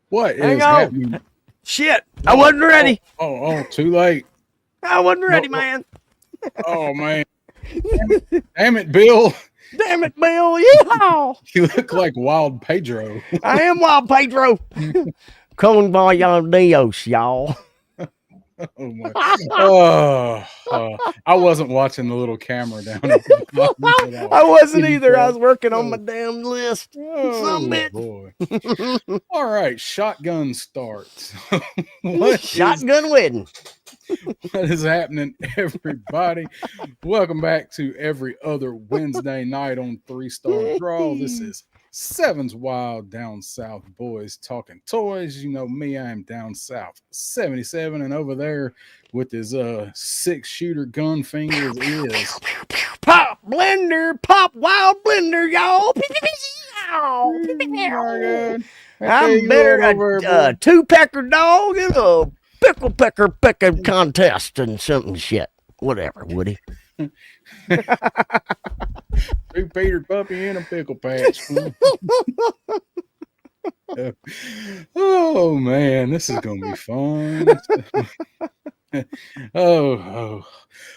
What Hang is on. happening? Shit. I wasn't ready. Too late. I wasn't No, ready, man. oh man. Damn it, Bill. Damn it, Bill. Yeehaw. You look like Wild Pedro. I am Wild Pedro. Calling by y'all Dios, y'all. Oh my. I wasn't watching the little camera down at the bottom at all. I wasn't Can you either. I tell? was working on my Oh, damn list. Some oh boy. All right, shotgun starts. Shotgun wedding. What is happening, everybody? Welcome back to every other Wednesday night on 3 Star Draw. This is 7's Wild Down South Boys talking toys. You know me, I am down south 77, and over there with his 6-shooter gun fingers is Pop blender, pop wild blender, y'all. oh my god. I tell I'm you better what, over there, a two-pecker dog in a pickle pecker picking contest and something shit. Whatever, Woody. boy. Two-petered puppy in a pickle patch. Oh man, this is gonna be fun. oh.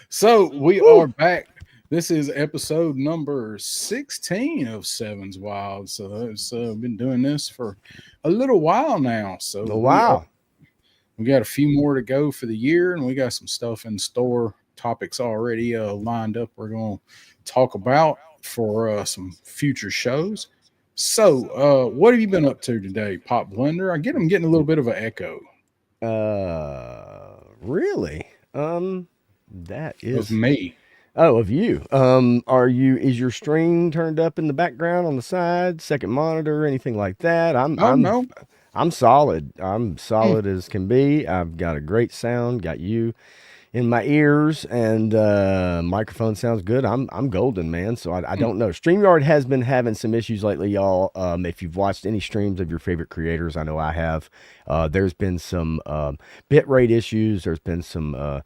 So we are back. This is episode number 16 of 7's Wild. So it's been doing this for a little while now. So we got a few more to go for the year, and we got some stuff in store, topics already lined up we're going to talk about for some future shows. So, what have you been up to today, Pop Blender? I'm getting a little bit of an echo. Really? That is Of me. Oh, of you. Is your stream turned up in the background on the side, second monitor, anything like that? Oh, no. I'm solid. I'm solid as can be. I've got a great sound, got you in my ears, and microphone sounds good. I'm golden, man. So I don't know. StreamYard has been having some issues lately, y'all. If you've watched any streams of your favorite creators, I know I have. There's been some bit rate issues. There's been some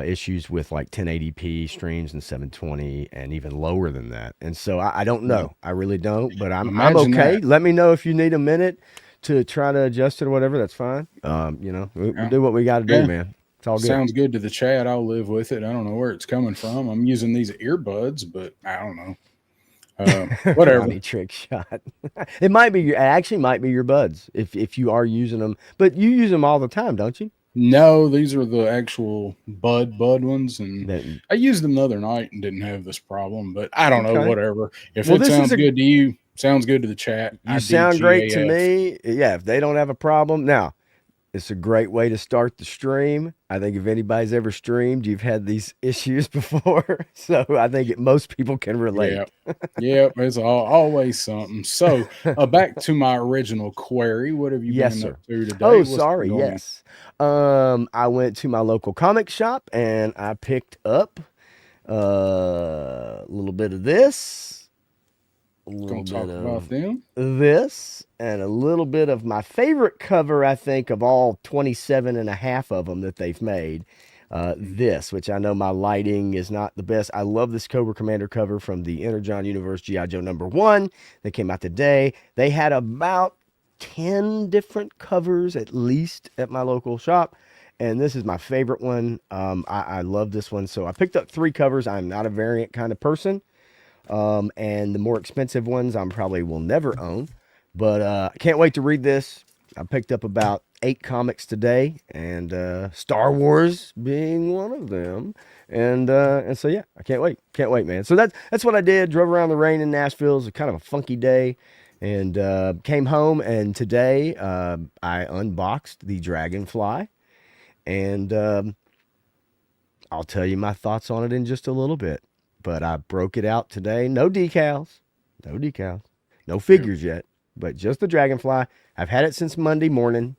issues with like 1080p streams and 720 and even lower than that. And so I don't know. I really don't, but I'm okay. That. Let me know if you need a minute to try to adjust it or whatever. That's fine. We do what we got to do, man. It's all good. Sounds good to the chat. I'll live with it. I don't know where it's coming from. I'm using these earbuds, but I don't know. Whatever. Johnny trick shot. It actually might be your buds if you are using them, but you use them all the time, don't you? No, these are the actual bud ones, and I used them the other night and didn't have this problem. But I don't know, whatever. If it sounds good to you, sounds good to the chat. You sound great to me. Yeah, if they don't have a problem, now it's a great way to start the stream. I think if anybody's ever streamed, you've had these issues before, so I think most people can relate. Yep, it's always something. So back to my original query. What have you been up to today? Oh, sorry. Yes. I went to my local comic shop and I picked up a little bit of this. Gonna talk about them. This and a little bit of my favorite cover, I think, of all 27 and a half of them that they've made. This, which I know my lighting is not the best. I love this Cobra Commander cover from the Energon Universe G.I. Joe #1 that came out today. They had about 10 different covers at least at my local shop, and this is my favorite one. I love this one, so I picked up 3 covers. I'm not a variant kind of person, and the more expensive ones I probably will never own, but I can't wait to read this. I picked up about 8 comics today, and Star Wars being one of them, and so yeah, I can't wait, man. So that's what I did. Drove around the rain in Nashville. It was kind of a funky day, and came home, and today I unboxed the Dragonfly, and I'll tell you my thoughts on it in just a little bit. But I broke it out today. No decals, no figures yet, but just the Dragonfly. I've had it since Monday morning,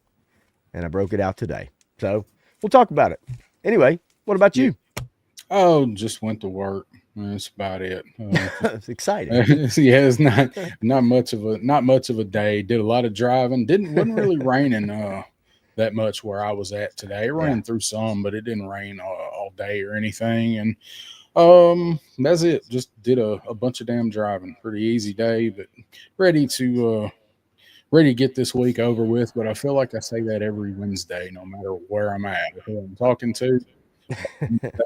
and I broke it out today. So we'll talk about it. Anyway, what about you? Oh, just went to work. That's about it. It's exciting. Yeah, it's not much of a day. Did a lot of driving. Wasn't really raining that much where I was at today. It rained through some, but it didn't rain all day or anything. And that's it. Just did a bunch of damn driving. Pretty easy day, but ready to ready to get this week over with, but I feel like I say that every Wednesday, no matter where I'm at, who I'm talking to.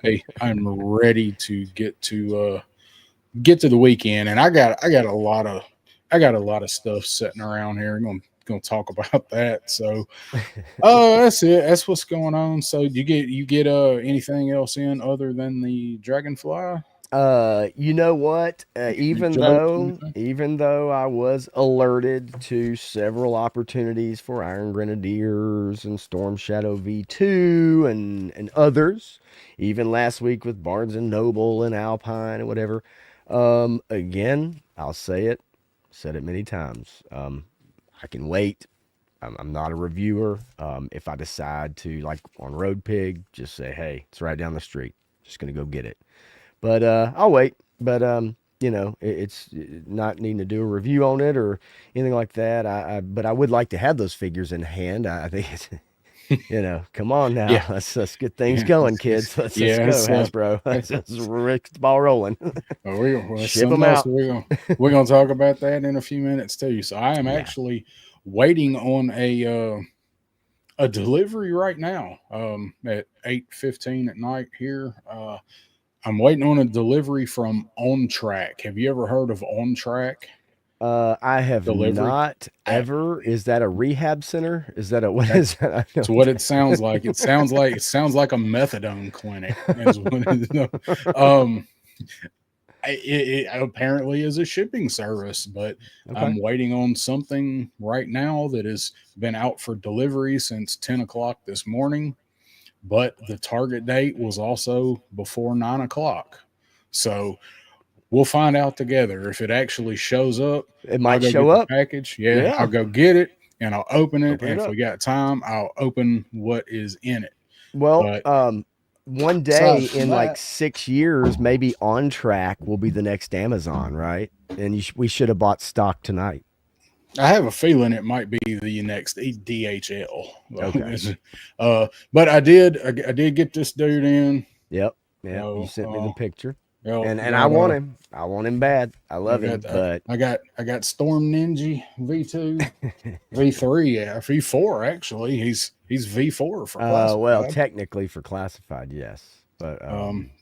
Hey, I'm ready to get to the weekend, and I got a lot of stuff sitting around here. I'm gonna talk about that. So, that's it. That's what's going on. So, you get anything else in other than the Dragonfly? You know what? Any jokes? Anything? Even though I was alerted to several opportunities for Iron Grenadiers and Storm Shadow V2 and others, even last week with Barnes and Noble and Alpine and whatever. Again, I'll say it, said it many times. I can wait. I'm not a reviewer. If I decide to, like on Road Pig, just say, hey, it's right down the street. Just gonna go get it. But I'll wait. But it's not needing to do a review on it or anything like that. But I would like to have those figures in hand. I think it's, come on now. Yeah, Let's get things yeah, going, kids. Let's yeah. go, It's, Hasbro. Let's it's, just get the ball rolling. well, Ship something them else out. we're gonna talk about that in a few minutes too. So I am Yeah. actually waiting on a delivery right now. At 8:15 at night here. I'm waiting on a delivery from On Track. Have you ever heard of On Track I have Delivery? not Uh, ever. Is that a rehab center? Is that a what is That's that? I it's don't. what it sounds like. It sounds like a methadone clinic. Is what um, it apparently is a shipping service, but Okay. I'm waiting on something right now that has been out for delivery since 10 o'clock this morning. But the target date was also before 9 o'clock. So we'll find out together if it actually shows up. It I'll might go show get the up. package. Yeah, I'll Yeah. go get it and I'll open it. Open And it if up. we got time, I'll open what is in it. Well, But one day aside from in like that, 6 years, maybe On Track will be the next Amazon, right? And we should have bought stock tonight. I have a feeling it might be the next DHL. Okay. But I did get this dude in. Yep. Yep. You So, sent me the picture, and I got want him. I want him bad. I I love got him, but I got Storm Ninja V2, V3, yeah, V4 actually. He's V4 for well, classified. technically for classified, yes, but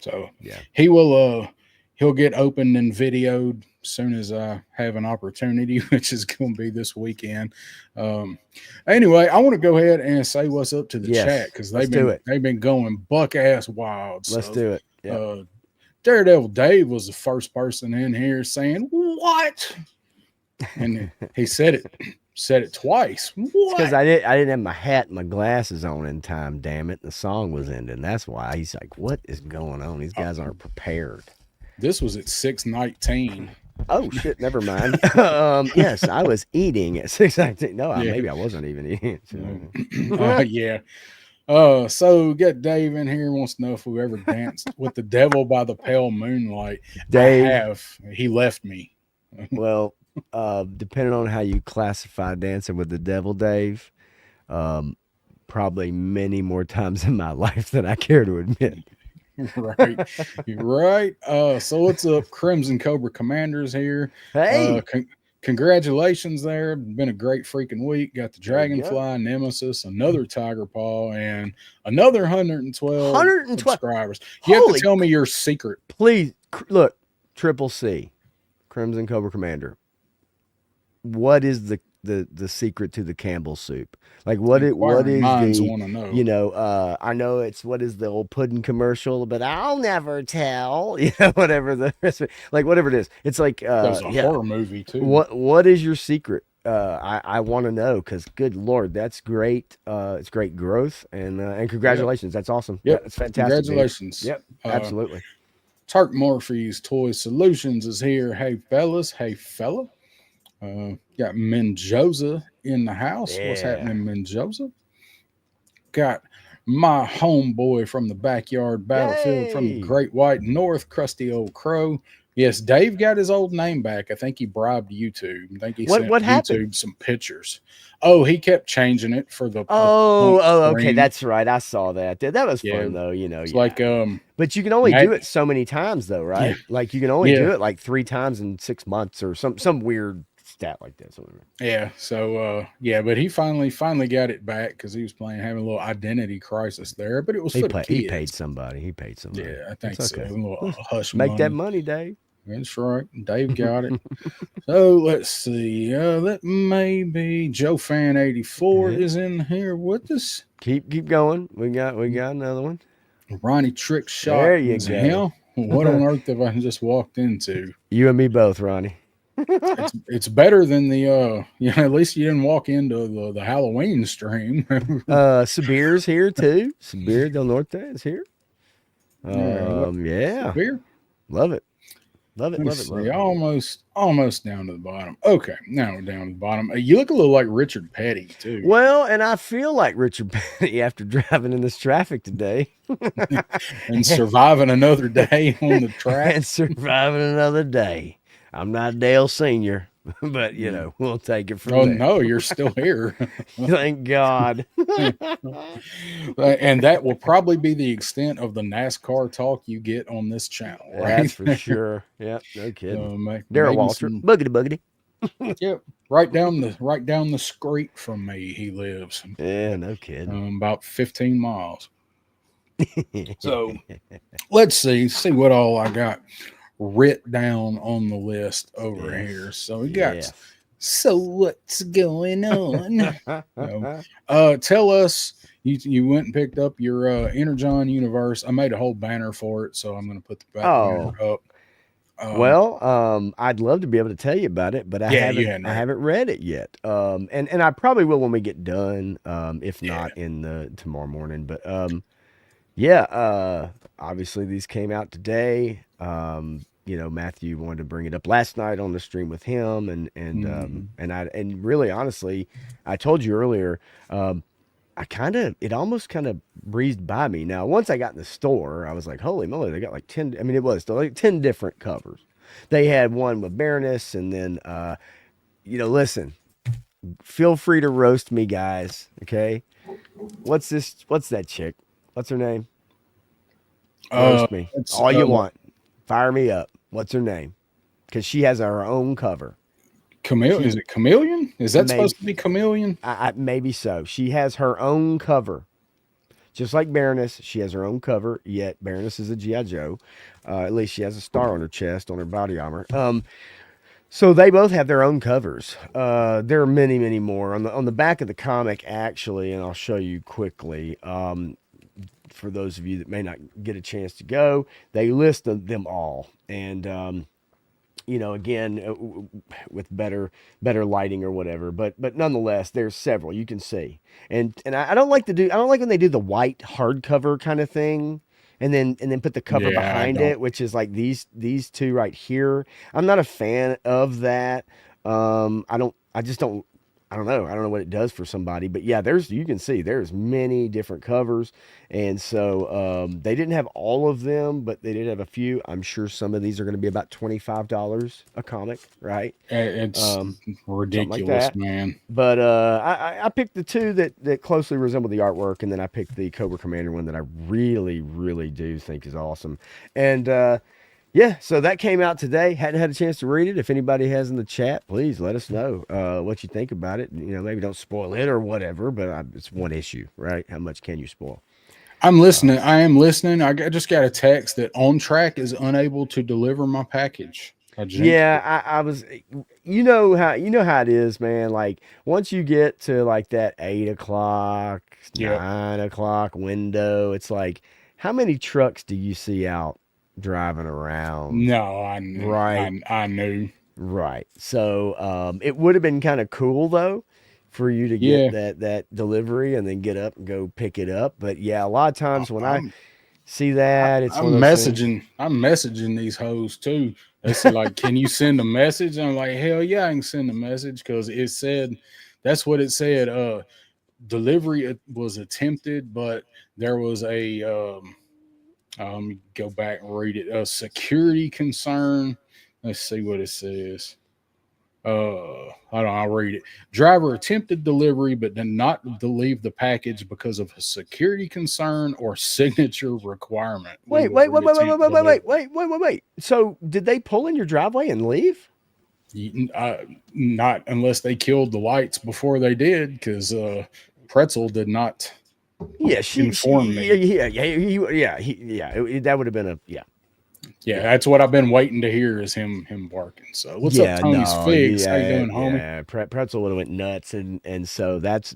So yeah. he will he'll get opened and videoed as soon as I have an opportunity, which is going to be this weekend. Um, anyway, I want to go ahead and say what's up to the chat Yes. because Let's do it. they've been going buck ass wild. Let's So do it. Yep. uh, Daredevil Dave was the first person in here saying what, and he said it twice. It's because What? I didn't have my hat and my glasses on in time. Damn it! The song was ending. That's why he's like, "What is going on? These Uh, guys aren't prepared." this was at 6:19. Oh shit! Never mind. Yes, I was eating at 6:19. No, Yeah. maybe I wasn't even eating. Yeah. So get Dave in here. Wants to know if we ever danced with the devil by the pale moonlight. I Dave. have. He left me. Well, depending on how you classify dancing with the devil, Dave, um, probably many more times in my life than I care to admit. Right. You're right. So what's up, Crimson Cobra Commanders here? Hey, Congratulations there. Been a great freaking week. Got the there you go. Dragonfly, Nemesis, another Tiger Paw, and another 112 112. subscribers. You have to Holy, tell me your secret. please look, Triple C, Crimson Cobra Commander. What is the secret to the Campbell soup? Like what Inquiring is minds the want to know. I know it's what is the old pudding commercial, but I'll never tell. Whatever the like whatever it is. It's like That was a yeah. horror movie too. What is your secret? I want to know because good Lord, that's great. It's great growth and Yep. congratulations. That's awesome. Yep. That's fantastic, dude. Congratulations. Yep, Uh, absolutely. Turk Morphe's Toy Solutions is here. Hey, fellas. Hey, fella. Got Menjoza in the house. What's Yeah. happening, Menjoza? Got my homeboy from the backyard battlefield from the Yay! Great White North, Crusty Old Crow. Yes, Dave got his old name back. I think he bribed YouTube. I think he sent What happened? YouTube some pictures. Oh, he kept changing it for the punk Okay, stream. that's right. I saw that. That was Yeah, fun though, it's yeah. like But you can only Matt. do it so many times though, Yeah, right? Like you can only yeah. do it like 3 times in 6 months or some weird stat like that. So Yeah. So yeah, but he finally got it back because he was playing having a little identity crisis there, but it was for the he paid kids. somebody. He paid somebody. Yeah, I It's think so. A okay. little Let's hush make that money. money, Dave. That's right. Dave got it. So let's see. That may be Joe Fan 84 Yeah. is in here with us. Keep going. We got another one. Ronnie Trick Shot There you is go. him. What on earth have I just walked into? You and me both, Ronnie. It's better than the at least you didn't walk into the Halloween stream. Sabir's here too. Sabir Del Norte is here. All right, what Yeah, beer? love it, love it, love Let's it, love see, it. almost down to the bottom. Okay, now we're down to the bottom. You look a little like Richard Petty too, Well, and I feel like Richard Petty after driving in this traffic today and surviving another day on the track. and surviving another day. I'm not Dale Senior, but we'll take it from Oh there. no, you're still here. Thank God. And that will probably be the extent of the NASCAR talk you get on this channel, right? That's for sure. Yep, no kidding. Daryl Maybe Walter, buggity. yep, right down the street from me. He lives Yeah, no kidding. about 15 miles. So let's see what all I got writ down on the list over here. So we got. Yes. So what's going on? Tell us. You went and picked up your Energon Universe. I made a whole banner for it, so I'm going to put the back banner up. I'd love to be able to tell you about it, but I haven't read it yet. And I probably will when we get done. If not in the tomorrow morning, but obviously these came out today. Matthew wanted to bring it up last night on the stream with him, and really honestly, I told you earlier, it almost kind of breezed by me. Now, once I got in the store, I was like, holy moly, they got like 10, I mean, it was like 10 different covers. They had one with Baroness, and then, listen, feel free to roast me, guys, okay? What's that chick? What's her name? Roast me. All you want. Fire me up. What's her name? Because she has her own cover. Is it Chameleon? Is that supposed to be Chameleon? Maybe so. She has her own cover. Just like Baroness, she has her own cover, yet Baroness is a G.I. Joe. At least she has a star on her chest, on her body armor. So they both have their own covers. There are many, many more. On the back of the comic, actually, and I'll show you quickly, for those of you that may not get a chance to go, they list them all. And again, with better lighting or whatever, but nonetheless, there's several you can see, and I don't like when they do the white hardcover kind of thing, and then put the cover behind it, which is like these two right here. I'm not a fan of that. I don't know what it does for somebody, but yeah, you can see there's many different covers. And so they didn't have all of them, but they did have a few. I'm sure some of these are going to be about $25 a comic, right? It's ridiculous, like man. But I picked the two that closely resemble the artwork, and then I picked the Cobra Commander one that I really, really do think is awesome. And so that came out today. Hadn't had a chance to read it. If anybody has in the chat, please let us know what you think about it. Maybe don't spoil it or whatever, but it's one issue, right? How much can you spoil? I'm listening. I am listening. I just got a text that On Track is unable to deliver my package. I was, how it is, man. Like once you get to like that 8 o'clock, 9 o'clock window, it's like, how many trucks do you see out driving around? No, I knew. Right. I knew. Right. So it would have been kind of cool though for you to get that delivery and then get up and go pick it up. But yeah, a lot of times when I see that, it's I'm messaging these hoes too. They say like, can you send a message? I'm like, hell yeah, I can send a message, because it said, that's what it said. Delivery was attempted, but there was a go back and read it. A security concern. Let's see what it says. Hold on, I'll read it. Driver attempted delivery but did not leave the package because of a security concern or signature requirement. Wait. So did they pull in your driveway and leave? Not unless they killed the lights before they did, because Pretzel did not Yeah, inform me. that would have been a Yeah, that's what I've been waiting to hear is him barking. So what's up, yeah, Tony's no, Figs? How you doing, homie? Pretzel would have went nuts, and so that's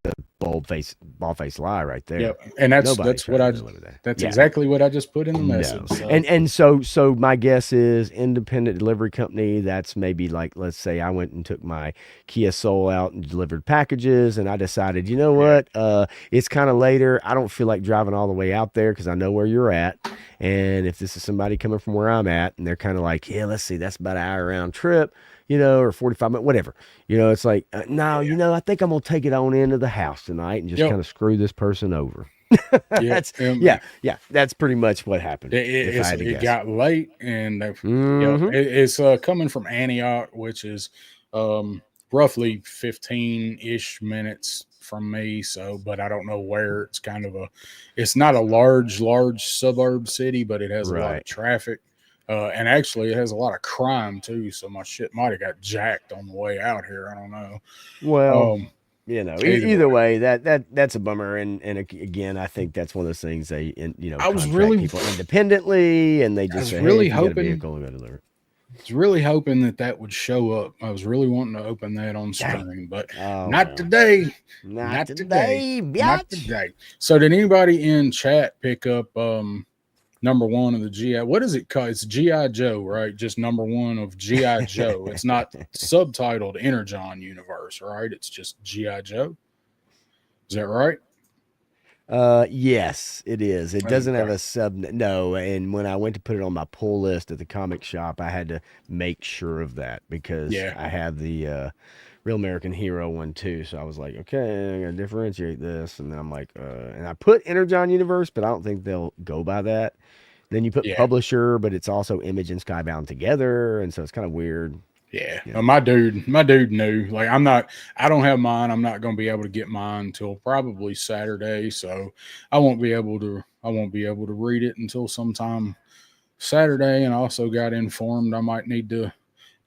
a bald face lie right there. Yep, and that's Nobody's that's what trying to I deliver that. that's Yeah, exactly what I just put in the no, message. So and so my guess is independent delivery company. That's maybe like, let's say I went and took my Kia Soul out and delivered packages, and I decided, you know yeah, what, it's kind of later. I don't feel like driving all the way out there because I know where you're at, and if this is somebody coming from where I'm at, and they're kind of like, yeah, let's see, that's about an hour round trip. Or 45 minutes, whatever. It's like, no, yeah, I think I'm going to take it on into the house tonight and just yep, kind of screw this person over. yeah. That's yeah. That's pretty much what happened. If I had to It guess. got late, and Mm-hmm. it's coming from Antioch, which is um, roughly 15-ish minutes from me. So, but I don't know where. It's kind of it's not a large suburb city, but it has a lot of Right. traffic. And actually, it has a lot of crime too. So my shit might have got jacked on the way out here. I don't know. Well, Um, either either way, way, that's a bummer. And again, I think that's one of those things I was contract really, people independently, and they I just was say, hey, really if you got a hoping vehicle, go deliver it. was really hoping that that would show up. I was really wanting to open that on Dang. stream, but Oh not well. today. Not Not today. today, Not biatch. today. So did anybody in chat pick up number one of the GI? What is it called? It's GI Joe, right? Just number one of GI Joe. It's not subtitled Energon Universe, right? It's just GI Joe. Is that right? Yes, it is. It doesn't have Okay. a sub. No, and when I went to put it on my pull list at the comic shop, I had to make sure of that because Yeah. I have the Real American Hero one too. So I was like, okay, I gotta differentiate this, and then I'm like, and I put Energon Universe, but I don't think they'll go by that. Then you put Yeah. Publisher, but it's also Image and Skybound together, and so it's kind of weird. Yeah, You know. my dude knew. Like, I don't have mine. I'm not going to be able to get mine until probably Saturday. So I won't be able to read it until sometime Saturday. And I also got informed I might need to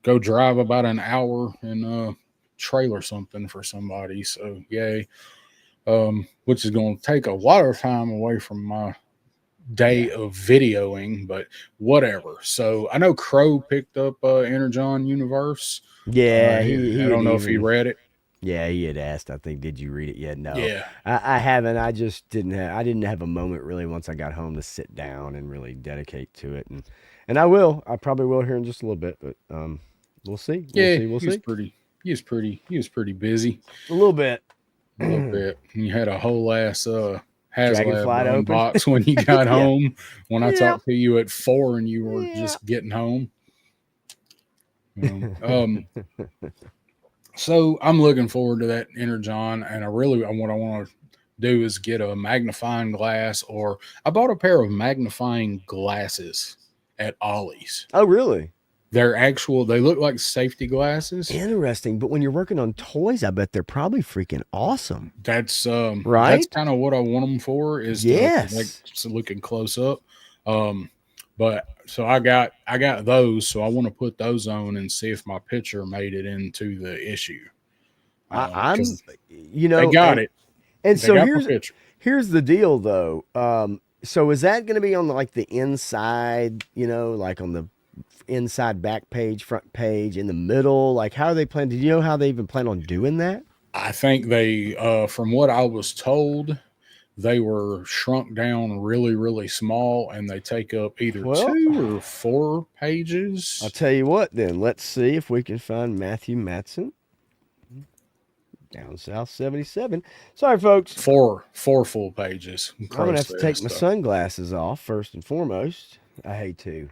go drive about an hour in a trailer something for somebody. So yay, which is going to take a lot of time away from my Yeah. day of videoing, but whatever. So I know Crow picked up Energon Universe. Yeah, he I had don't know if he even read it. Yeah, he had asked, I think, did you read it yet? No, Yeah, I haven't. I didn't have a moment really once I got home to sit down and really dedicate to it. And I will. I probably will here in just a little bit, but we'll see. We'll yeah, see. We'll see. he was pretty busy A little bit. a little bit. You had a whole ass HasLab Dragonfly to to open. unbox when you got Yeah. home. When I Yeah. talked to you at 4 and you were Yeah. just getting home. Um, so I'm looking forward to that Energon, and what I want to do is get a magnifying glass, or I bought a pair of magnifying glasses at Ollie's. Oh, really? They look like safety glasses. Interesting. But when you're working on toys, I bet they're probably freaking awesome. That's Right? kind of what I want them for, is to like Yes. so looking close up. Um, but so I got those, so I want to put those on and see if my picture made it into the issue. I'm, Because they got it, and they so got my picture. here's the deal though. So is that going to be on like the inside, like on the inside back page, front page, in the middle? Like how are they planning? Did you know how they even plan on doing that? I think from what I was told, they were shrunk down really, really small, and they take up either Well, 2 or 4 pages. I'll tell you what then. Let's see if we can find Matthew Matson down South 77. Sorry, folks. Four full pages. I'm going to Crow have to take says my so. sunglasses off first and foremost. I hate to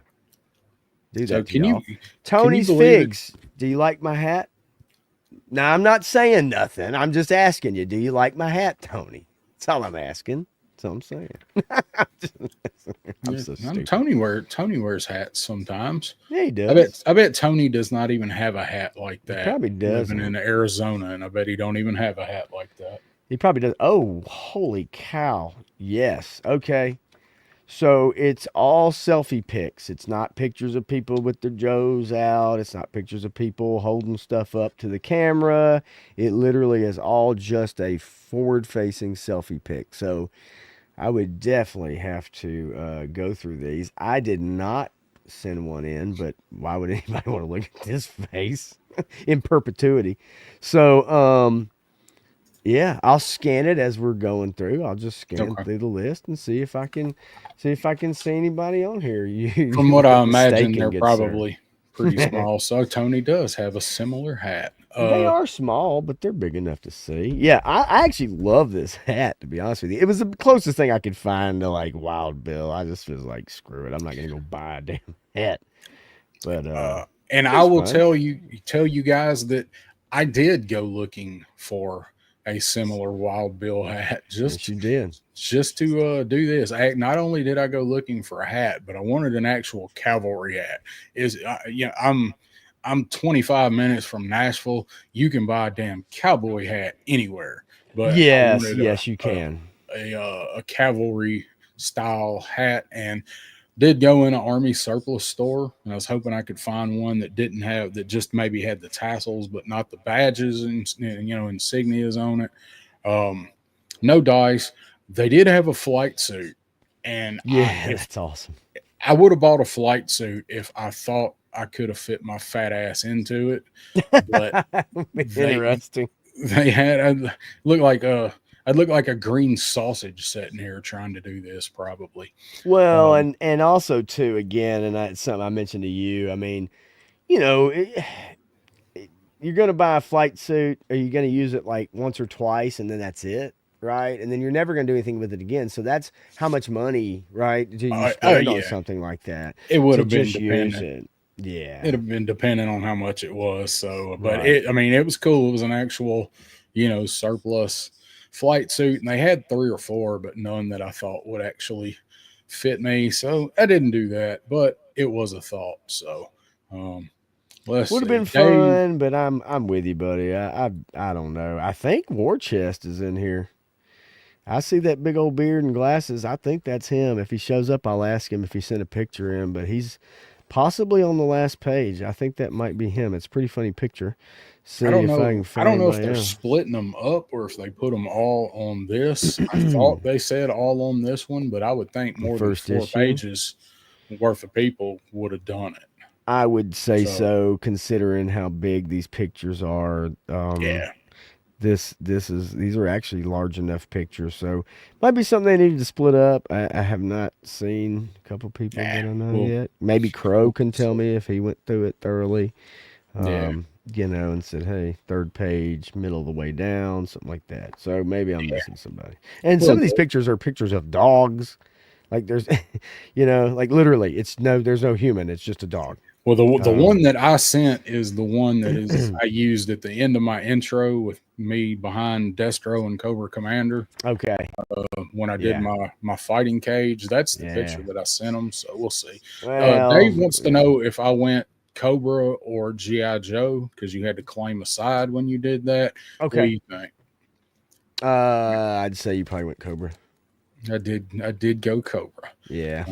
do So that to y'all. can you Tony's believe it? Figs. Do you like my hat? Now, I'm not saying nothing. I'm just asking you, do you like my hat, Tony? That's all I'm asking. That's all I'm saying. I'm Yeah, so stupid. Tony wears hats sometimes. Yeah, he does. I bet Tony does not even have a hat like He that. probably Living in doesn't. Arizona, and I bet he don't even have a hat like that. He probably does. Oh, holy cow. Yes. Okay. So it's all selfie pics. It's not pictures of people with their Joes out. It's not pictures of people holding stuff up to the camera. It literally is all just a forward facing selfie pic. So I would definitely have to go through these. I did not send one in, but why would anybody want to look at this face in perpetuity? So, yeah, I'll scan it as we're going through. I'll just scan Okay. through the list and see if I can see anybody on here. You From you what weren't I imagine, mistaken, they're good sir. probably pretty small. So Tony does have a similar hat. They are small, but they're big enough to see. Yeah, I actually love this hat, to be honest with you. It was the closest thing I could find to like Wild Bill. I just was like, screw it. I'm not gonna go buy a damn hat. But And it I was will fun. tell you guys that I did go looking for a similar Wild Bill hat Yes, you did. just to do this. Not only did I go looking for a hat, but I wanted an actual cavalry hat. I'm 25 minutes from Nashville. You can buy a damn cowboy hat anywhere, but I Yes, wanted yes, you a can. a cavalry style hat, and did go in an army surplus store, and I was hoping I could find one that didn't have that, just maybe had the tassels but not the badges and insignias on it. Um, no dice. They did have a flight suit, and Yeah, if that's awesome. I would have bought a flight suit if I thought I could have fit my fat ass into it, but they Interesting. they had look like a I'd look like a green sausage sitting here trying to do this probably. Well, Um, and also too, again, and it's something I mentioned to you. I mean, you know, you're going to buy a flight suit. Are you going to use it like once or twice and then that's it? Right. And then you're never going to do anything with it again. So that's how much money, right, do you spend on yeah, something like that it would to have been just use dependent. it? It'd Yeah. have been dependent on how much it was. So, but Right. I mean, it was cool. It was an actual, surplus flight suit, and they had three or four, but none that I thought would actually fit me. So I didn't do that, but it was a thought. So, um, let's Would have see, been Dave. fun, but I'm with you, buddy. I don't know. I think War Chest is in here. I see that big old beard and glasses. I think that's him. If he shows up, I'll ask him if he sent a picture in, but he's possibly on the last page. I think that might be him. It's a pretty funny picture. I See don't if I can know. I find don't know if anybody they're else. splitting them up or if they put them all on this. I thought they said all on this one, but I would think The more than first four issue. pages worth of people would have done it. I would say So so, considering how big these pictures are. yeah, These are actually large enough pictures, so might be something they needed to split up. I have not seen a couple people nah. that I know Well, yet. Maybe Crow we'll can tell see. me if he went through it thoroughly. Yeah, And said, hey, third page, middle of the way down, something like that. So maybe I'm missing somebody. And some well, of these pictures are pictures of dogs. Like there's, like literally, there's no human. It's just a dog. the Um, one that I sent is the one that is I used at the end of my intro with me behind Destro and Cobra Commander okay. when I did Yeah. my fighting cage. That's the picture Yeah. that I sent them. So we'll see. Dave Well, wants to yeah. know if I went Cobra or GI Joe because you had to claim a side when you did that. What do Okay. you think? I'd say you probably went Cobra. I did go Cobra. Yeah.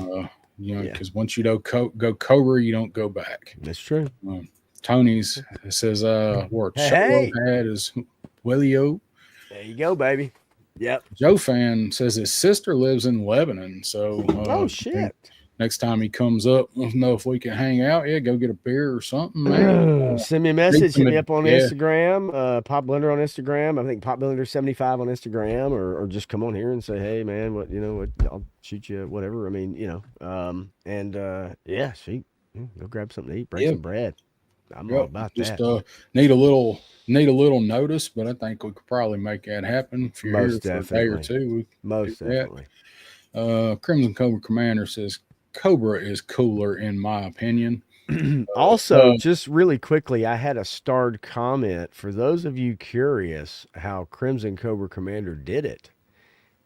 Yeah. Because once you go Cobra, you don't go back. That's true. Um, Tony's says, word Hey, Solo hey. had is Willio. There you go, baby. Yep. Joe fan says his sister lives in Lebanon. So Oh shit. next time he comes up, let's know if we can hang out. Yeah, go get a beer or something, man. Send me a Need message. some, Hit me up on yeah, Instagram. Pop Blender on Instagram. I think Pop Blender 75 on Instagram, or just come on here and say, hey man, what I'll shoot you whatever. I mean, and yeah, sweet. Go grab something to eat. Break yeah, some bread. I'm all yep. about Just that. need a little notice, but I think we could probably make that happen. If you're here Most for a day or definitely. two, we can do Most that. definitely. Crimson Cobra Commander says Cobra is cooler in my opinion. Also, Uh, just really quickly, I had a starred comment for those of you curious how Crimson Cobra Commander did it.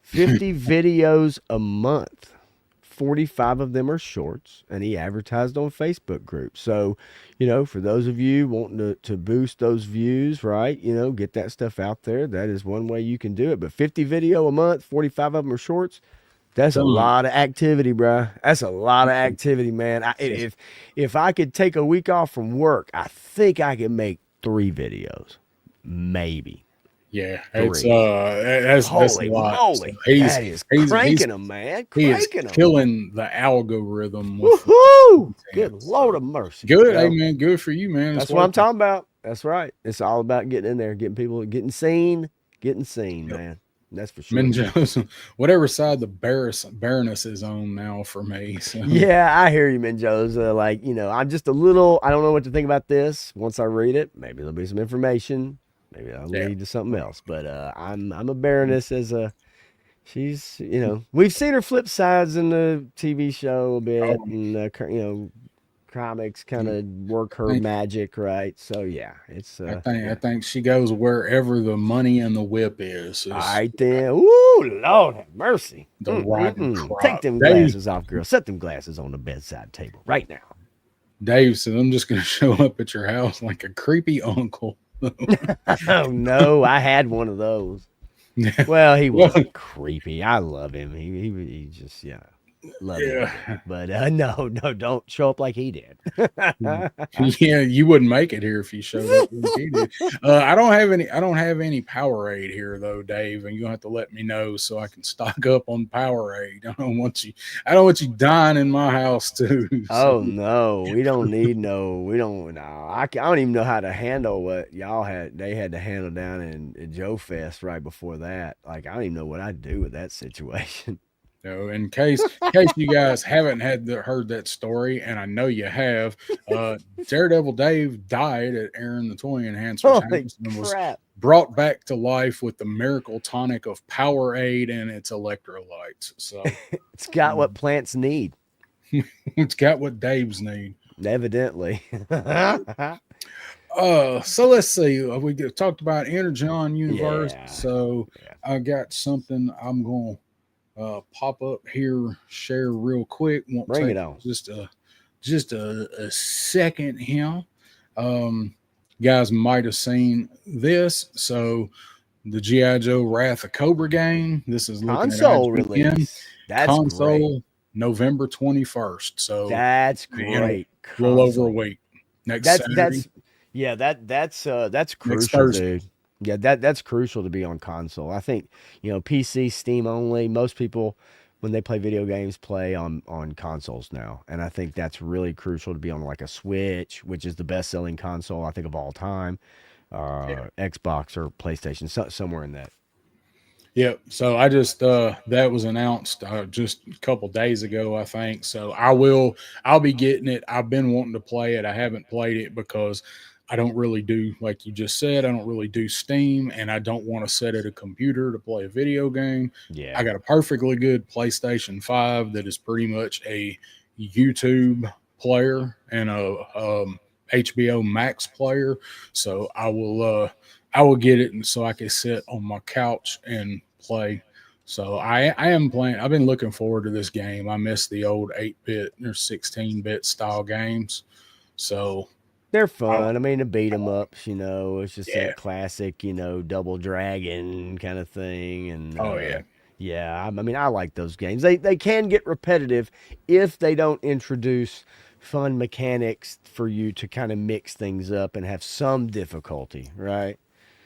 50 videos a month. 45 of them are shorts, and he advertised on Facebook groups. So, for those of you wanting to boost those views, right, get that stuff out there, that is one way you can do it. But 50 video a month, 45 of them are shorts. That's a lot of activity, bro. That's a lot of activity, man. If I could take a week off from work, I think I could make 3 videos, maybe Yeah, it's 3. that's a Holy lot. So moly, that is cranking them, man. he is Cranking them. killing the algorithm with Woohoo! Good content. Lord of mercy. Good, Well, hey man, good for you, man. that's what I'm talking about. That's right. It's all about getting in there, getting people, getting seen, Yep. man. That's for sure. Menjo's, whatever side the Baroness is on now for me. So. Yeah, I hear you, Menjoza. Like, I'm just a little, I don't know what to think about this. Once I read it, maybe there'll be some information. Maybe I'll lead to something else. But I'm a Baroness as a, she's, we've seen her flip sides in the TV show a bit, Oh, and, comics kind of work her magic, right? So yeah, it's I think she goes wherever the money and the whip is all right then. Ooh, Lord have mercy. the riding crop. Take them glasses off, girl. Set them glasses on the bedside table right now. Dave said, "I'm just going to show up at your house like a creepy uncle." Oh no, I had one of those. Well, he wasn't creepy. I love him. He just love him. But no, don't show up like he did. Yeah, you wouldn't make it here if you showed up like he did. I don't have any Powerade here though, Dave, and you'll have to let me know so I can stock up on Powerade. I don't want you dying in my house too. So. Oh no, we don't need no. We don't. No, I don't even know how to handle what y'all had. They had to handle down in Joe Fest right before that. Like I don't even know what I'd do with that situation. So in case you guys haven't heard that story, and I know you have, Daredevil Dave died at Aaron the Toy Enhancer's house and was brought back to life with the miracle tonic of Powerade and its electrolytes. So it's got what plants need. It's got what Dave's need. Evidently. So let's see. We talked about Energon Universe. Yeah. So I got something I'm going to pop up here, share real quick. Won't Bring it on. Just a second here. Guys might have seen this. So the G.I. Joe Wrath of Cobra game. This is looking console at release. That's console great. November 21st. So that's great. A little over a week. Next Saturday. That's crucial, dude. Yeah, that's crucial to be on console. I think, PC, Steam only. Most people, when they play video games, play on consoles now. And I think that's really crucial to be on like a Switch, which is the best-selling console, I think, of all time. Xbox or PlayStation, somewhere in that. Yep. So I just that was announced just a couple days ago, I think. So I'll be getting it. I've been wanting to play it. I haven't played it because I don't really do, like you just said, I don't really do Steam, and I don't want to sit at a computer to play a video game. Yeah. I got a perfectly good PlayStation 5 that is pretty much a YouTube player and a HBO Max player. So I will get it, and so I can sit on my couch and play. So I am playing. I've been looking forward to this game. I miss the old 8-bit or 16-bit style games. So they're fun. I mean, the beat 'em ups, it's just that classic, Double Dragon kind of thing. And I mean, I like those games. They can get repetitive if they don't introduce fun mechanics for you to kind of mix things up and have some difficulty, right?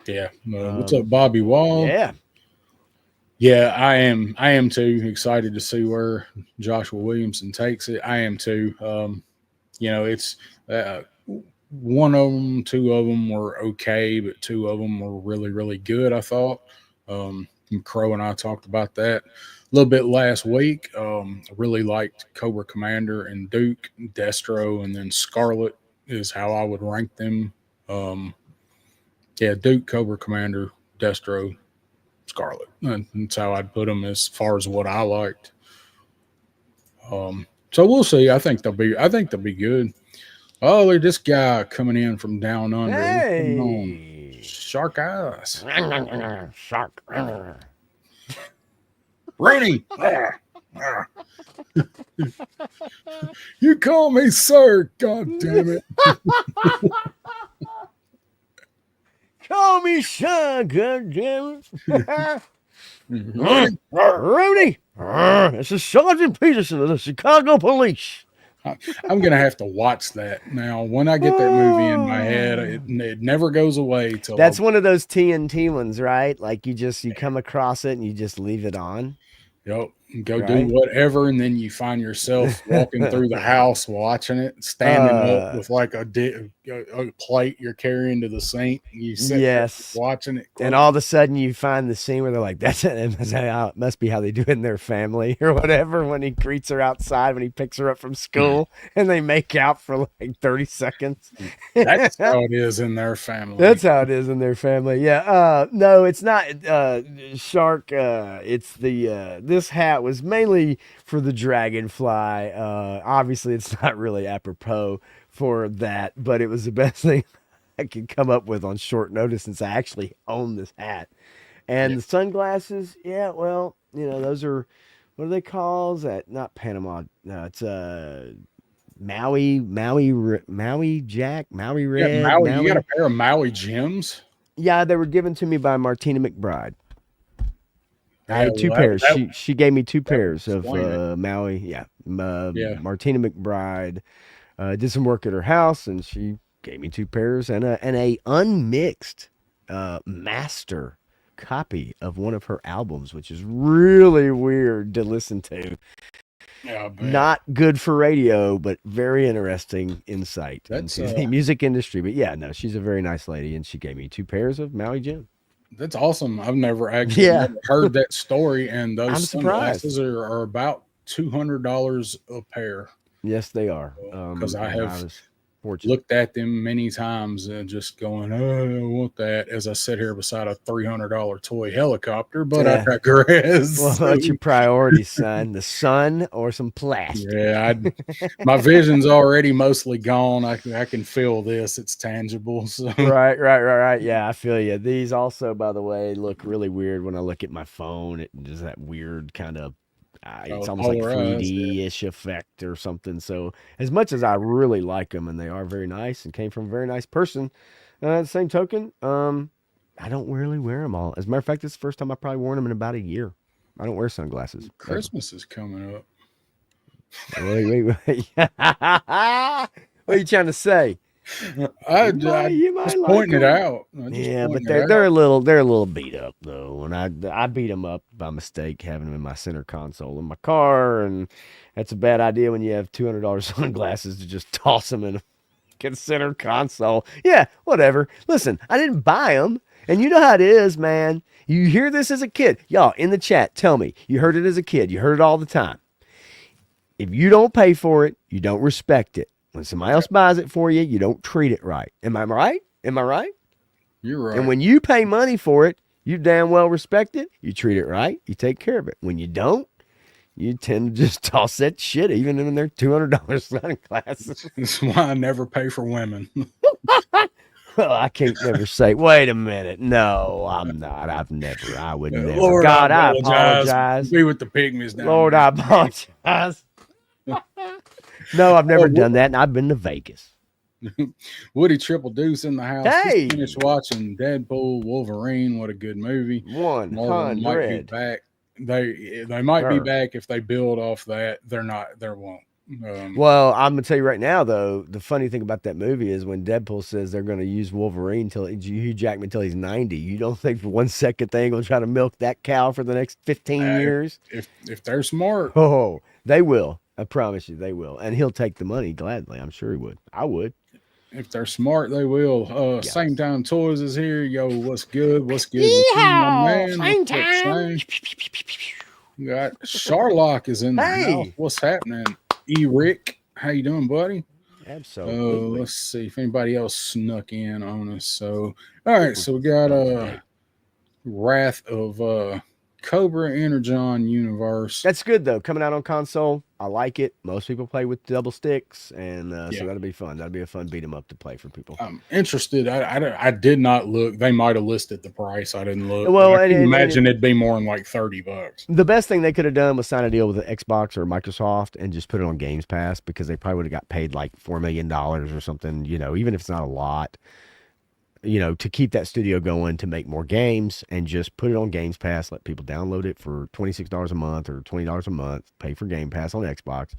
Yeah. What's up, Bobby Wall? Yeah, I am too excited to see where Joshua Williamson takes it. I am too. It's one of them, two of them were okay, but two of them were really, really good, I thought. Crow and I talked about that a little bit last week. I really liked Cobra Commander and Duke, Destro, and then Scarlet is how I would rank them. Duke, Cobra Commander, Destro, Scarlet. That's how I'd put them as far as what I liked. So we'll see. I think they'll be good. Oh, look at this guy coming in from down under. Hey. Shark eyes. Shark. Rooney. You call me sir, god damn it. Call me son, god damn it. Rudy. This is Sergeant Peterson of the Chicago Police. I'm gonna have to watch that now. When I get that movie in my head, it never goes away till That's one of those TNT ones, right? Like you come across it and you just leave it on. Yep. Go do Right? whatever, and then you find yourself walking through the house watching it, standing up with like a plate you're carrying to the sink. And you sit there Yes. watching it. And all of a sudden you find the scene where they're like, it must be how they do it in their family or whatever, when he greets her outside, when he picks her up from school and they make out for like 30 seconds. That's how it is in their family. That's how it is in their family. Yeah. No, it's not Shark. It's this hat was mainly for the Dragonfly. Obviously it's not really apropos for that, but it was the best thing I could come up with on short notice since I actually own this hat. And the sunglasses, yeah, well, those are, what are they called? That not Panama. No, it's Maui Jack, Maui Red. Yeah, Maui. You got a pair of Maui gems? Yeah, they were given to me by Martina McBride. I had two pairs. She gave me two pairs of Maui. Yeah, Martina McBride did some work at her house, and she gave me two pairs and a unmixed master copy of one of her albums, which is really weird to listen to. Yeah, not good for radio, but very interesting insight into the music industry. But yeah, no, she's a very nice lady, and she gave me two pairs of Maui Jim. That's awesome. I've never actually heard that story, and those sunglasses are about $200 a pair. Yes, they are. Because I have looked at them many times and just going, oh, I want that, as I sit here beside a $300 toy helicopter, but I digress. Well, what's your priority, son? The sun or some plastic? Yeah, my vision's already mostly gone. I can feel this. It's tangible. So. Right. Yeah, I feel you. These also, by the way, look really weird when I look at my phone. It does that weird kind of it's almost like 3D-ish effect or something. So as much as I really like them, and they are very nice and came from a very nice person, at the same token, I don't really wear them all. As a matter of fact, this is the first time I've probably worn them in about a year. I don't wear sunglasses. Christmas is coming up. Wait. What are you trying to say? You might just pointing it out. Yeah, but they're a little beat up though, and I beat them up by mistake having them in my center console in my car, and that's a bad idea when you have $200 sunglasses to just toss them in a center console. Yeah, whatever. Listen, I didn't buy them, and you know how it is, man. You hear this as a kid, y'all in the chat. Tell me you heard it as a kid. You heard it all the time. If you don't pay for it, you don't respect it. When somebody else buys it for you, you don't treat it right. Am I right? You're right. And when you pay money for it, you damn well respect it. You treat it right. You take care of it. When you don't, you tend to just toss that shit, even when they're $200 sunglasses. That's why I never pay for women. Well, I can't never say, wait a minute. No, I'm not. I would never. Lord, God, I apologize. Be with the pygmies now. Lord, I apologize. No, I've never done that, and I've been to Vegas. Woody Triple Deuce in the house. Hey! Just finished watching Deadpool, Wolverine. What a good movie. 100. Might be back. They might be back if they build off that. They're not. They won't. Well, I'm gonna tell you right now, though. The funny thing about that movie is when Deadpool says they're gonna use Wolverine till Hugh Jackman till he's 90. You don't think for 1 second they ain't gonna try to milk that cow for the next 15 years? If they're smart, they will. I promise you, they will, and he'll take the money gladly. I'm sure he would. I would. If they're smart, they will. Same Time Toys is here. Yo, what's good? What's good? Yeehaw! Same time. Got Sharlock is in the house. What's happening? Rick, how you doing, buddy? Absolutely. Let's see if anybody else snuck in on us. So, all right. So we got Wrath of Cobra Energon Universe. That's good though. Coming out on console, I like it. Most people play with double sticks, and so that'll be fun. That'll be a fun beat 'em up to play for people. I'm interested. I did not look. They might have listed the price. I didn't look. Well, I can imagine it'd be more than like $30. The best thing they could have done was sign a deal with the Xbox or Microsoft and just put it on Games Pass, because they probably would have got paid like $4 million or something. Even if it's not a lot. to keep that studio going to make more games and just put it on Games Pass, let people download it for $26 a month or $20 a month, pay for Game Pass on Xbox,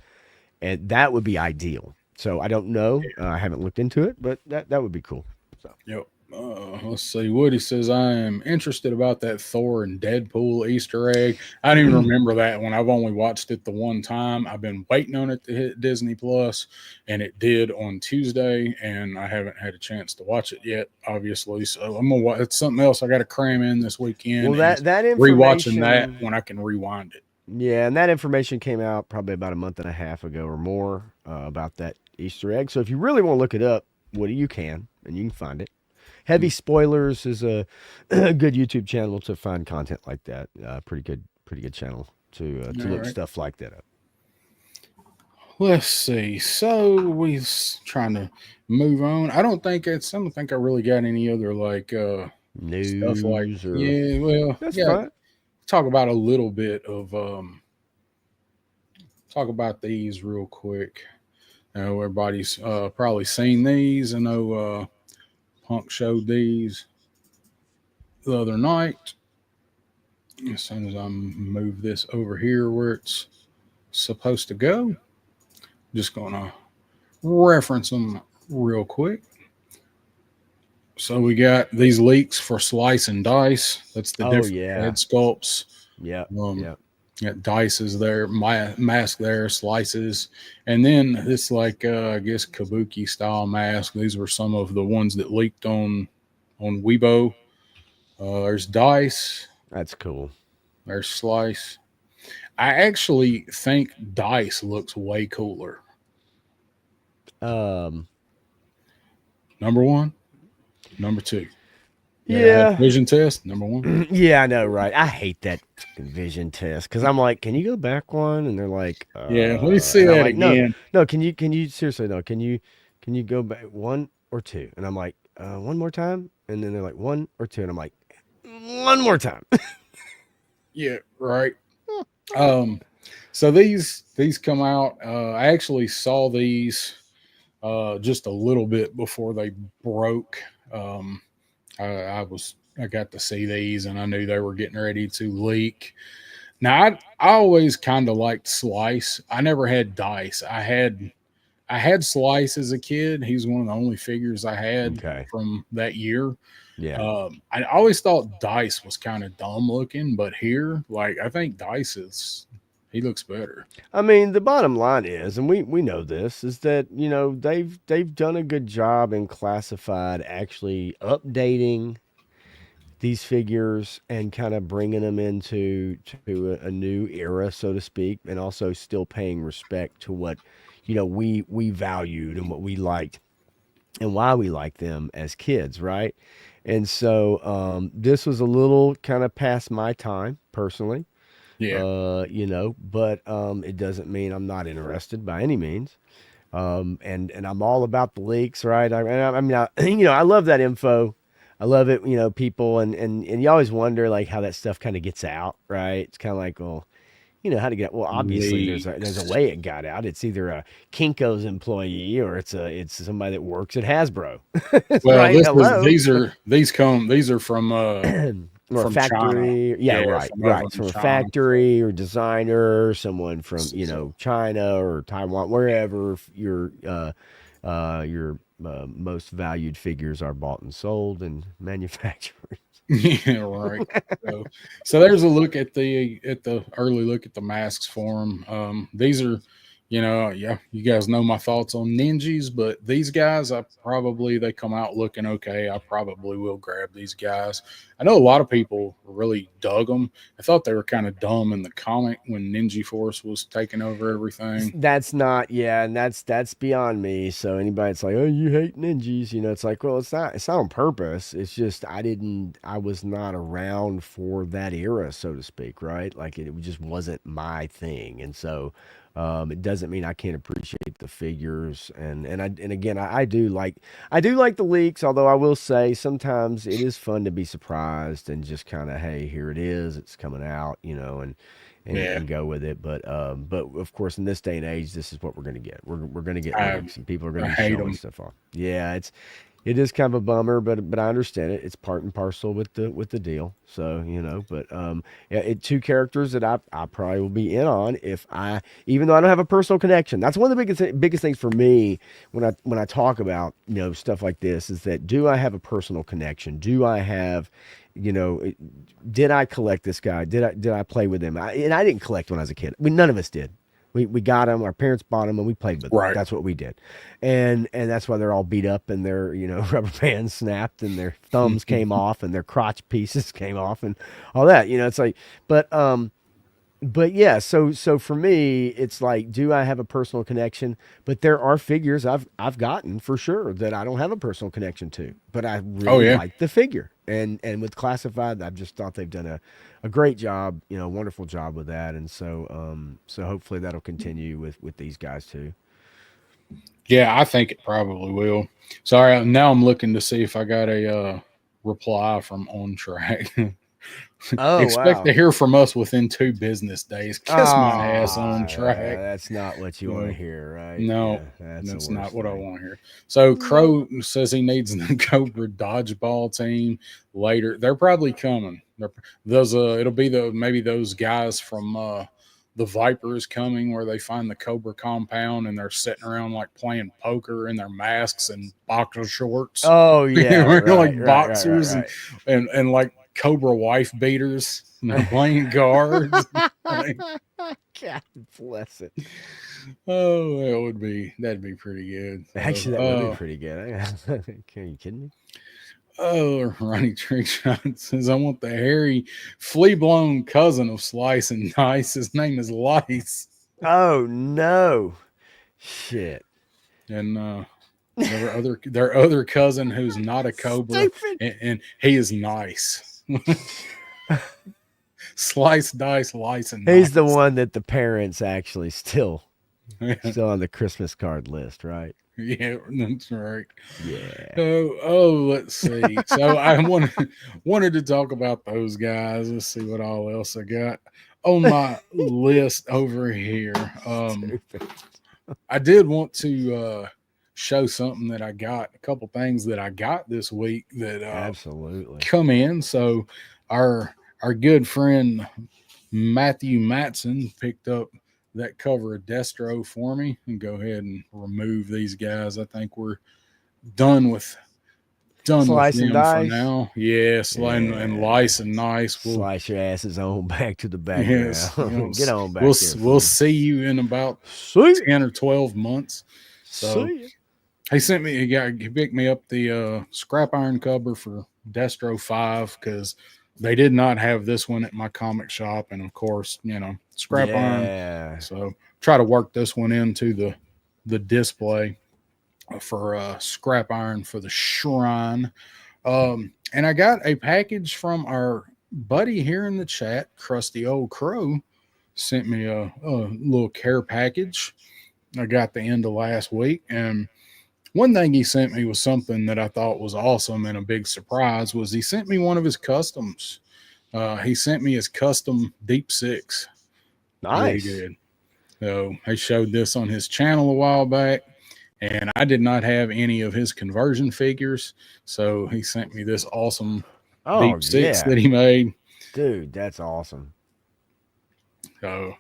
and that would be ideal. So I don't know, I haven't looked into it, but that would be cool. So Yep. Let's see. Woody says, I am interested about that Thor and Deadpool Easter egg. I didn't even remember that one. I've only watched it the one time. I've been waiting on it to hit Disney Plus, and it did on Tuesday, and I haven't had a chance to watch it yet, obviously. So I'm gonna watch. It's something else I got to cram in this weekend. well, Is that rewatching that information, when I can rewind it. yeah, and that information came out probably about a month and a half ago or more about that Easter egg. So if you really want to look it up, Woody, you can, and you can find it. Heavy Spoilers is a good YouTube channel to find content like that. Pretty good channel to All look right. stuff like that up. Let's see. So we're trying to move on. I don't think I really got any other like stuff like News or yeah, well, that's yeah, fine. talk about a little bit of talk about these real quick. Everybody's probably seen these. I know Punk showed these the other night. As soon as I move this over here where it's supposed to go, just gonna reference them real quick. So we got these leaks for Slice and Dice. That's the Oh different head yeah, sculpts. yeah, Um, yeah. got Dices there, mask there, Slices, and then this like I guess Kabuki style mask. These were some of the ones that leaked on Weibo. There's Dice. That's cool. There's Slice. I actually think Dice looks way cooler. Um, Number one, number two. Gotta have yeah, vision test. Number one. yeah. I know, right? I hate that fucking vision test because I'm like, can you go back one? And they're like, Yeah, let me see and I'm that like, no, again. no. Can you seriously no? Can you go back one or two? And I'm like, one more time. And then they're like, one or two, and I'm like, one more time. Yeah, right. Um, so these come out. I actually saw these just a little bit before they broke. Um, I got to see these, and I knew they were getting ready to leak. Now I always kind of liked Slice. I never had Dice. I had Slice as a kid. He's one of the only figures I had Okay. from that year. Yeah. I always thought Dice was kind of dumb looking, but here, like, I think Dice is he looks better. I mean, the bottom line is, and we know this, is that they've done a good job in classified actually updating these figures and kind of bringing them into to a new era, so to speak, and also still paying respect to what we valued and what we liked and why we liked them as kids, right? And so this was a little kind of past my time personally, Yeah, but it doesn't mean I'm not interested by any means. And I'm all about the leaks, right? I mean, I love that info. I love it, people, and you always wonder like how that stuff kind of gets out, right? It's kind of like, well, how to get. Well, obviously there's a leaks. way it got out. It's either a Kinko's employee or it's somebody that works at Hasbro, Well, right? this is Hello. these are Or a from China. factory. Yeah, Yeah, right, from right. over It's in from a China. factory or designer, someone from So China or Taiwan, wherever your most valued figures are bought and sold and manufactured. yeah, right. So, so there's a look at the early look at the masks for them. These are, yeah, you guys know my thoughts on ninjas, but these guys, they come out looking okay. I probably will grab these guys. I know a lot of people really dug them. I thought they were kind of dumb in the comic when Ninja Force was taking over everything. That's not, yeah, and that's beyond me. So anybody that's like, oh, you hate ninjas, it's like, well, it's not on purpose. It's just I was not around for that era, so to speak, right? Like it just wasn't my thing, and so it doesn't mean I can't appreciate the figures, and again, I do like the leaks. Although I will say sometimes it is fun to be surprised and just kind of, hey, here it is, it's coming out, Yeah. and go with it. But of course, in this day and age, this is what we're gonna get. We're gonna get I leaks, and people are gonna I be hate showing them. stuff off. Yeah, it is kind of a bummer, but I understand it. It's part and parcel with the deal. So but yeah, two characters that I probably will be in on if even though I don't have a personal connection. That's one of the biggest things for me when I talk about stuff like this is that do I have a personal connection? Do I have did I collect this guy? Did I play with him? And I didn't collect when I was a kid. None of us did. We got them. Our parents bought them, and we played with them. Right. That's what we did, and that's why they're all beat up, and their rubber bands snapped, and their thumbs came off, and their crotch pieces came off, and all that. It's like, but yeah, so for me, it's like, do I have a personal connection? But there are figures I've gotten for sure that I don't have a personal connection to, but I Oh really yeah. like the figure. And with Classified, I've just thought they've done a great job, wonderful job with that. And so hopefully that'll continue with these guys too. Yeah, I think it probably will. Sorry, now I'm looking to see if I got a reply from On Track. Oh Expect to wow. hear from us within 2 business days. Kiss my ass, On Yeah, Track. that's not what you want to So, hear, right? no, Yeah, that's the that's not worst what I thing. want to hear. So No. Crow says he needs the Cobra dodgeball team later. They're probably coming. Those it'll be maybe those guys from the Vipers coming where they find the Cobra compound and they're sitting around like playing poker in their masks and boxer shorts. Oh yeah, Wearing right, like right, right, right, boxers right. and like Cobra wife beaters. Playing cards. Like, God bless it. oh, that'd be pretty good. Actually, that would be pretty good. Are you kidding me? Ronnie Trickshot says, I want the hairy, flea blown cousin of Slice and Dice. His name is Lice. Oh no. Shit. And their other cousin who's not a Cobra, Stupid. and he is nice. Slice, Dice, Lice, and He's the Nice. one that the parents actually still Yeah, still on the Christmas card list, right? yeah, that's right. Yeah. Let's see. So I wanted to talk about those guys. Let's see what all else I got on my list over here. Stupid. I did want to show something that I got, a couple things that I got this week that Absolutely. come in. So our good friend Matthew Matson picked up that cover of Destro for me, and go ahead and remove these guys. I think we're done with Slice and them for dice. now. Yes, and Yeah. Lice and Nice. Slice your asses on back to the Yes, background. Get on we'll back there, we'll fool. see you in about See ya. 10 or 12 months. So See ya. he picked me up the scrap iron cover for Destro 5 because they did not have this one at my comic shop, and of course, scrap iron. Yeah. So try to work this one into the display for scrap iron for the shrine. And I got a package from our buddy here in the chat, Crusty Old Crow, sent me a little care package. I got the end of last week, and one thing he sent me was something that I thought was awesome and a big surprise. Was he sent me one of his customs? He sent me his custom Deep Six that he Nice. did. So he showed this on his channel a while back, and I did not have any of his conversion figures. So he sent me this awesome Oh Deep Six yeah. that he made. Dude, that's awesome. So,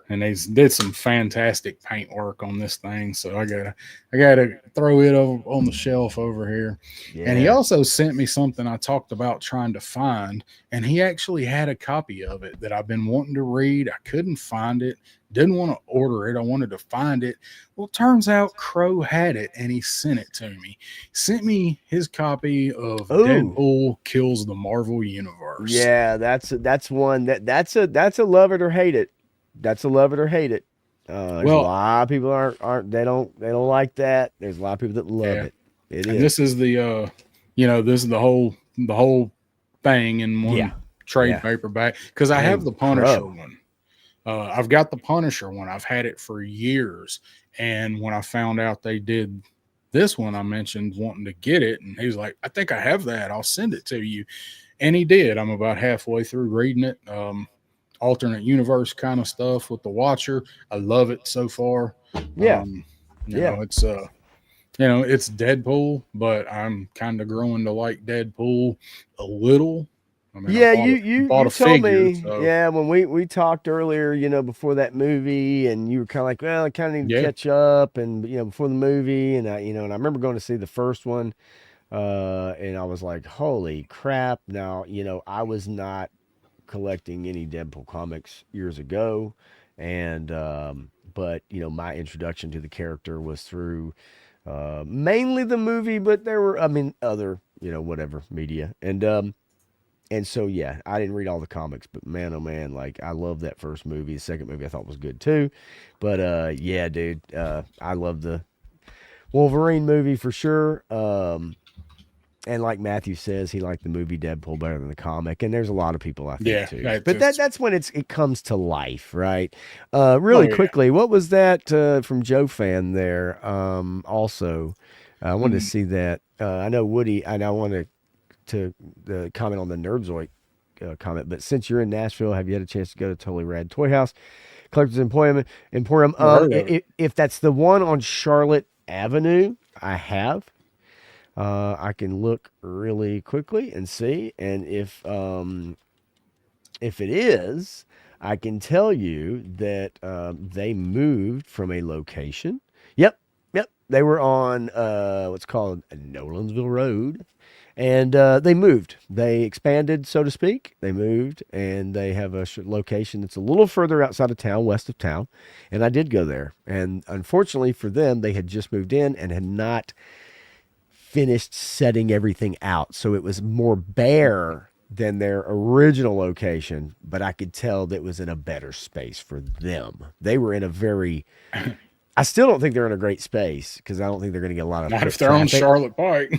and they did some fantastic paint work on this thing. So I gotta throw it over on the shelf over here. And he Yeah. also sent me something I talked about trying to find, and he actually had a copy of it that I've been wanting to read. I couldn't find it. Didn't want to order it. I wanted to find it. Well, turns out Crow had it, and he sent it to me. Sent me his copy of Ooh. Deadpool Kills the Marvel Universe. Yeah, that's one that's a love it or hate it. That's a love it or hate it. There's a Well, lot of people aren't they don't like that. There's a lot of people that love yeah. it. It And is. this is this is the whole thing in Yeah. one trade Yeah. paperback because I have Dude, the Punisher Crow. one. I've got the Punisher one. I've had it for years, and when I found out they did this one, I mentioned wanting to get it, and he was like, "I think I have that. I'll send it to you," and he did. I'm about halfway through reading it. alternate universe kind of stuff with the Watcher. I love it so far. Yeah, Um, you yeah. know, it's it's Deadpool, but I'm kind of growing to like Deadpool a little. I mean, Yeah, you bought a told figure, me, so yeah, when we talked earlier, before that movie, and you were kind of like, well, I kind of need to yeah, catch up, and before the movie, and and I remember going to see the first one, and I was like, holy crap! Now, I was not collecting any Deadpool comics years ago, and but my introduction to the character was through mainly the movie, but there were, I mean, other whatever media, and so yeah, I didn't read all the comics, but man, oh man, like I love that first movie. The second movie I thought was good too, but yeah, dude, I love the Wolverine movie for sure. And like Matthew says, he liked the movie Deadpool better than the comic, and there's a lot of people I think yeah, too. that's But just that's when it comes to life, right? oh Really yeah. quickly, what was that from Joe Fan there? Also, I wanted to Mm. see that. I know Woody, and I wanted to comment on the Nerdzoid comment. But since you're in Nashville, have you had a chance to go to Totally Rad Toy House, Collector's Emporium? Never heard of it. If that's the one on Charlotte Avenue, I have. I can look really quickly and see, and if it is, I can tell you that they moved from a location. Yep, yep, they were on what's called Nolansville Road, and they moved. They expanded, so to speak. They moved, and they have a location that's a little further outside of town, west of town. And I did go there, and unfortunately for them, they had just moved in and had not finished setting everything out. So it was more bare than their original location, but I could tell that it was in a better space for them. They were in a very, I still don't think they're in a great space because I don't think they're going to get a lot of Not foot if they're on traffic. Charlotte Pike.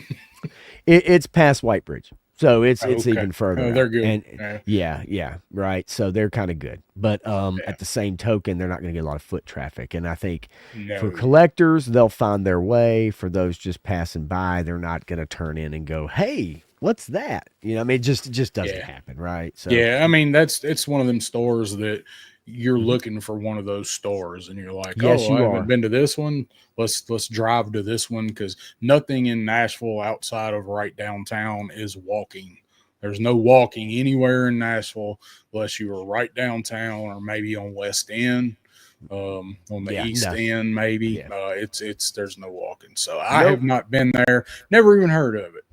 It's past White Bridge. So it's Okay. even further Oh, out. they're good. And Yeah. yeah, right. So they're kind of good. But Yeah. at the same token, they're not going to get a lot of foot traffic. And I think for No. collectors, they'll find their way. For those just passing by, they're not going to turn in and go, "Hey, what's that?" I mean, it just doesn't Yeah. happen, right? So Yeah. I mean, it's one of them stores that you're mhm. looking for one of those stores and you're like, Yes, oh, I you haven't are. been to this one. Let's drive to this one because nothing in Nashville outside of right downtown is walking. There's no walking anywhere in Nashville unless you were right downtown or maybe on West End, on the Yeah, East no, End maybe. yeah, It's there's no walking. So I have nope. not been there. Never even heard of it.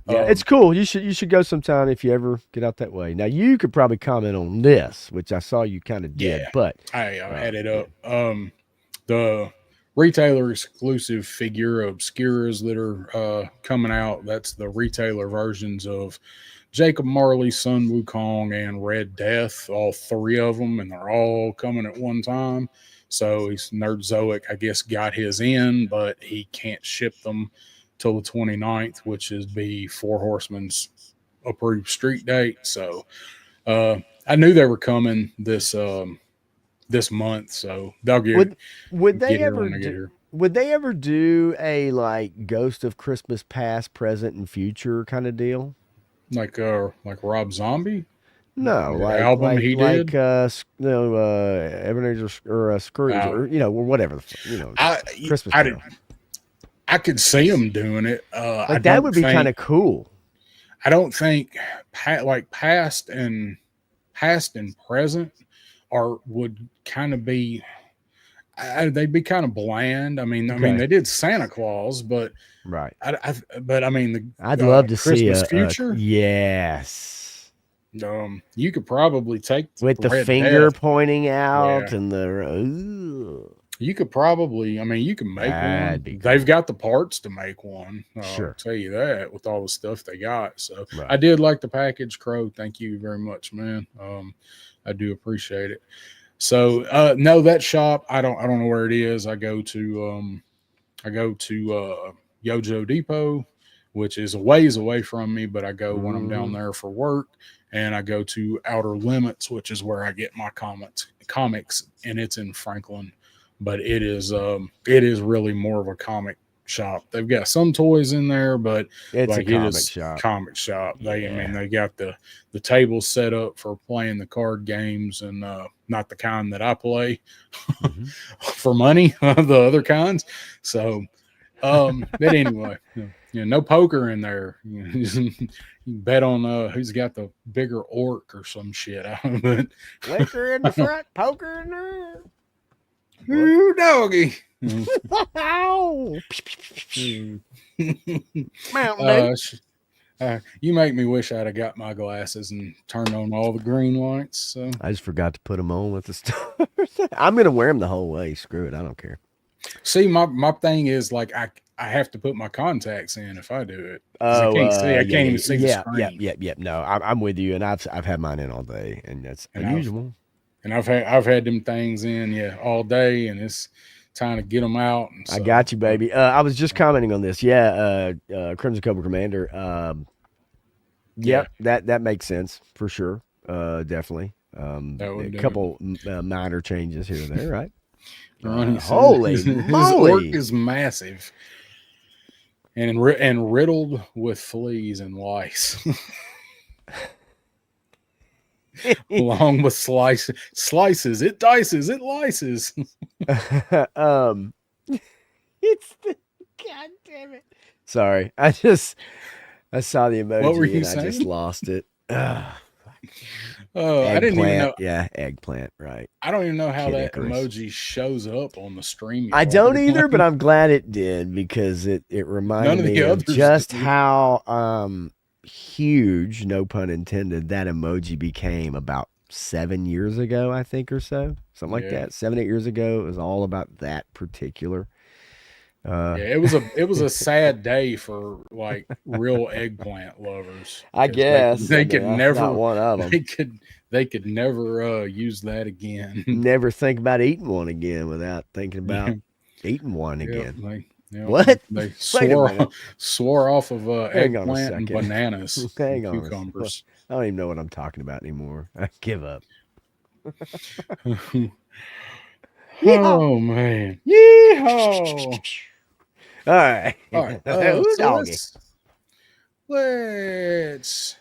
Yeah, it's cool. You should go sometime if you ever get out that way. Now you could probably comment on this, which I saw you kind of Yeah, did, but I had it yeah. up. The retailer exclusive figure obscuras that are coming out. That's the retailer versions of Jacob Marley, Sun Wukong, and Red Death. All three of them, and they're all coming at one time. So he's Nerdzoic, I guess, got his in, but he can't ship them till the 29th, which is be Four Horsemen's approved street date. So uh, I knew they were coming this month, so they'll Would would get they here ever when I get do here. would they ever do a like Ghost of Christmas Past, Present, and Future kind of deal? Like Rob Zombie, No, the album he did. Ebenezer or Scrooge Uh, or or whatever I Christmas I Carol. I could see him doing it. Like that would be kind of cool. I don't think like past and present are would kind of be they'd be kind of bland. I mean Okay, they did Santa Claus, but right. but I mean I'd the love to see Christmas a future. yes. You could probably take With the Red finger Death. pointing Yeah, out and the ooh, you could probably. I mean, you can make one. that'd be They've cool. got the parts to make one. I'll Sure. tell you that with all the stuff they got. So I Right. did like the package, Crow. Thank you very much, man. I do appreciate it. So no, that shop I don't know where it is. I go to Yojo Depot, which is a ways away from me, but I go when I'm down Hmm. there for work, and I go to Outer Limits, which is where I get my comics, and it's in Franklin, but it is really more of a comic shop. They've got some toys in there, but It's a like it comic is shop. comic shop. They, I mean, Yeah. they got the tables set up for playing the card games, and not the kind that I play Hmm. for money, the other kinds. So, but anyway, no poker in there. You bet on who's got the bigger orc or some shit. But Liquor in the front, poker in the rear. ooh, doggy. Ow! Mountain Dew. uh, you make me wish I'd have got my glasses and turned on all the green lights. So I just forgot to put them on with the stars. I'm gonna wear them the whole way. Screw it. I don't care. see, my thing is like I have to put my contacts in if I do it because I Oh, can't see. I yeah, can't yeah, even see the screen. yeah. No, I'm with you, and I've had mine in all day, and that's And unusual. I've had them things in all day, and it's time to get them out. And I so, got you, baby. I was just commenting on this. Yeah, Crimson Cobra Commander. yeah, Yep, that makes sense for sure. Definitely. that A would do it. couple minor changes here and there, right? Ronnie said Holy his orc moly! is massive and riddled with fleas and lice, along with slices. It dices, it lices. um, it's the God damn it. Sorry, I saw the What were emoji you and I just saying? lost it. I didn't even Eggplant, know. yeah, eggplant, right? I don't even know how Kid that Icarus. emoji shows up on the I don't StreamYard. either, but I'm glad it did because it None reminded of the me of others just do. how huge, no pun intended, that emoji became about 7 years ago, I think, or so, something like Yeah, that. 7, 8 years ago, it was all about that particular. Uh, yeah. It was a sad day for like real eggplant lovers I because guess. I they mean, could I'm not never one of they them. could they could never use that again. Never think about eating one again without thinking Yeah, about eating one yep. again. What? They Wait a minute. swore off of Hang on a eggplant and second. bananas and Hang on. cucumbers. I don't even know what I'm talking about anymore. I give up. Yeehaw! Oh man. Yeehaw. All right. All right. Ooh, So doggy. let's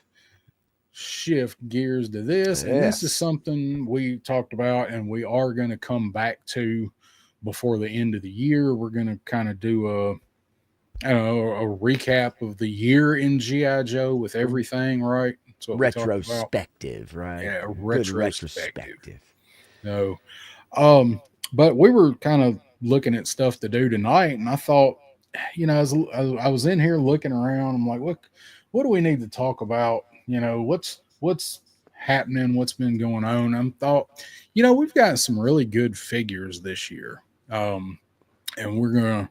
shift gears to this. And this is Yes. something we talked about and we are going to come back to before the end of the year. We're going to kind of do I don't know, a recap of the year in GI Joe with everything, right? That's what we talked about. Retrospective, right? Yeah, a Good retrospective. retrospective. No. But we were kind of looking at stuff to do tonight, and I thought, I was in here looking around. I'm like, what do we need to talk about? What's happening? What's been going on? I thought, we've got some really good figures this year, and we're gonna,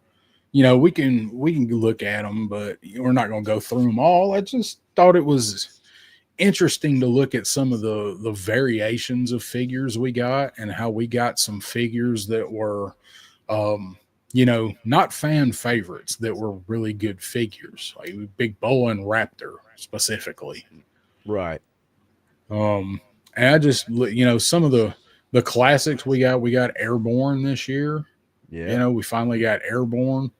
we can look at them, but we're not gonna go through them all. I just thought it was interesting to look at some of the variations of figures we got and how we got some figures that were not fan favorites that were really good figures, like Big Boa and Raptor specifically. Right. And I just some of the classics we got Airborne this year. Yep. We finally got Airborne.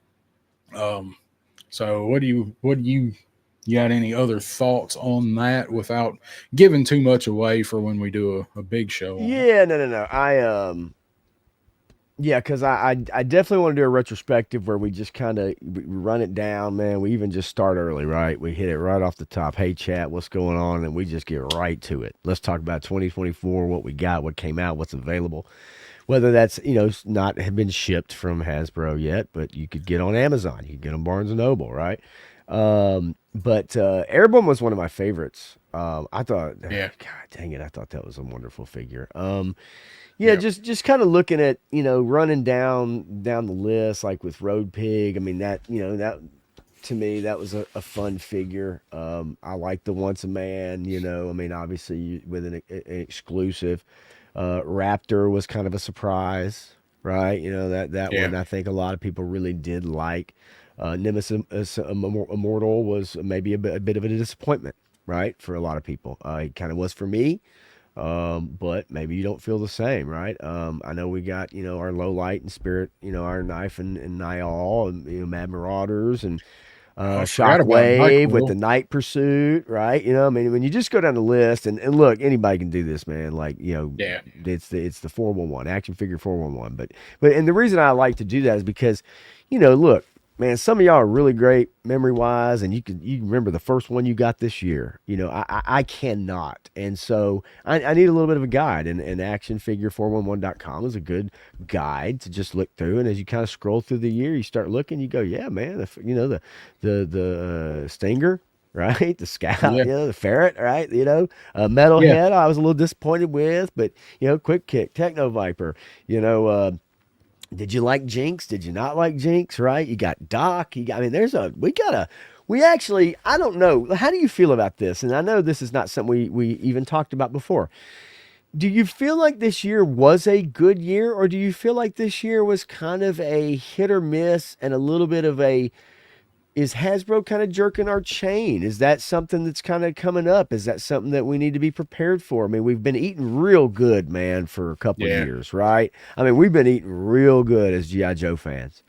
um so you got any other thoughts on that without giving too much away for when we do a big show on it? Yeah, no. Yeah, because I definitely want to do a retrospective where we just kind of run it down, man. We even just start early, right? We hit it right off the top. Hey, chat, what's going on? And we just get right to it. Let's talk about 2024, what we got, what came out, what's available. Whether that's, not have been shipped from Hasbro yet, but you could get on Amazon. You could get on Barnes& and Noble, right? But Airborne was one of my favorites. I thought, Yeah. God dang it, I thought that was a wonderful figure. Yeah, Yeah. just kind of looking at, running down the list, like with Road Pig. I mean, that to me, that was a fun figure. I like the Once a Man, I mean, obviously with an exclusive. Raptor was kind of a surprise, right? That Yeah. one I think a lot of people really did like. Nemesis Immortal was maybe a bit of a disappointment, right, for a lot of people. It kind of was for me. But maybe you don't feel the same, right? I know we got, our low light and spirit, our knife and Niall and, Mad Marauders and I forgot about Shockwave with the Nyquil. Night Pursuit, right? I mean, when you just go down the list and look, anybody can do this, man. Like, Yeah, it's the 411 action figure 411. But and the reason I like to do that is because, look, man, some of y'all are really great memory wise, and you can remember the first one you got this year. I cannot, and so I need a little bit of a guide, and actionfigure411.com is a good guide to just look through. And as you kind of scroll through the year, you start looking, you go, yeah, man, the stinger. Right, the scout, yeah, the ferret, right, yeah. metalhead. I was a little disappointed with, but quick kick, techno viper, you know, did you like Jinx? Did you not like Jinx? Right? You got Doc. I mean, we actually, I don't know. How do you feel about this? And I know this is not something we even talked about before. Do you feel like this year was a good year, or do you feel like this year was kind of a hit or miss and a little bit of a is Hasbro kind of jerking our chain? Is that something that's kind of coming up? Is that something that we need to be prepared for? I mean, we've been eating real good, man, for a couple of Yeah. years, right? I mean, we've been eating real good as G.I. Joe fans.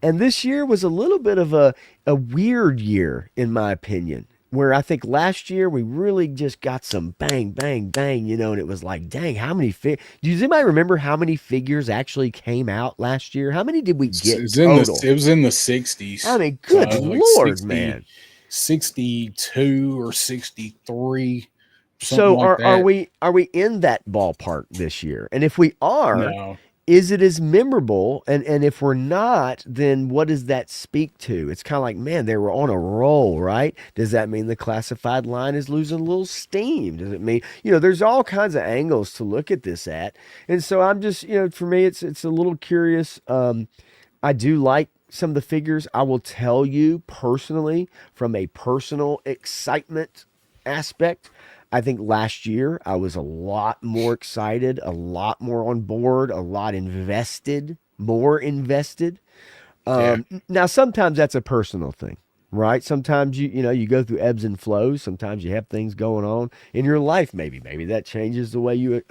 And this year was a little bit of a weird year, in my opinion, where I think last year we really just got some bang, bang, bang, and it was like, dang, how many does anybody remember how many figures actually came out last year? How many did we get total? It was in the I 60s. mean, good Like Lord, man. 62 or 63, something So like that. are we in that ballpark this year? And if we are, No. is it as memorable? And if we're not, then what does that speak to? It's kind of like, man, they were on a roll, right? Does that mean the classified line is losing a little steam? Does it mean, there's all kinds of angles to look at this at. And so I'm just, for me, it's a little curious. I do like some of the figures. I will tell you personally, from a personal excitement aspect, I think last year I was a lot more excited, a lot more on board, a lot invested, more invested. Yeah. Now sometimes that's a personal thing, right? Sometimes you go through ebbs and flows. Sometimes you have things going on in your life. Maybe that changes the way you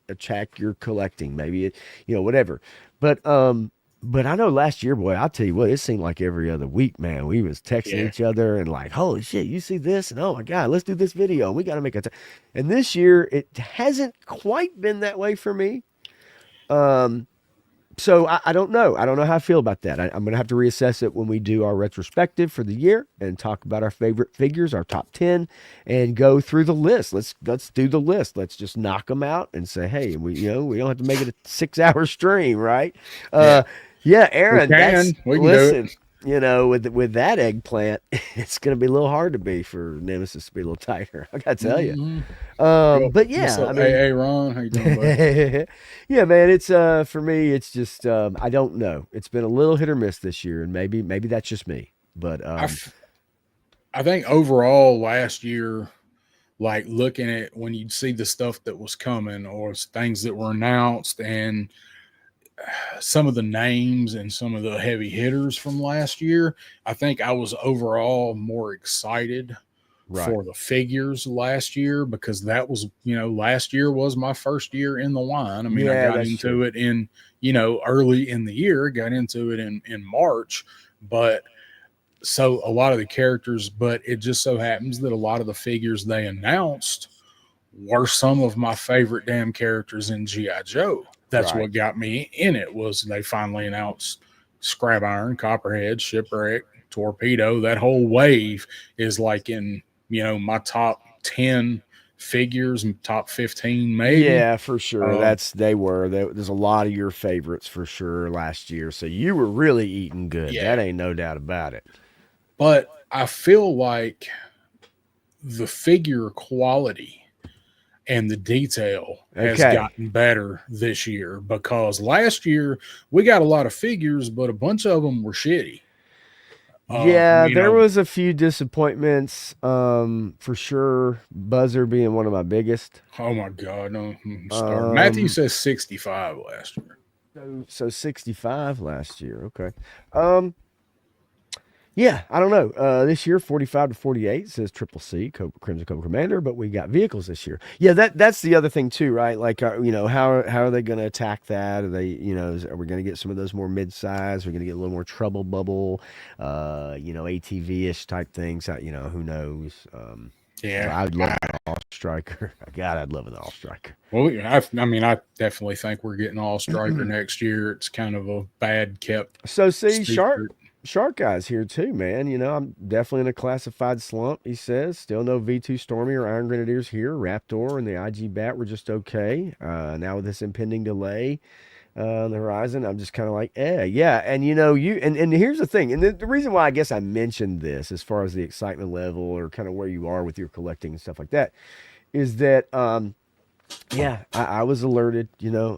attack your collecting. Maybe it, whatever. But but I know last year, boy, I'll tell you what, it seemed like every other week, man, we was texting Yeah. each other and like, holy shit, you see this? And oh my God, let's do this video. And we got to make a. And this year, it hasn't quite been that way for me. Um, so I don't know. I don't know how I feel about that. I'm going to have to reassess it when we do our retrospective for the year and talk about our favorite figures, our top 10, and go through the list. Let's do the list. Let's just knock them out and say, hey, we don't have to make it a 6 hour stream, right? Yeah. Uh, yeah, We Aaron, can. that's We can do it. listen. With that eggplant, it's going to be a little hard to be for Nemesis to be a little tighter. I got to tell you. Hmm. But What's yeah, I up, mean, AA Ron? How you doing, buddy? yeah, man, it's for me, it's just I don't know. It's been a little hit or miss this year, and maybe that's just me. But I, f- I think overall last year, like looking at when you'd see the stuff that was coming or things that were announced and some of the names and some of the heavy hitters from last year, I think I was overall more excited right, for the figures last year because that was, last year was my first year in the line. I mean, I yeah, got that's true. into it in, early in the year, got into it in March, but so a lot of the characters, but it just so happens that a lot of the figures they announced were some of my favorite damn characters in GI Joe. That's Right. what got me in it was they finally announced Scrap Iron, Copperhead, Shipwreck, Torpedo. That whole wave is like in my top 10 figures and top 15 maybe. Yeah, for sure. Um, There's a lot of your favorites for sure last year. So you were really eating good. yeah, That ain't no doubt about it. but I feel like the figure quality and the detail has Okay. gotten better this year because last year we got a lot of figures, but a bunch of them were shitty. Yeah, You there know, was a few disappointments, for sure. Buzzer being one of my biggest. oh my god, no start. Matthew Um, says 65 last year. so 65 last year. Okay. Um, Yeah, I don't know. This year, 45 to 48 says Triple C, Crimson Cobra Commander, but we got vehicles this year. Yeah, that's the other thing too, right? Like, how are they going to attack that? Are they, are we going to get some of those more mid-size? Are we going to get a little more Trouble Bubble, ATV-ish type things? Who knows? But Yeah. I'd love an all striker. God, I'd love an all striker. Well, I mean, I definitely think we're getting all striker next year. It's kind of a bad kept So see, secret. Shark Guy's here too, man. I'm definitely in a classified slump, he says. Still no V2 Stormy or Iron Grenadiers here. Raptor and the IG Bat were just okay. Now with this impending delay on the horizon, I'm just kind of like, yeah. And and here's the thing, and the reason why I guess I mentioned this as far as the excitement level or kind of where you are with your collecting and stuff like that, is that yeah, I was alerted.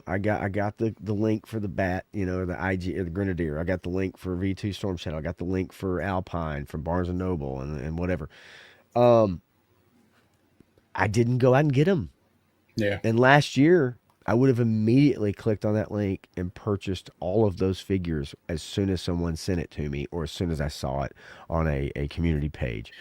I got the link for the bat. The IG or the Grenadier. I got the link for V2 Storm Shadow. I got the link for Alpine from Barnes and Noble and whatever. Um, I didn't go out and get them. Yeah. And last year, I would have immediately clicked on that link and purchased all of those figures as soon as someone sent it to me or as soon as I saw it on a community page.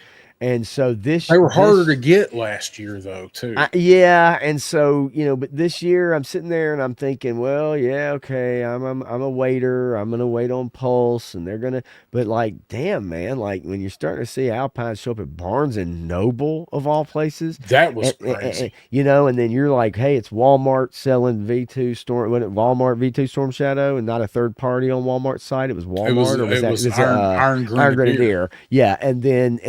And so They were harder to get last year, though, too. Yeah, and so but this year I'm sitting there and I'm thinking, well, yeah, okay, I'm a waiter. I'm gonna wait on Pulse, and they're gonna. But like, damn, man, like when you're starting to see Alpine show up at Barnes and Noble of all places, That was crazy. and then you're like, hey, it's Walmart selling V2 Storm. What Walmart V2 Storm Shadow, and not a third party on Walmart's site. It was Walmart, or was It that was was Iron Iron Grenadier. Grenadier? Yeah, and then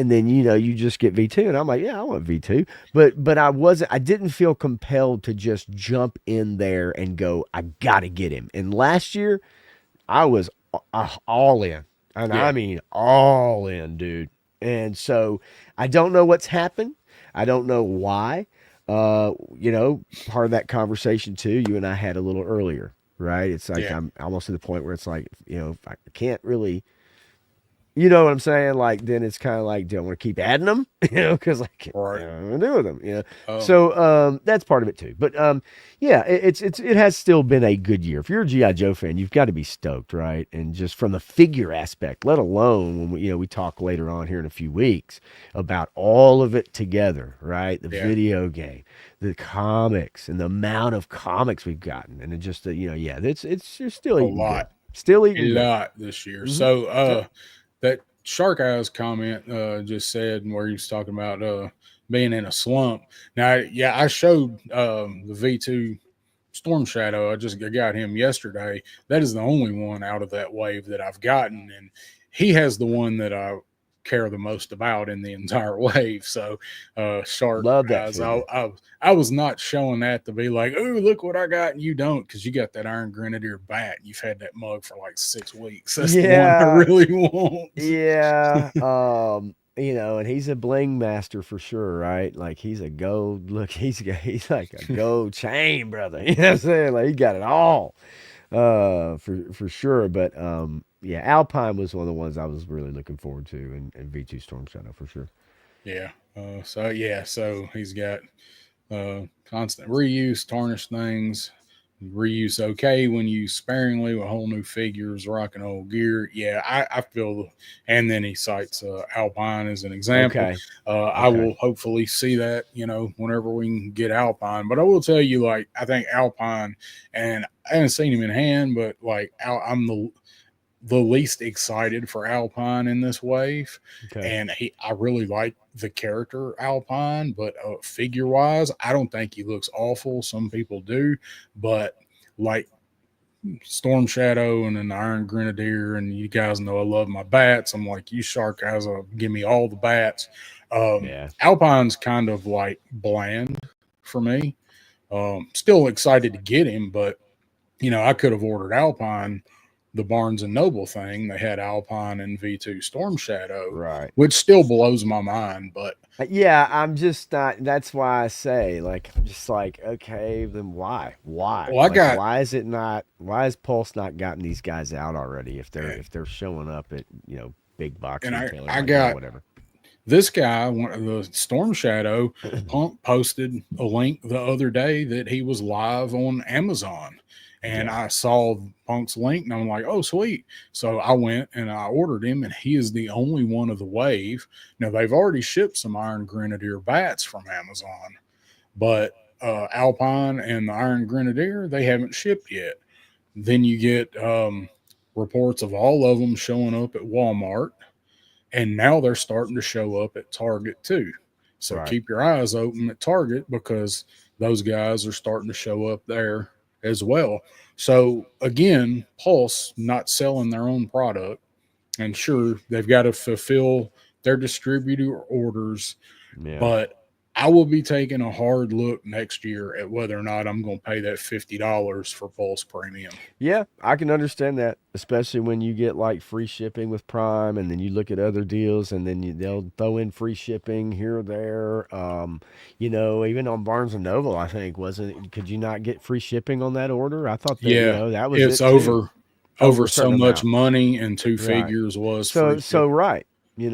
you just get V2, and I'm like, yeah, I want V2. But I didn't feel compelled to just jump in there and go, I gotta get him. And last year I was all in. And I Yeah. mean all in, dude. And so I don't know what's happened. I don't know why. Part of that conversation too, you and I had a little earlier, right? It's like Yeah. I'm almost to the point where it's like, if I can't really, you know what I'm saying? Like, then it's kind of like, do I want to keep adding them? Because like, Right. I'm gonna do with them. Um, So that's part of it too. But yeah, it has still been a good year. If you're a GI Joe fan, you've got to be stoked, right? And just from the figure aspect, let alone when we talk later on here in a few weeks about all of it together, right? The yeah. video game, the comics, and the amount of comics we've gotten, and it just yeah, it's still A eating good. lot. Still A eating good. lot this year. Hmm. So Yep. that Shark Eyes comment just said where he was talking about being in a slump. Now, yeah, I showed the V2 Storm Shadow. I got him yesterday. That is the only one out of that wave that I've gotten, and he has the one that I care the most about in the entire wave. So, Shark Love that Eyes, figure. I was not showing that to be like, oh, look what I got, and you don't, because you got that Iron Grenadier bat. You've had that mug for like 6 weeks. That's the one I Yeah, really want. yeah. And he's a bling master for sure, right? Like he's a gold. Look, he's like a gold chain, brother. You know what I'm saying? Like he got it all, for sure. But yeah, Alpine was one of the ones I was really looking forward to, and V2 Storm Shadow for sure. Yeah. So he's got constant reuse, tarnish things, reuse okay when used sparingly with whole new figures, rocking old gear. Yeah, I feel, and then he cites Alpine as an example. Okay, I okay, will hopefully see that, whenever we can get Alpine. But I will tell you, like, I think Alpine, and I haven't seen him in hand, but like, I'm the least excited for Alpine in this wave, okay. and I really like the character Alpine, but figure wise, I don't think he looks awful. Some people do, but like Storm Shadow and an Iron Grenadier, and you guys know I love my bats. I'm like, you Shark guys, give me all the bats. Yeah. Alpine's kind of like bland for me. Still excited to get him, but I could have ordered Alpine, the Barnes and Noble thing. They had Alpine and V2 Storm Shadow, Right. which still blows my mind. But Yeah, I'm just not. That's why I say, like, I'm just like, okay, then why? Why? well, I Like, got why is it not? Why has Pulse not gotten these guys out already? If they're showing up at big box and retailers I like that, got whatever. this guy, one of the Storm Shadow Punk posted a link the other day that he was live on Amazon, And Yeah. I saw Punk's link and I'm like, oh, sweet. So I went and I ordered him, and he is the only one of the wave. Now, they've already shipped some Iron Grenadier bats from Amazon, but Alpine and the Iron Grenadier, they haven't shipped yet. Then you get reports of all of them showing up at Walmart, and now they're starting to show up at Target too. So Right. keep your eyes open at Target, because those guys are starting to show up there as well. So again, Pulse not selling their own product, and sure, they've got to fulfill their distributor orders, Yeah. but I will be taking a hard look next year at whether or not I'm going to pay that $50 for Pulse Premium. Yeah, I can understand that, especially when you get like free shipping with Prime, and then you look at other deals, and then they'll throw in free shipping here or there. Even on Barnes and Noble, I think wasn't it, could you not get free shipping on that order? I thought that Yeah, that was it's it too, over over a so certain much amount. money, and two Right. figures was free So shipping. right. Yeah,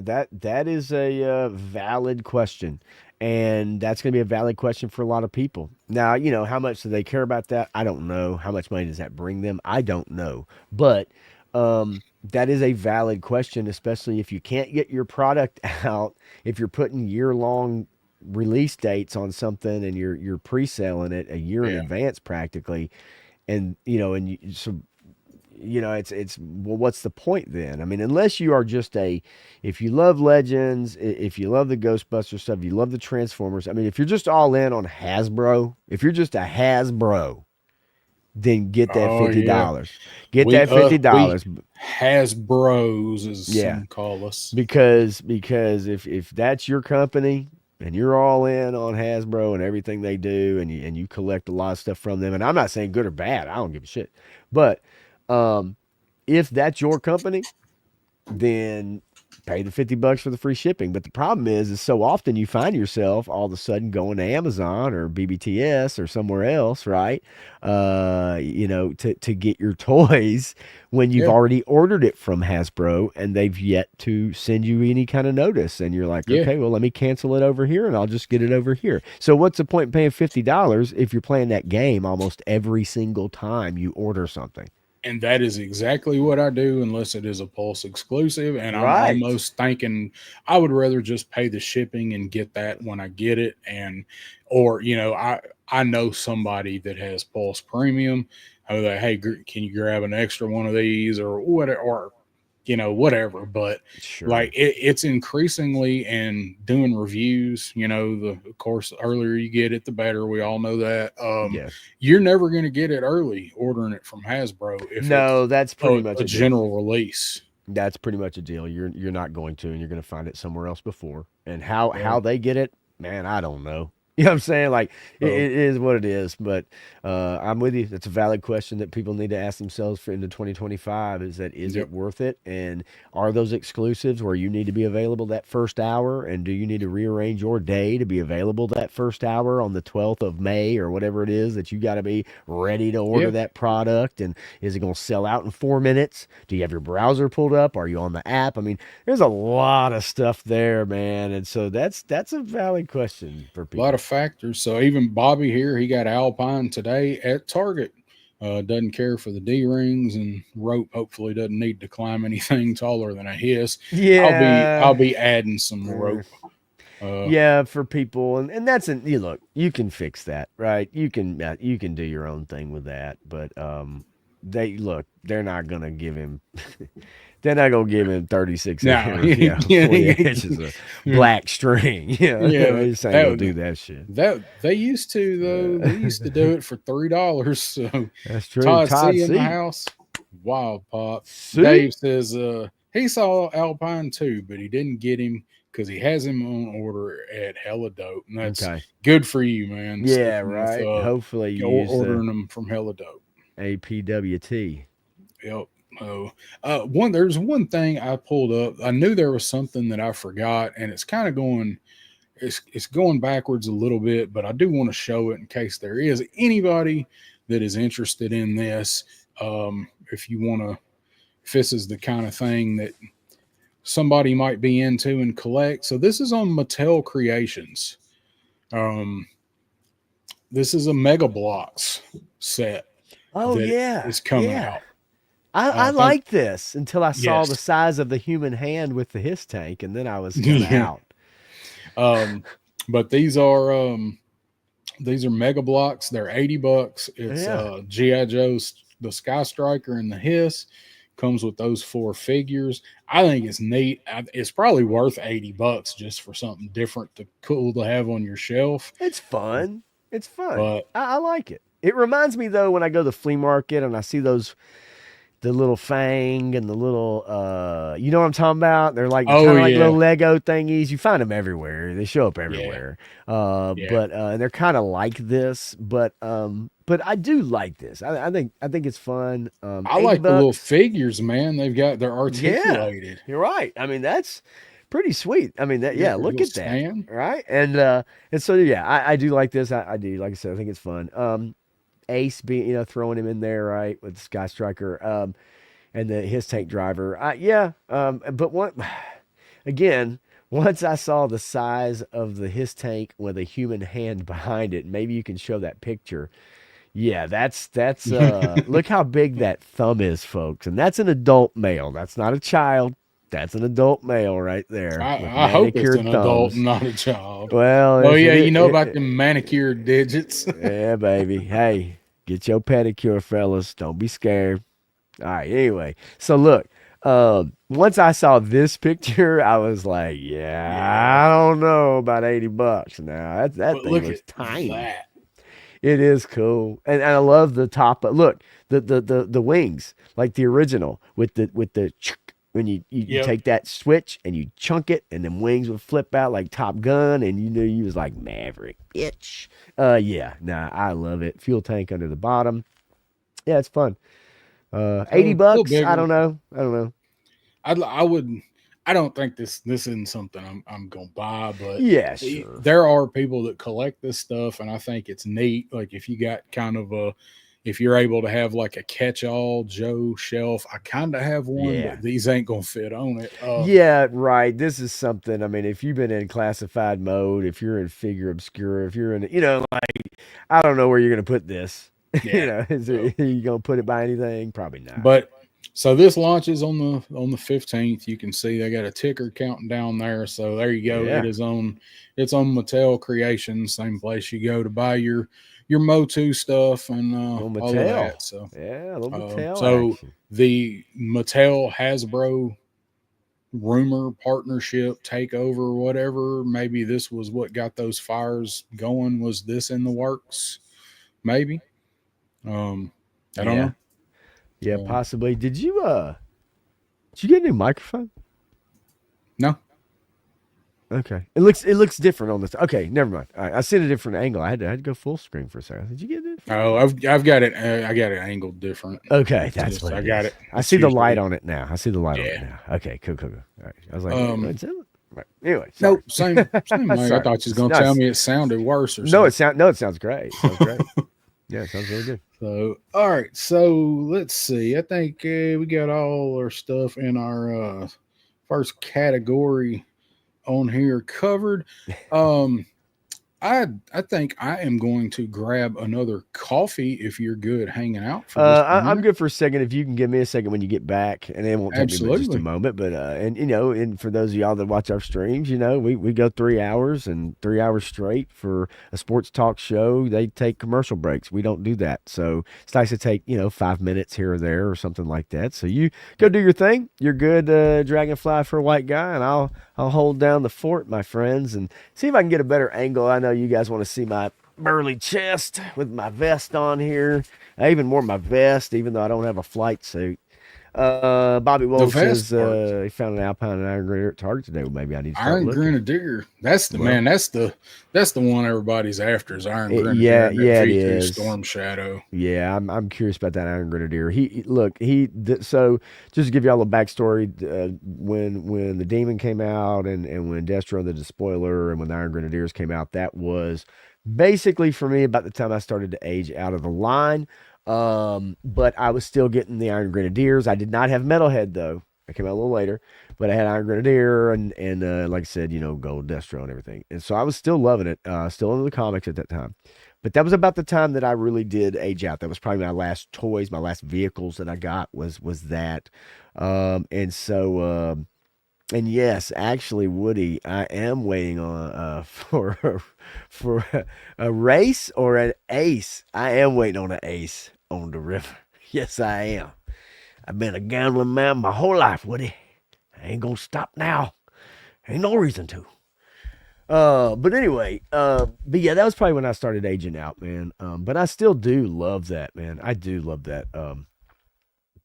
that is a valid question. And that's going to be a valid question for a lot of people. Now, how much do they care about that? I don't know. How much money does that bring them? I don't know. But that is a valid question, especially if you can't get your product out, if you're putting year-long release dates on something and you're pre-selling it a year in Yeah. advance practically, and so it's well, what's the point then? I mean, unless you are just if you love Legends, if you love the Ghostbuster stuff, you love the Transformers. I mean, if you're just all in on Hasbro, if you're just a Hasbro, then get that Oh fifty yeah. dollars. Get that fifty We dollars. Hasbros, as Yeah, some call us. because if that's your company and you're all in on Hasbro and everything they do, and you collect a lot of stuff from them, and I'm not saying good or bad, I don't give a shit, but um, if that's your company, then pay the $50 for the free shipping. But the problem is so often you find yourself all of a sudden going to Amazon or BBTS or somewhere else, right? To get your toys when you've Yeah. already ordered it from Hasbro and they've yet to send you any kind of notice. And you're like, Yeah. okay, well, let me cancel it over here and I'll just get it over here. So what's the point in paying $50 if you're playing that game almost every single time you order something? And that is exactly what I do, unless it is a Pulse exclusive. And I'm Right. almost thinking I would rather just pay the shipping and get that when I get it. And, or, I know somebody that has Pulse Premium. Who they, hey, can you grab an extra one of these or whatever, or whatever. But like Sure. it's increasingly, and doing reviews, of course, the earlier you get it, the better. We all know that. Yeah. You're never going to get it early ordering it from Hasbro if No, it's that's pretty much a a deal. general release. That's pretty much a deal. You're not going to, and you're going to find it somewhere else before. And how Yep. they get it, man, I don't know. You know what I'm saying? Like So it is what it is. But I'm with you. That's a valid question that people need to ask themselves for into 2025. Is yep. it worth it? And are those exclusives where you need to be available that first hour? And do you need to rearrange your day to be available that first hour on the 12th of May or whatever it is that you got to be ready to order Yeah. that product? And is it going to sell out in 4 minutes? Do you have your browser pulled up? Are you on the app? I mean, there's a lot of stuff there, man. And so that's a valid question for A lot people. of factors. So even Bobby here, he got Alpine today at Target. Doesn't care for the D rings, and rope. Hopefully, doesn't need to climb anything taller than a hiss. I'll Yeah. be adding some Uh, rope. Uh, yeah, for people, and that's you look, you can fix that, right? You can do your own thing with that, but they're not gonna give him, they're not gonna give him 36 now, or yeah, 48 inches of black string. yeah, They just ain't gonna that do that shit. they used to though. They used to do it for $3. So That's true. Todd Todd C in the C. house, wild pop. See? Dave says he saw Alpine too, but he didn't get him because he has him on order at Hella Dope, and that's Okay. good for you, man. Yeah, Sticking with right. Hopefully you use the ordering them from Hella Dope. APWT. Yep. Oh, there's one thing I pulled up. I knew there was something that I forgot, and it's kind of going. It's going backwards a little bit, but I do want to show it in case there is anybody that is interested in this. If you want to, if this is the kind of thing that somebody might be into and collect. So this is on Mattel Creations. Um, this is a Mega Blocks set Oh that yeah, is coming yeah. out. I I think liked this until I saw the yes, size of the human hand with the his tank, and then I was kind of yeah. out. Um, but these are Mega Blocks. They're $80. It's Yeah, GI Joe's the Sky Striker and the Hiss. Comes with those four figures. I think it's neat. It's probably worth $80 just for something different to cool to have on your shelf. it's fun. It's fun. But I like it. It reminds me though when I go to the flea market and I see those the little fang and the little you know what I'm talking about? They're like oh kind of like little yeah, Lego thingies. You find them everywhere. They show up yeah, everywhere. yeah. But and they're kind of like this, but I do like this. I think it's fun. I 80 like the little bucks. figures, man. They're Yeah. articulated. You're right. I mean, that's pretty sweet. I mean that You got yeah, your look little at that. stand. Right? And so yeah, I do like this. I do. Like I said, I think it's fun. Ace being, throwing him in there, right, with Sky Striker. And his tank driver. Yeah, but one again, once I saw the size of the his tank with a human hand behind it, maybe you can show that picture. Yeah, that's look how big that thumb is, folks. And that's an adult male. That's not a child. That's an adult male right there with I hope it's manicured an adult, thumbs. not a child. Well, Oh if yeah, it you is, know about the manicured digits. yeah, baby. Hey, get your pedicure, fellas. Don't be scared. All right. Anyway, so look, once I saw this picture, I was like, Yeah, yeah, I don't know about $80 now. That but thing look looks at tiny. that. It is cool, and I love the top. But look, the wings, like the original, with the when you Yep. take that switch and you chunk it, and then wings would flip out like Top Gun, and you knew you was like Maverick, bitch. Yeah, nah, I love it. Fuel tank under the bottom. Yeah, it's fun. 80 A little bucks. I bigger. don't know. I don't know. I would. I don't think this isn't something I'm gonna buy, but Yeah, sure. there are people that collect this stuff, and I think it's neat. Like if you got kind of a, if you're able to have like a catch-all Joe shelf, I kind of have one, Yeah. but these ain't gonna fit on it. Yeah, right. This is something. I mean, if you've been in classified mode, if you're in figure obscure, if you're in, like, I don't know where you're gonna put this. Yeah. So, Are you gonna put it by anything? Probably not. but so this launches on the 15th. You can see they got a ticker counting down there. So there you go. Yeah. It's on Mattel Creations, same place you go to buy your Motu stuff and Little all of Mattel. that. So Yeah, a little Mattel so action. the Mattel Hasbro rumor partnership takeover, whatever. Maybe this was what got those fires going. Was this in the works? Maybe. Um, I don't Yeah. know. Yeah, So possibly. Did you get a new microphone? no. Okay. It looks different on this. Okay, never mind. All right, I see a different angle. I had to go full screen for a second. Did you get it? Oh, I've got it. I got it angled different. Okay, It's that's just what I it got is. it. I It's see the light usually on it now. I see the light on it yeah. now. Okay, cool. All right. I was like, Um, what's that? Right. Anyway, sorry. nope. Same way. I Sorry. thought you was gonna No, tell me it sounded worse or no, something. it sounds great. It sounds great. Yeah, it sounds really good. So all right. So let's see. I think we got all our stuff in our first category on here covered. Um, I think I am going to grab another coffee if you're good hanging out for just a I'm minute. good for a second. If you can give me a second when you get back, and it won't take me but just a Absolutely. moment. But and and for those of y'all that watch our streams, we go 3 hours and 3 hours straight for a sports talk show. They take commercial breaks. We don't do that, so it's nice to take 5 minutes here or there or something like that. So you go do your thing. You're good, Dragonfly for a white guy, and I'll hold down the fort, my friends, and see if I can get a better angle. I know you guys want to see my burly chest with my vest on here. I even wore my vest, even though I don't have a flight suit. Bobby The Wold says vest part. he found an Alpine and Iron Grenadier at Target today. Well, maybe I need to start Iron looking. Grenadier. That's the Well, man. That's the one everybody's after is Iron yeah, Grenadier and that yeah, it V2 is. Storm Shadow. Yeah, I'm curious about that Iron Grenadier. Look, so just to give y'all a backstory, when the Demon came out and when Destro the Despoiler and when the Iron Grenadiers came out, that was basically for me about the time I started to age out of the line. But I was still getting the Iron Grenadiers. I did not have Metalhead though. I came out a little later, but I had Iron Grenadier and like I said, Gold Destro and everything. And so I was still loving it. Still into the comics at that time. But that was about the time that I really did age out. That was probably my last toys, my last vehicles that I got was that. And so and yes, actually, Woody, I am waiting on for a race or an ace. I am waiting on an ace on the river. Yes, I am. I've been a gambling man my whole life, Woody. I ain't gonna stop now. Ain't no reason to. But anyway, but yeah, that was probably when I started aging out, man. But I still do love that, man. I do love that.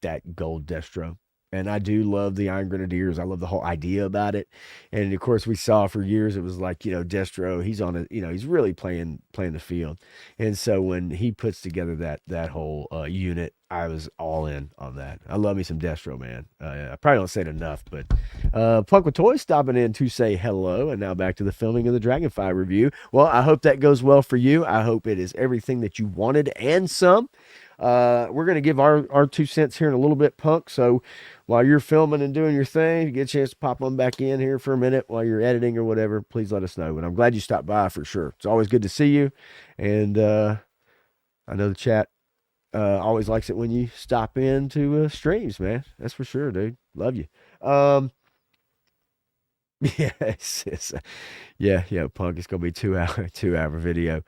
That gold Destro. And I do love the Iron Grenadiers. I love the whole idea about it. And of course, we saw for years it was like, Destro, he's on a, he's really playing the field. And so when he puts together that whole unit, I was all in on that. I love me some Destro, man. I probably don't say it enough, but Plunk with Toys stopping in to say hello. And now back to the filming of the Dragonfly review. Well, I hope that goes well for you. I hope it is everything that you wanted and some. We're going to give our 2 cents here in a little bit, Punk. So while you're filming and doing your thing, you get a chance to pop on back in here for a minute while you're editing or whatever, please let us know. But I'm glad you stopped by for sure. It's always good to see you. And I know the chat always likes it when you stop in to streams, man. That's for sure, dude. Love you. Yes, yeah, Punk. It's going to be 2 hour video.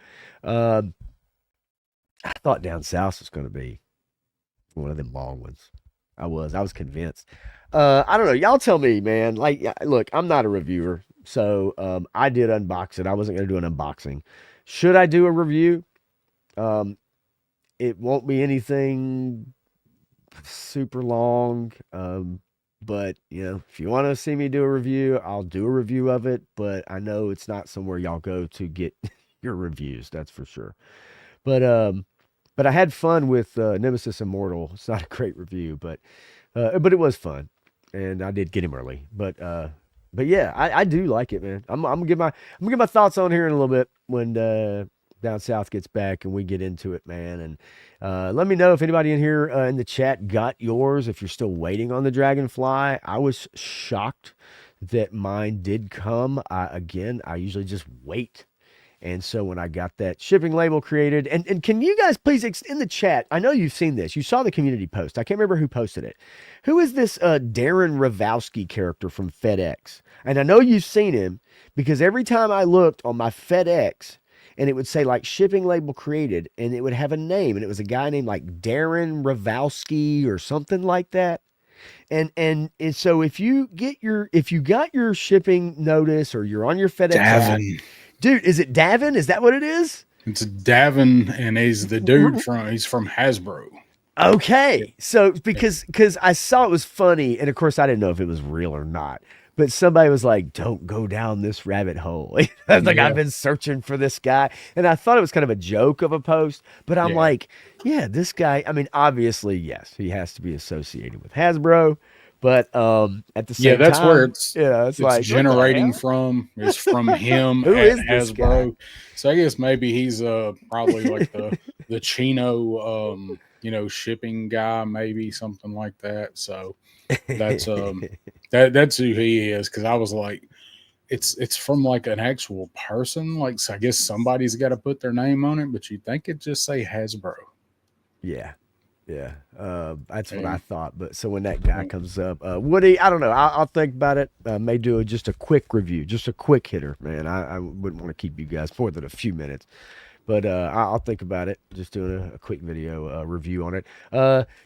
I thought Down South was going to be one of them long ones. I was convinced. I don't know. Y'all tell me, man. Like, look, I'm not a reviewer, so I did unbox it. I wasn't going to do an unboxing. Should I do a review? It won't be anything super long. But if you want to see me do a review, I'll do a review of it. But I know it's not somewhere y'all go to get your reviews. That's for sure. But I had fun with Nemesis Immortal. It's not a great review, but it was fun, and I did get him early. But yeah, I do like it, man. I'm gonna give my thoughts on here in a little bit when Down South gets back and we get into it, man. And let me know if anybody in here in the chat got yours. If you're still waiting on the Dragonfly, I was shocked that mine did come. I usually just wait. And so when I got that shipping label created, and can you guys please, in the chat, I know you've seen this. You saw the community post. I can't remember who posted it. Who is this Darren Ravowski character from FedEx? And I know you've seen him because every time I looked on my FedEx and it would say like shipping label created and it would have a name and it was a guy named like Darren Ravowski or something like that. And so if you got your shipping notice or you're on your FedEx app, dude, is it Davin? Is that what it is? It's Davin, and he's the dude he's from Hasbro. Okay. So because I saw it was funny, and of course I didn't know if it was real or not. But somebody was like, "Don't go down this rabbit hole." I was like, I've been searching for this guy. And I thought it was kind of a joke of a post, but I'm like, yeah, this guy, I mean, obviously, yes, he has to be associated with Hasbro. But at the same time, that's where it's like generating from. It's from him Who at is this Hasbro. guy? So I guess maybe he's probably like the Chino shipping guy, maybe something like that. So that's that's who he is. Because I was like, it's from like an actual person. Like, so I guess somebody's got to put their name on it, but you think it just say Hasbro. Yeah. That's what I thought. But so when that guy comes up, Woody, I don't know. I'll think about it. May do just a quick review, just a quick hitter, man. I wouldn't want to keep you guys more than a few minutes, but I'll think about it. Just doing a quick video review on it.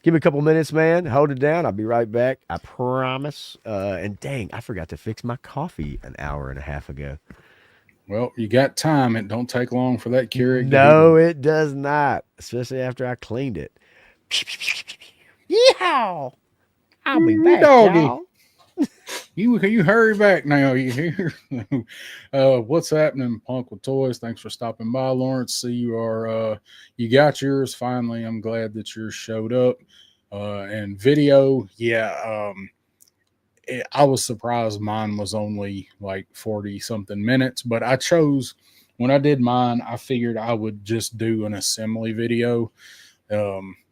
Give me a couple minutes, man. Hold it down. I'll be right back. I promise. And dang, I forgot to fix my coffee an hour and a half ago. Well, you got time. It don't take long for that Keurig. No, it does not, especially after I cleaned it. Yeehaw! I'll be back, y'all. You hurry back now. You hear? What's happening, Punk with Toys? Thanks for stopping by, Lawrence. See, you got yours finally. I'm glad that yours showed up. And video, I was surprised mine was only like 40 something minutes, but I chose when I did mine. I figured I would just do an assembly video.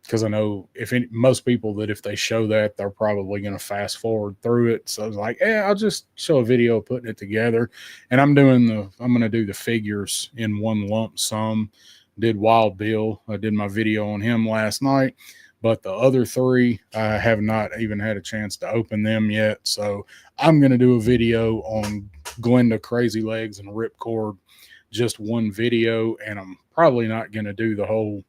Because I know most people that if they show that, they're probably going to fast forward through it. So I was like, I'll just show a video of putting it together. And I'm going to do the figures in one lump sum. did Wild Bill. I did my video on him last night, but the other three, I have not even had a chance to open them yet. So I'm going to do a video on Glenda Crazy Legs and Ripcord, just one video, and I'm probably not going to do the whole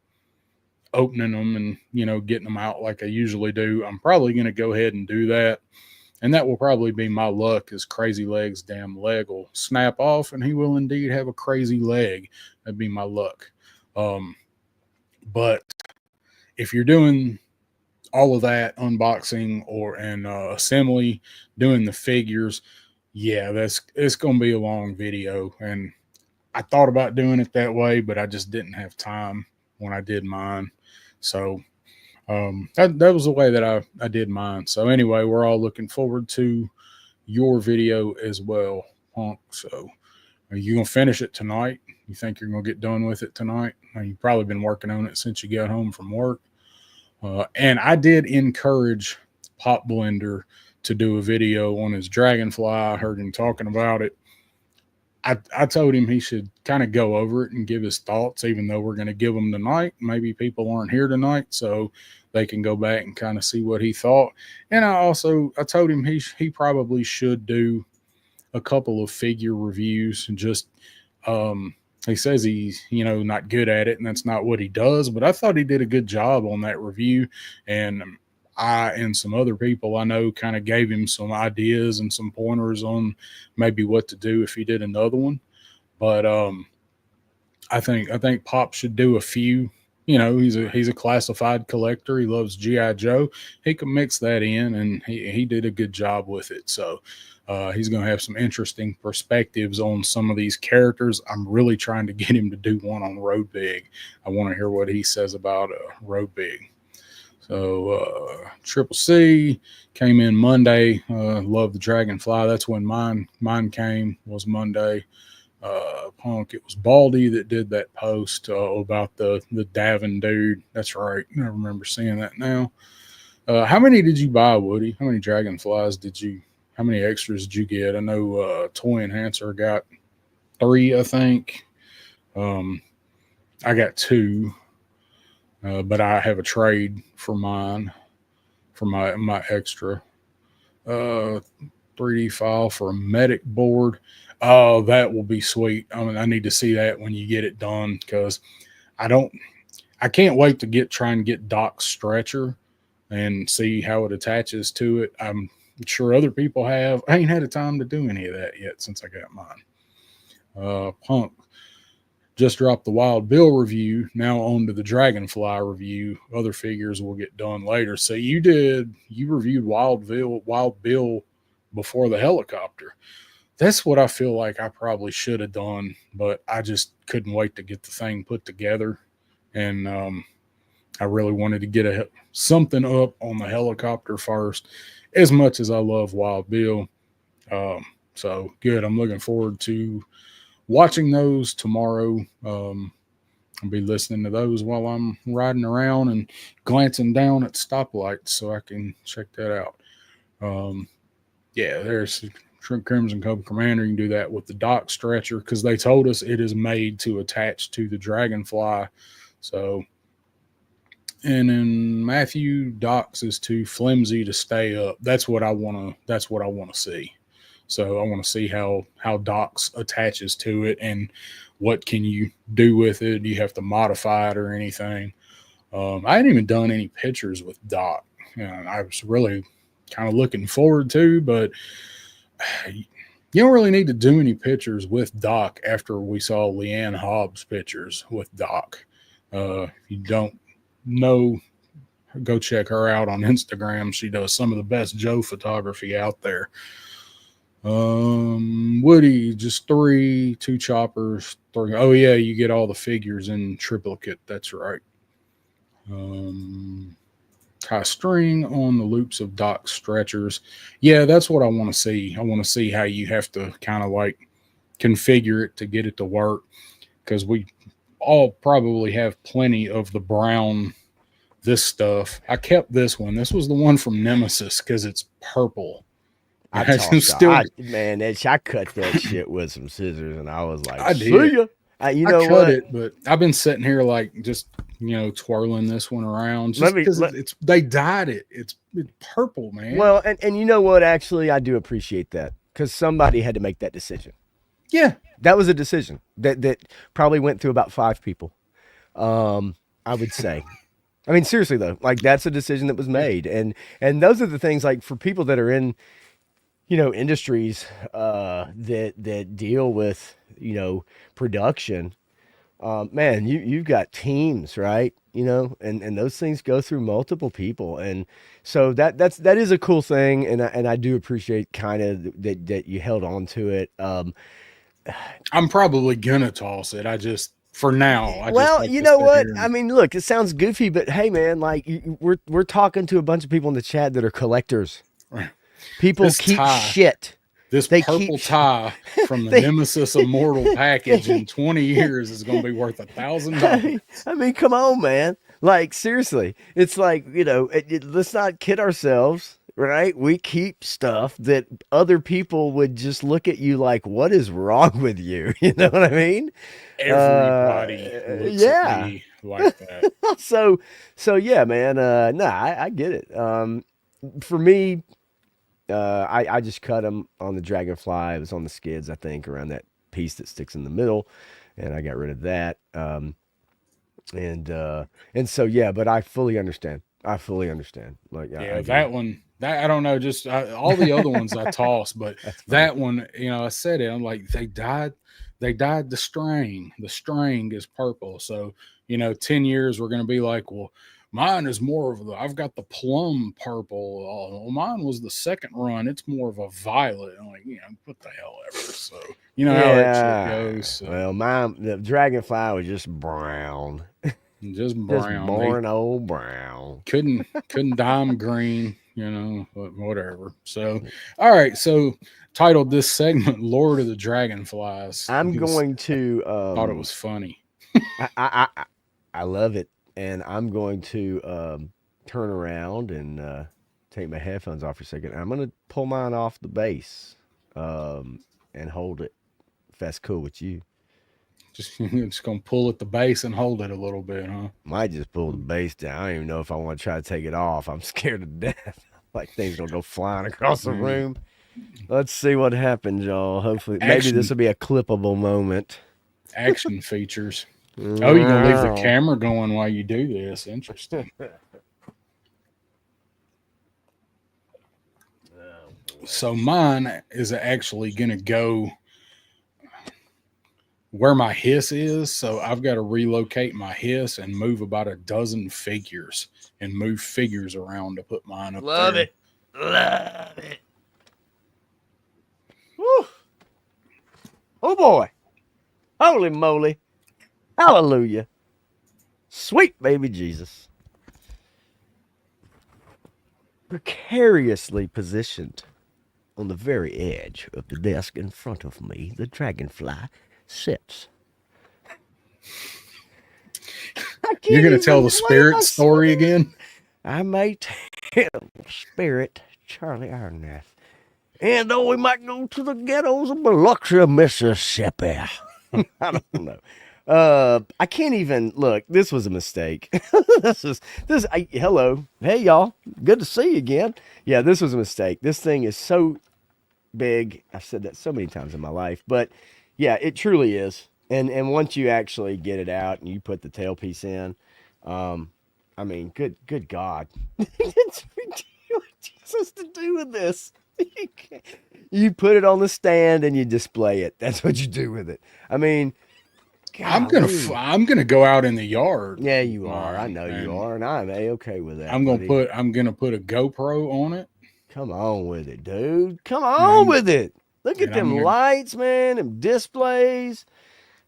opening them and getting them out like I usually do. I'm probably going to go ahead and do that, and that will probably be my luck. Is Crazy Legs' damn leg will snap off, and he will indeed have a crazy leg. That'd be my luck. Um, but if you're doing all of that unboxing or an assembly, doing the figures, yeah, it's gonna be a long video, and I thought about doing it that way, but I just didn't have time when I did mine. So that was the way that I did mine. So anyway, we're all looking forward to your video as well, Punk. So are you gonna finish it tonight? You think you're gonna get done with it tonight? You've probably been working on it since you got home from work. And I did encourage Pop Blender to do a video on his Dragonfly. I heard him talking about it. I told him he should kind of go over it and give his thoughts, even though we're going to give them tonight. Maybe people aren't here tonight, so they can go back and kind of see what he thought. And I told him he probably should do a couple of figure reviews and just he says he's not good at it, and that's not what he does, but I thought he did a good job on that review. And I and some other people I know kind of gave him some ideas and some pointers on maybe what to do if he did another one. But I think Pop should do a few. He's a classified collector. He loves GI Joe. He can mix that in, and he did a good job with it. So he's going to have some interesting perspectives on some of these characters. I'm really trying to get him to do one on Road Big. I want to hear what he says about Road Big. So Triple C came in Monday. Love the Dragonfly. That's when mine came, was Monday. Punk, it was Baldy that did that post about the Davin dude. That's right. I remember seeing that now. How many did you buy, Woody? How many Dragonflies how many extras did you get? I know Toy Enhancer got 3, I think. I got 2. But I have a trade for mine, for my extra 3D file for a medic board. Oh, that will be sweet. I need to see that when you get it done, because I can't wait to try and get Doc's stretcher and see how it attaches to it. I'm sure other people have. I ain't had a time to do any of that yet since I got mine. Punk just dropped the Wild Bill review. Now on to the Dragonfly review. Other figures will get done later. So you reviewed Wild Bill before the helicopter. That's what I feel like I probably should have done, but I just couldn't wait to get the thing put together. And I really wanted to get something up on the helicopter first, as much as I love Wild Bill. So good. I'm looking forward to watching those tomorrow. I'll be listening to those while I'm riding around and glancing down at stoplights so I can check that out. There's Crimson Cobra Commander. You can do that with the Doc stretcher, because they told us it is made to attach to the Dragonfly. So, and then Matthew, Doc's is too flimsy to stay up. That's what I want to see. So I want to see how Doc's attaches to it and what can you do with it. Do you have to modify it or anything? I hadn't even done any pictures with Doc. I was really kind of looking forward to, but you don't really need to do any pictures with Doc after we saw Leanne Hobbs pictures with Doc. If you don't know, go check her out on Instagram. She does some of the best Joe photography out there. Woody, just 3, 2 choppers, 3. Oh yeah, you get all the figures in triplicate. That's right. Tie string on the loops of Doc stretchers. Yeah, that's what I want to see. I want to see how you have to kind of like configure it to get it to work, because we all probably have plenty of the brown this stuff. I kept this one. This was the one from Nemesis because it's purple. I cut that shit with some scissors, and I was like, "See ya." You I know cut what? it, but I've been sitting here like just twirling this one around Let just me because let, it's they dyed it. It's purple, man. well, and you know what? Actually, I do appreciate that because somebody had to make that decision. Yeah, That was a decision that probably went through about 5 people. I would say. I mean, seriously though, like that's a decision that was yeah. made, and those are the things like for people that are in industries that deal with production. Man, you've got teams, right? And those things go through multiple people, and so that is a cool thing, and I do appreciate kind of that you held on to it. I'm probably gonna toss it. For now, I just Well, like you to know sit what? here I and mean, look, it sounds goofy, but hey, man, like we're talking to a bunch of people in the chat that are collectors. People this keep tie, shit. this They keep purple tie from the they Nemesis Immortal package in they 20 years is gonna be worth $1,000. I mean, come on, man. Like, seriously, it's like, let's not kid ourselves, right? We keep stuff that other people would just look at you like, what is wrong with you? You know what I mean? Uh, Everybody looks at yeah. me like that. So, yeah, man. Nah, I get it. For me, I just cut them on the Dragonfly. It was on the skids, I think, around that piece that sticks in the middle, and I got rid of that. And so yeah, but I fully understand. I fully understand. Like I Yeah, do. that one. That I don't know. Just all the other ones I tossed, but That's funny. that one, I said it. I'm like, they died. They dyed the string. The string is purple. So 10 years we're gonna be like, well, mine is more of the. I've got the plum purple. Well, mine was the second run. It's more of a violet. I'm like, what the hell ever. So how that shit goes. Yeah. So Well, the Dragonfly was just brown, just just brown. They boring old brown. couldn't dye 'em green, but whatever. So, all right. So, titled this segment "Lord of the Dragonflies" I'm because going to thought it was funny. I love it, and I'm going to turn around and take my headphones off for a second. I'm going to pull mine off the base and hold it. If that's cool with you. Just gonna pull at the base and hold it a little bit, huh? Might just pull the base down. I don't even know if I want to try to take it off. I'm scared to death. Like things gonna go flying across the Mm. room. Let's see what happens, y'all. Hopefully, maybe this Action, will be a clippable moment. action features. Oh, you're gonna leave the Wow. camera going while you do this? Interesting. Oh boy. So mine is actually gonna go where my hiss is. So I've got to relocate my hiss and move about a dozen figures and move figures around to put mine up Love there. it. Love it. Woo. Oh boy. Holy moly. Hallelujah. Sweet baby Jesus. Precariously positioned on the very edge of the desk in front of me, the dragonfly sits. I You're can't going to tell even the believe spirit I story swear. again? I may tell Spirit Charlie Ironrath. And though we might go to the ghettos of Biloxi, Mississippi. I don't know. I can't even look. This was a mistake. Hello, hey y'all, good to see you again. Yeah, this was a mistake. This thing is so big. I've said that so many times in my life, but yeah, it truly is. And once you actually get it out and you put the tailpiece in, um, I mean, good God, it's ridiculous to do with this. You put it on the stand and you display it. That's what you do with it. I mean, golly. I'm gonna go out in the yard Yeah, with you are. I mine, know you and are, and I'm okay with that, buddy. I'm gonna put a GoPro on it, Come on with it, dude. Come and on with it. Look at I'm them gonna lights, man, them displays.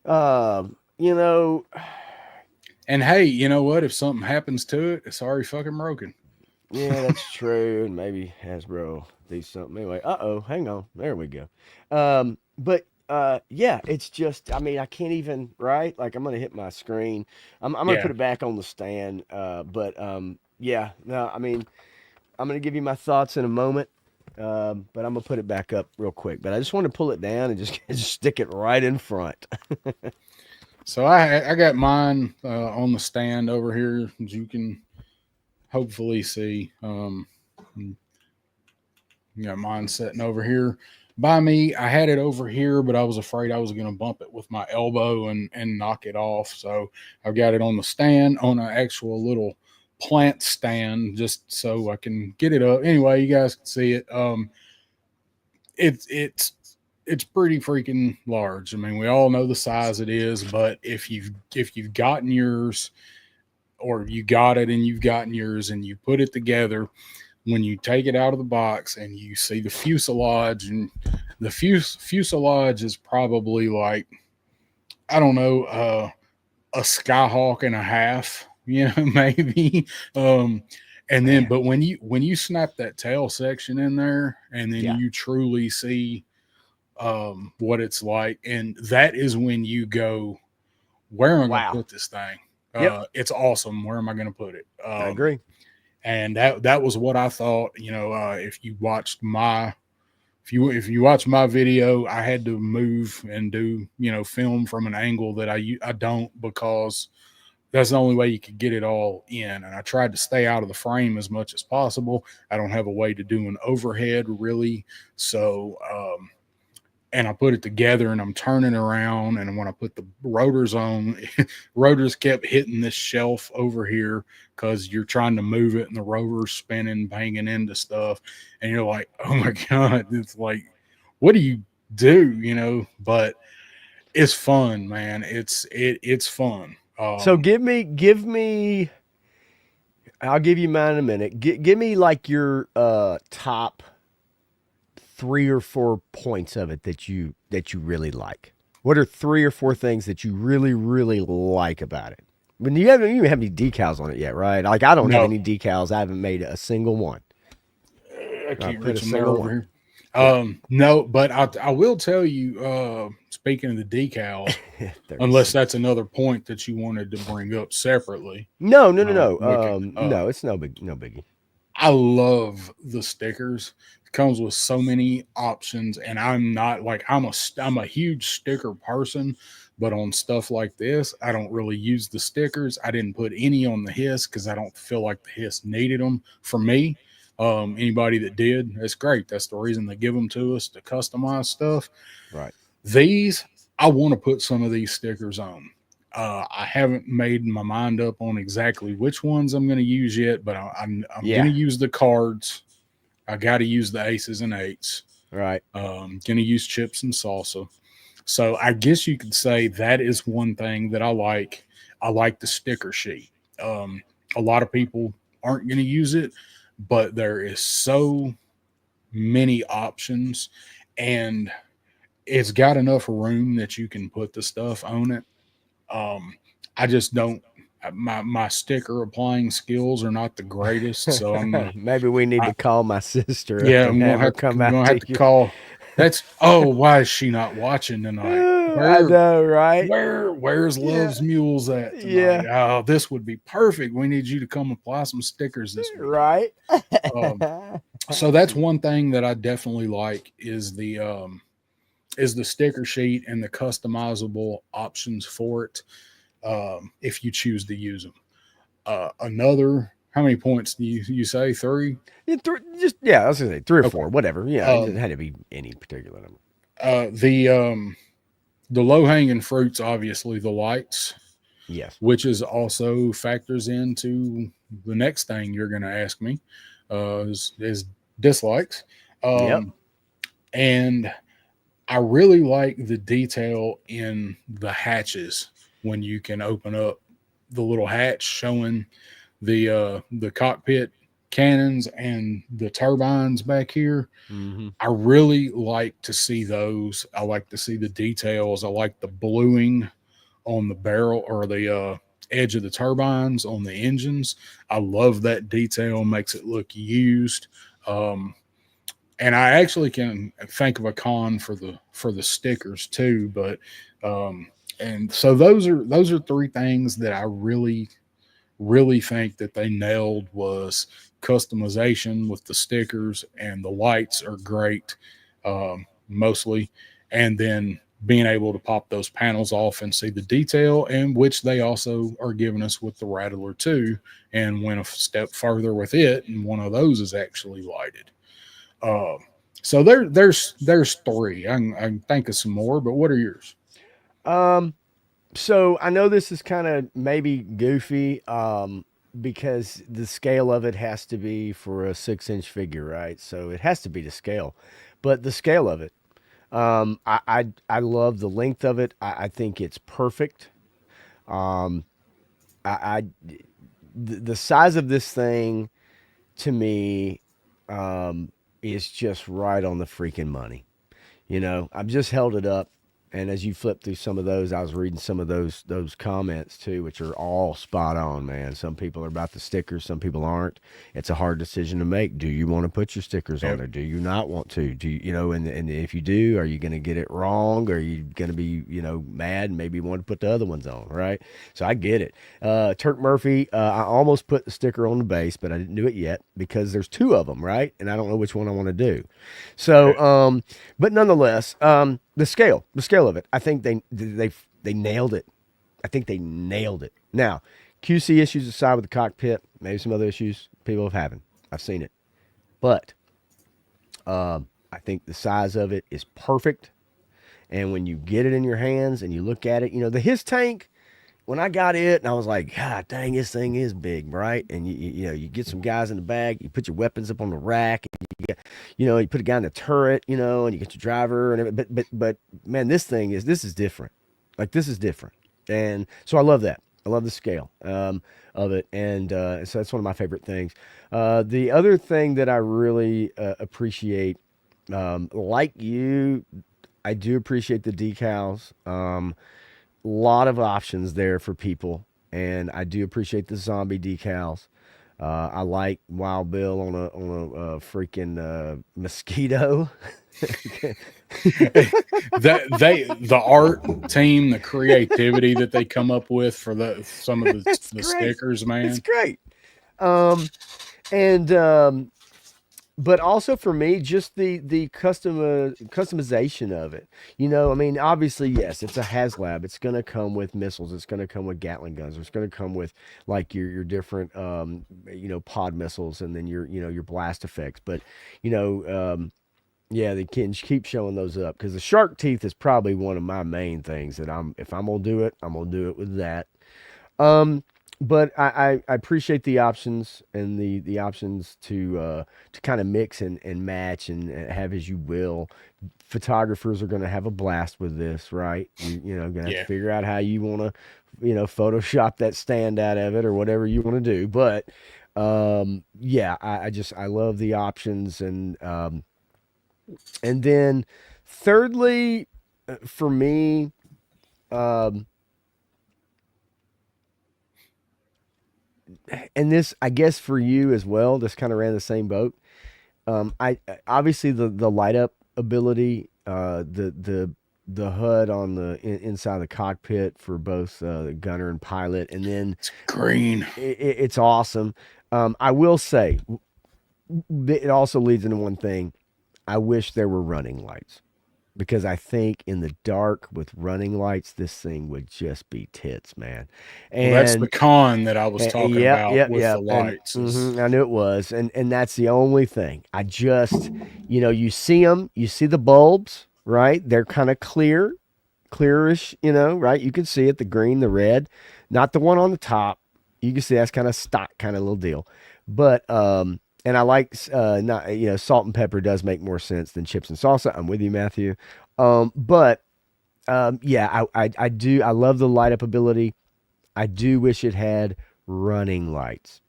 You know, and hey, you know what? If something happens to it, it's already fucking broken. yeah, that's true. And maybe Hasbro do something anyway. Uh-oh, hang on. There we go. But yeah, it's just I mean, I can't even right? Like I'm gonna hit my screen. I'm gonna Yeah, put it back on the stand. But yeah, no, I mean, I'm gonna give you my thoughts in a moment. But I'm gonna put it back up real quick. But I just want to pull it down and just, just stick it right in front. So I got mine on the stand over here, as you can hopefully see. Got mine sitting over here by me. I had it over here, but I was afraid I was going to bump it with my elbow and knock it off. So I've got it on the stand, on an actual little plant stand, just so I can get it up. Anyway, you guys can see it. It's it's pretty freaking large. I mean, we all know the size it is, but if you've gotten yours, or you got it and you've gotten yours and you put it together, when you take it out of the box and you see the fuselage, and the fuselage is probably like, I don't know, a skyhawk and a half, maybe. um and then, Man. but when you snap that tail section in there, and then Yeah. you truly see what it's like, and that is when you go, where am I going to Wow. put this thing? Yep. It's awesome. Where am I going to put it? I agree. And that was what I thought. If you watch my video, I had to move and do film from an angle that I don't, because that's the only way you could get it all in. And I tried to stay out of the frame as much as possible. I don't have a way to do an overhead really, so and I put it together and I'm turning around. And when I put the rotors on, rotors kept hitting this shelf over here, because you're trying to move it and the rotor's spinning, banging into stuff. And you're like, oh my God, it's like, what do you do? But it's fun, man. It's fun. So give me. I'll give you mine in a minute. Give me like your top 3 or 4 points of it that you really like. What are 3 or 4 things that you really really like about it? When you haven't even have any decals on it yet, right? Like I don't have No, any decals. I haven't made a single one. I I can't put a reach them there single over one. here. Yeah. No, but I will tell you, speaking of the decals, unless 36. that's another point that you wanted to bring up separately, No, no, no, no. we can. No, it's no biggie. I love the stickers. It comes with so many options, and I'm not like, I'm a huge sticker person, but on stuff like this, I don't really use the stickers. I didn't put any on the hiss because I don't feel like the hiss needed them for me. Anybody that did, that's great. That's the reason they give them to us, to customize stuff. Right. These, I want to put some of these stickers on. I haven't made my mind up on exactly which ones I'm going to use yet, but I'm going Yeah. to use the cards. I got to use the aces and eights. Right. Going to use chips and salsa. So I guess you could say that is one thing that I like. I like the sticker sheet. Um, a lot of people aren't going to use it, but there is so many options, and it's got enough room that you can put the stuff on it. Um, I just don't. My sticker applying skills are not the greatest, so Maybe we need I, to call my sister up yeah, and have her come I'm out gonna have to to you. call. That's, oh, why is she not watching tonight? I Where know, right? where's Yeah. Love's Mules at tonight? Yeah. Oh, this would be perfect. We need you to come apply some stickers this weekend. Right. Um, so that's one thing that I definitely like, is the sticker sheet and the customizable options for it, if you choose to use them. Another, how many points do you say? Three? Just yeah, I was gonna say 3 or 4, Okay. whatever. Yeah, it Um, had to be any particular number. uh, the um, the low hanging fruits, obviously the lights, Yes. which is also factors into the next thing you're going to ask me, is dislikes. Yep. Um, and I really like the detail in the hatches, when you can open up the little hatch showing the cockpit cannons and the turbines back here. Hmm. I really like to see those. I like to see the details. I like the bluing on the barrel, or the edge of the turbines on the engines. I love that detail. Makes it look used. Um, and I actually can think of a con for the stickers too. But and so those are three things that I really think that they nailed, was customization with the stickers, and the lights are great, mostly. And then being able to pop those panels off and see the detail, and which they also are giving us with the Rattler 2, and went a step further with it, and one of those is actually lighted. Uh, so there's three. I can think of some more, but what are yours? Um, so I know this is kind of maybe goofy, because the scale of it has to be for a 6-inch figure, right? So it has to be to scale, but the scale of it, I love the length of it. I think it's perfect. Um, I the size of this thing to me, is just right on the freaking money. I've just held it up, and as you flip through some of those, I was reading some of those comments too, which are all spot on, man. Some people are about the stickers, some people aren't. It's a hard decision to make. Do you want to put your stickers on Yep. there? Do you not want to? Do you, and if you do, are you going to get it wrong? Are you going to be, mad and maybe want to put the other ones on, right? So I get it. Turk Murphy, I almost put the sticker on the base, but I didn't do it yet because there's two of them, right? And I don't know which one I want to do. So, Okay. but nonetheless, the scale of it, I think they nailed it. I think they nailed it. Now, QC issues aside with the cockpit, maybe some other issues people have having. I've seen it, but I think the size of it is perfect. And when you get it in your hands and you look at it, the his tank. When I got it, and I was like, God dang, this thing is big, right? And you get some guys in the bag, you put your weapons up on the rack, and you put a guy in the turret, and you get your driver, and but man, this is different. Like this is different, and so I love that. I love the scale of it, and so that's one of my favorite things. The other thing that I really appreciate, like you, I do appreciate the decals. Lot of options there for people, and I do appreciate the zombie decals. I like Wild Bill on a freaking mosquito. The art team, the creativity that they come up with for some of It's the great. stickers, It's man. great. Um, and but also for me, just the customization of it. I mean, obviously, yes, it's a HasLab. It's going to come with missiles. It's going to come with Gatling guns. It's going to come with like your different pod missiles, and then your blast effects. But you know, yeah, they can keep showing those up because the shark teeth is probably one of my main things that if I'm gonna do it, I'm gonna do it with that. Um, but I appreciate the options and the options to kind of mix and match and have as you will. Photographers are going to have a blast with this, right? Going to have to Yeah. figure out how you want to, Photoshop that stand out of it or whatever you want to do. But yeah, I love the options, and then thirdly, for me, um, and this I guess for you as well, this kind of ran the same boat. I obviously the light up ability, the HUD on the inside the cockpit for both the gunner and pilot, and then It's green. it's awesome. I will say it also leads into one thing. I wish there were running lights because I think in the dark with running lights, this thing would just be tits, man. Well, that's the And con that I was talking yep, about yep, with the yep. And lights. Is I knew it was, and that's the only thing. I just, you see them, you see the bulbs, right? They're kind of clearish, right? You can see it, the green, the red, not the one on the top. You can see that's kind of stock, kind of little deal. But and I like not salt and pepper does make more sense than chips and salsa. I'm with you, Matthew. But yeah, I do I love the light up ability. I do wish it had running lights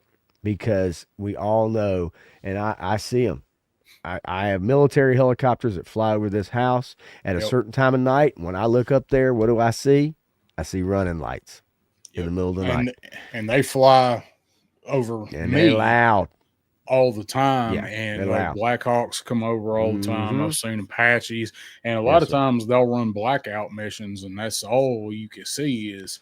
because we all know, and I see them. I have military helicopters that fly over this house at a yep, certain time of night. When I look up there, what do I see? I see running lights in the yep, middle of the night, and they fly over and they're me loud. all the time, Yeah, they're and like loud. Blackhawks come over all the time. Mm-hmm. I've seen Apaches, and a lot Yes, of sir. times they'll run blackout missions, and that's all you can see is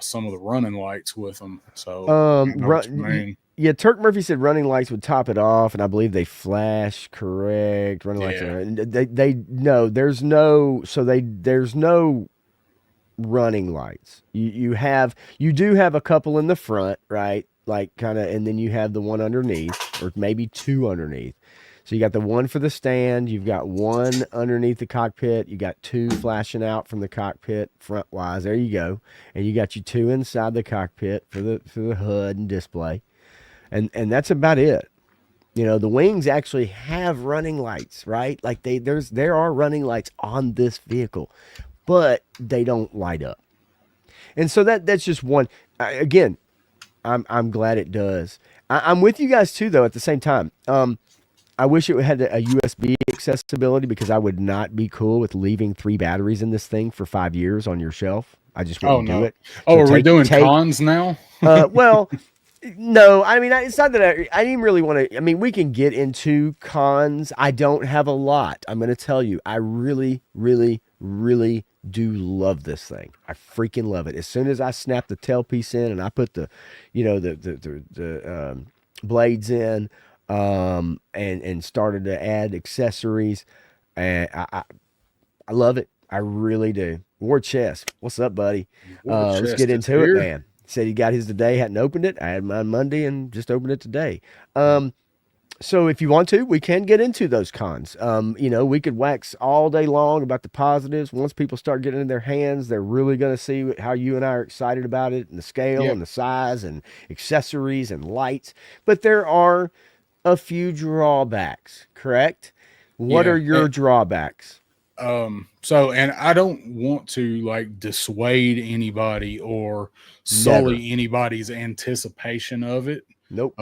some of the running lights with them. So I know what you Run. mean. Yeah, Turk Murphy said running lights would top it off, and I believe they flash. Correct. Running lights. Yeah. They no. There's no running lights. You do have a couple in the front, right? Like kind of, and then you have the one underneath, or maybe two underneath. So you got the one for the stand. You've got one underneath the cockpit. You got two flashing out from the cockpit front wise. There you go. And you got your two inside the cockpit for the HUD and display. And that's about it. You know, the wings actually have running lights, right? Like there are running lights on this vehicle, but they don't light up. And so that's just one. Again, I'm glad it does. I'm with you guys too, though. At the same time, I wish it had a USB accessibility because I would not be cool with leaving 3 batteries in this thing for 5 years on your shelf. I just Oh wouldn't do no. it. Oh, So are we doing take. cons now? Well, no, I mean, it's not that I didn't really want to. I mean, we can get into cons. I don't have a lot. I'm going to tell you, I really, really, really do love this thing. I freaking love it. As soon as I snap the tailpiece in and I put the, the blades in, and started to add accessories, and I love it. I really do. War Chest, what's up, buddy? War Let's get chest is into it, here. man. Said he got his today, hadn't opened it. I had mine Monday and just opened it today. So if you want to, we can get into those cons. We could wax all day long about the positives. Once people start getting in their hands, they're really going to see how you and I are excited about it and the scale Yeah. and the size and accessories and lights. But there are a few drawbacks, correct? What are Yeah. your drawbacks? So and I don't want to like dissuade anybody or Never. sully anybody's anticipation of it. Nope.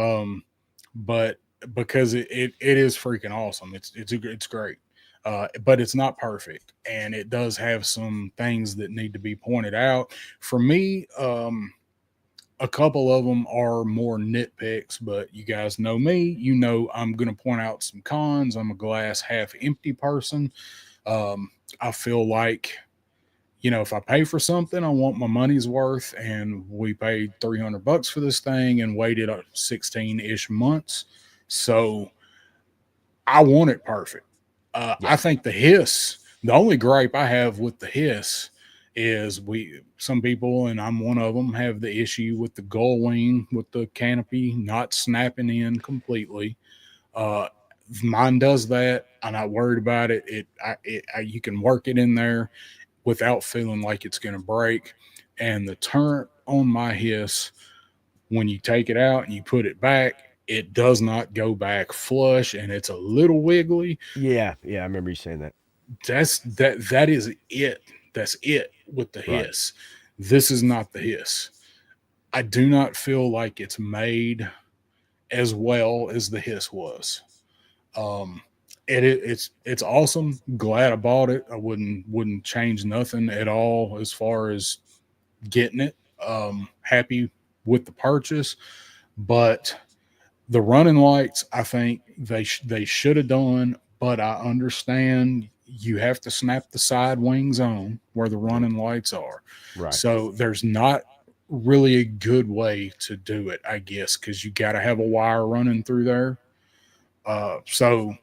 But because it is freaking awesome. It's great. But it's not perfect, and it does have some things that need to be pointed out. For me, a couple of them are more nitpicks, but you guys know me. You know I'm going to point out some cons. I'm a glass half empty person. I feel like, if I pay for something, I want my money's worth, and we paid $300 for this thing and waited 16-ish months. So I want it perfect. Yeah. I think the only gripe I have with the hiss is some people, and I'm one of them, have the issue with the gull wing with the canopy not snapping in completely. Uh, Mine does that. I'm not worried about it. You can work it in there without feeling like it's going to break. And the turret on my hiss, when you take it out and you put it back, it does not go back flush, and it's a little wiggly. Yeah. Yeah. I remember you saying that. That is it. That's it with the Right. hiss. This is not the hiss. I do not feel like it's made as well as the hiss was. Um, it's awesome. Glad I bought it. I wouldn't change nothing at all as far as getting it. Happy with the purchase, but the running lights, I think they should have done. But I understand you have to snap the side wings on where the Yep. running lights are. Right. So there's not really a good way to do it, I guess, because you got to have a wire running through there. So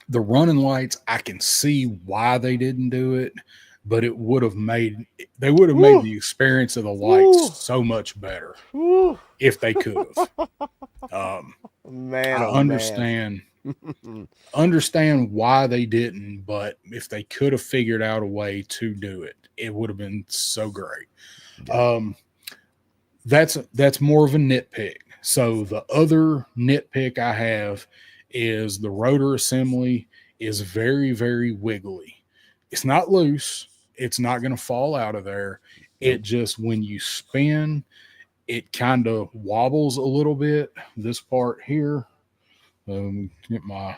the running lights, I can see why they didn't do it, but they would have made Woo. the experience of the lights Woo. so much better Woo. if they could have. Man, I oh man. understand why they didn't, but if they could have figured out a way to do it, it would have been so great. Yeah. Um, that's more of a nitpick. So the other nitpick I have is the rotor assembly is very, very wiggly. It's not loose. It's not going to fall out of there. It Nope. just, when you spin, it kind of wobbles a little bit. This part here, get my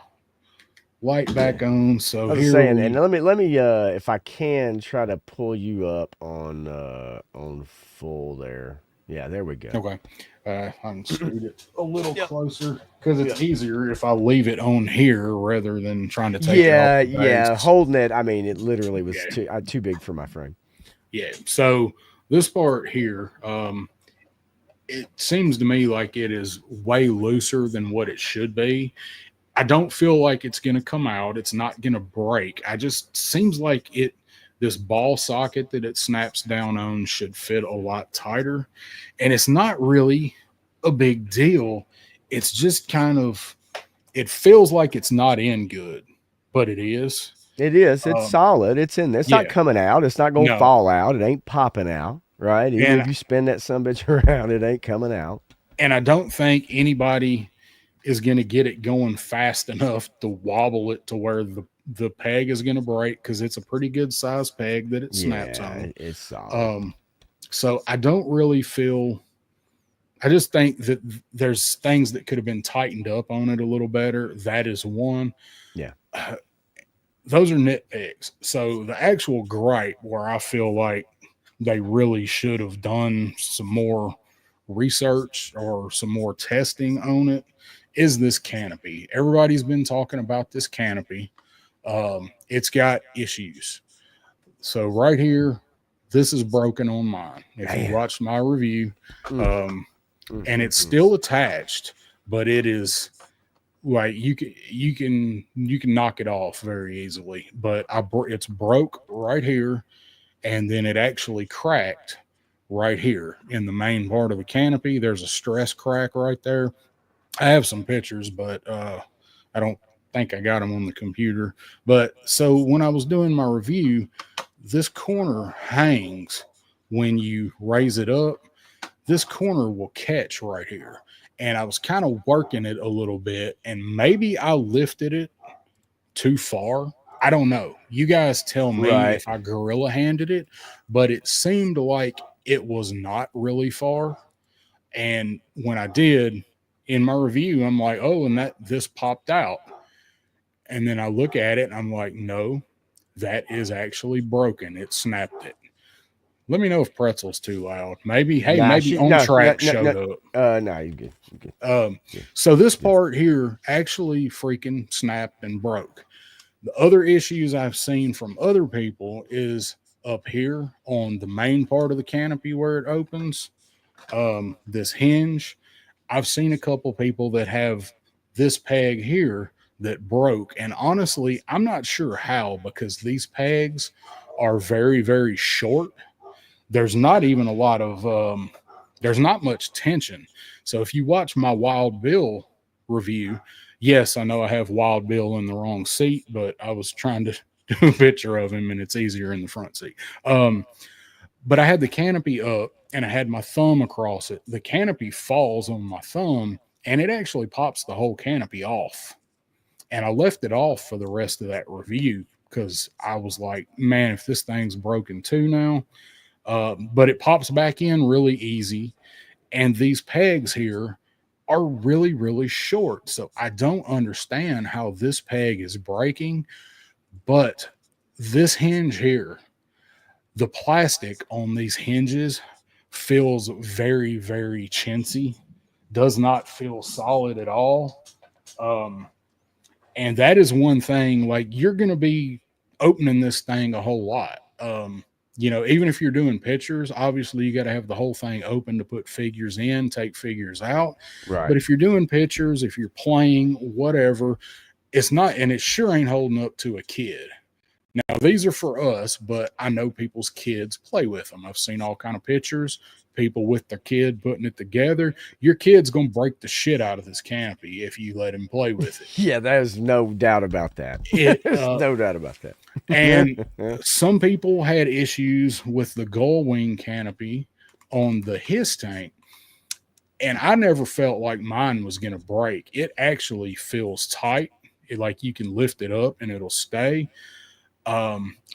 light Yeah. back on. So I was here saying, and we, let me if I can try to pull you up on full there. Yeah, there we go. okay. I can scoot it a little Yep. closer because Yeah. it's easier if I leave it on here rather than trying to take it off Yeah, the yeah. base. Holding it, I mean, it literally was Yeah. too big for my frame. Yeah. So this part here, it seems to me like it is way looser than what it should be. I don't feel like it's going to come out. It's not going to break. I just seems like it this ball socket that it snaps down on should fit a lot tighter. And it's not really a big deal. It's just kind of it feels like it's not in good, but it is. It is. It's Um, solid. It's in there. It's not yeah, coming out. It's not gonna no. fall out. It ain't popping out. Right. Even And if you spin that some bitch around, it ain't coming out. I don't think anybody is going to get it going fast enough to wobble it to where the peg is going to break because it's a pretty good size peg that it snaps Yeah, on. it's solid. Um, so I don't really feel. I just think that there's things that could have been tightened up on it a little better. That is one. Yeah. Uh, those are nitpicks. So the actual gripe where I feel like they really should have done some more research or some more testing on it is this canopy. Everybody's been talking about this canopy. It's got issues. So right here, this is broken on mine. If you Man. watched my review, Mm, um, mm, and mm, it's mm. still attached, but it is like you can knock it off very easily. But it's broke right here, and then it actually cracked right here in the main part of the canopy. There's a stress crack right there. I have some pictures, but I don't think I got them on the computer. But so when I was doing my review, this corner hangs when you raise it up. This corner will catch right here. And I was kind of working it a little bit, and maybe I lifted it too far. I don't know. You guys tell me Right. if I gorilla handed it, but it seemed like it was not really far. And when I did in my review, I'm like, oh, and that this popped out. And then I look at it and I'm like, no, that is actually broken. It snapped it. Let me know if Pretzel's too loud. Maybe, hey, Nah, maybe she on no no track no showed no. up. No, you good. You good. Um, Good. so this Good. part here actually freaking snapped and broke. The other issues I've seen from other people is up here on the main part of the canopy where it opens. This hinge. I've seen a couple people that have this peg here that broke, and honestly, I'm not sure how because these pegs are very, very short. There's not even a lot of there's not much tension. So if you watch my Wild Bill review, yes, I know I have Wild Bill in the wrong seat, but I was trying to do a picture of him and it's easier in the front seat. But I had the canopy up and I had my thumb across it. The canopy falls on my thumb and it actually pops the whole canopy off. And I left it off for the rest of that review because I was like, man, if this thing's broken too now. But it pops back in really easy. And these pegs here are really, really short. So I don't understand how this peg is breaking. But this hinge here, the plastic on these hinges feels very, very chintzy, does not feel solid at all. Um, and that is one thing, like, you're going to be opening this thing a whole lot. Even if you're doing pictures, obviously you got to have the whole thing open to put figures in, take figures out. Right. But if you're doing pictures, if you're playing, whatever, it's not, and it sure ain't holding up to a kid. Now these are for us, but I know people's kids play with them. I've seen all kind of pictures, people with their kid putting it together. Your kid's gonna break the shit out of this canopy if you let him play with it. Yeah, there's no doubt about that. It There's no doubt about and that. some people had issues with the gull wing canopy on the his tank, and I never felt like mine was gonna break. It actually feels tight. Like you can lift it up and it'll stay.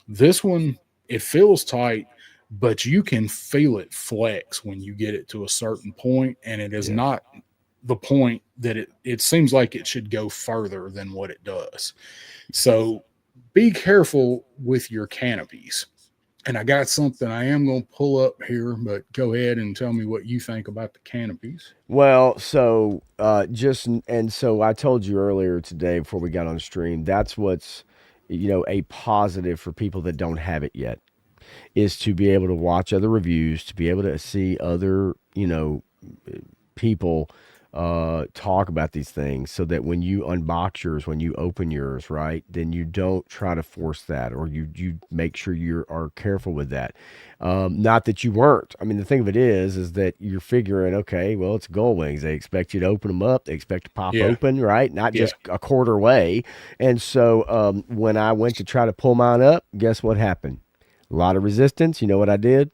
This one, it feels tight, but you can feel it flex when you get it to a certain point, and it is Yeah. not the point that it seems like it should go further than what it does. So be careful with your canopies. And I got something I am going to pull up here, but go ahead and tell me what you think about the canopies. Well, so so I told you earlier today before we got on the stream, that's what's a positive for people that don't have it yet is to be able to watch other reviews, to be able to see other, people talk about these things so that when you unbox yours, when you open yours, right, then you don't try to force that, or you make sure you are careful with that. Not that you weren't. I mean, the thing of it is that you're figuring, okay, well, it's gull wings. They expect you to open them up. They expect to pop Yeah. open, right? Not Yeah. just a quarter way. And so when I went to try to pull mine up, guess what happened? A lot of resistance. You know what I did?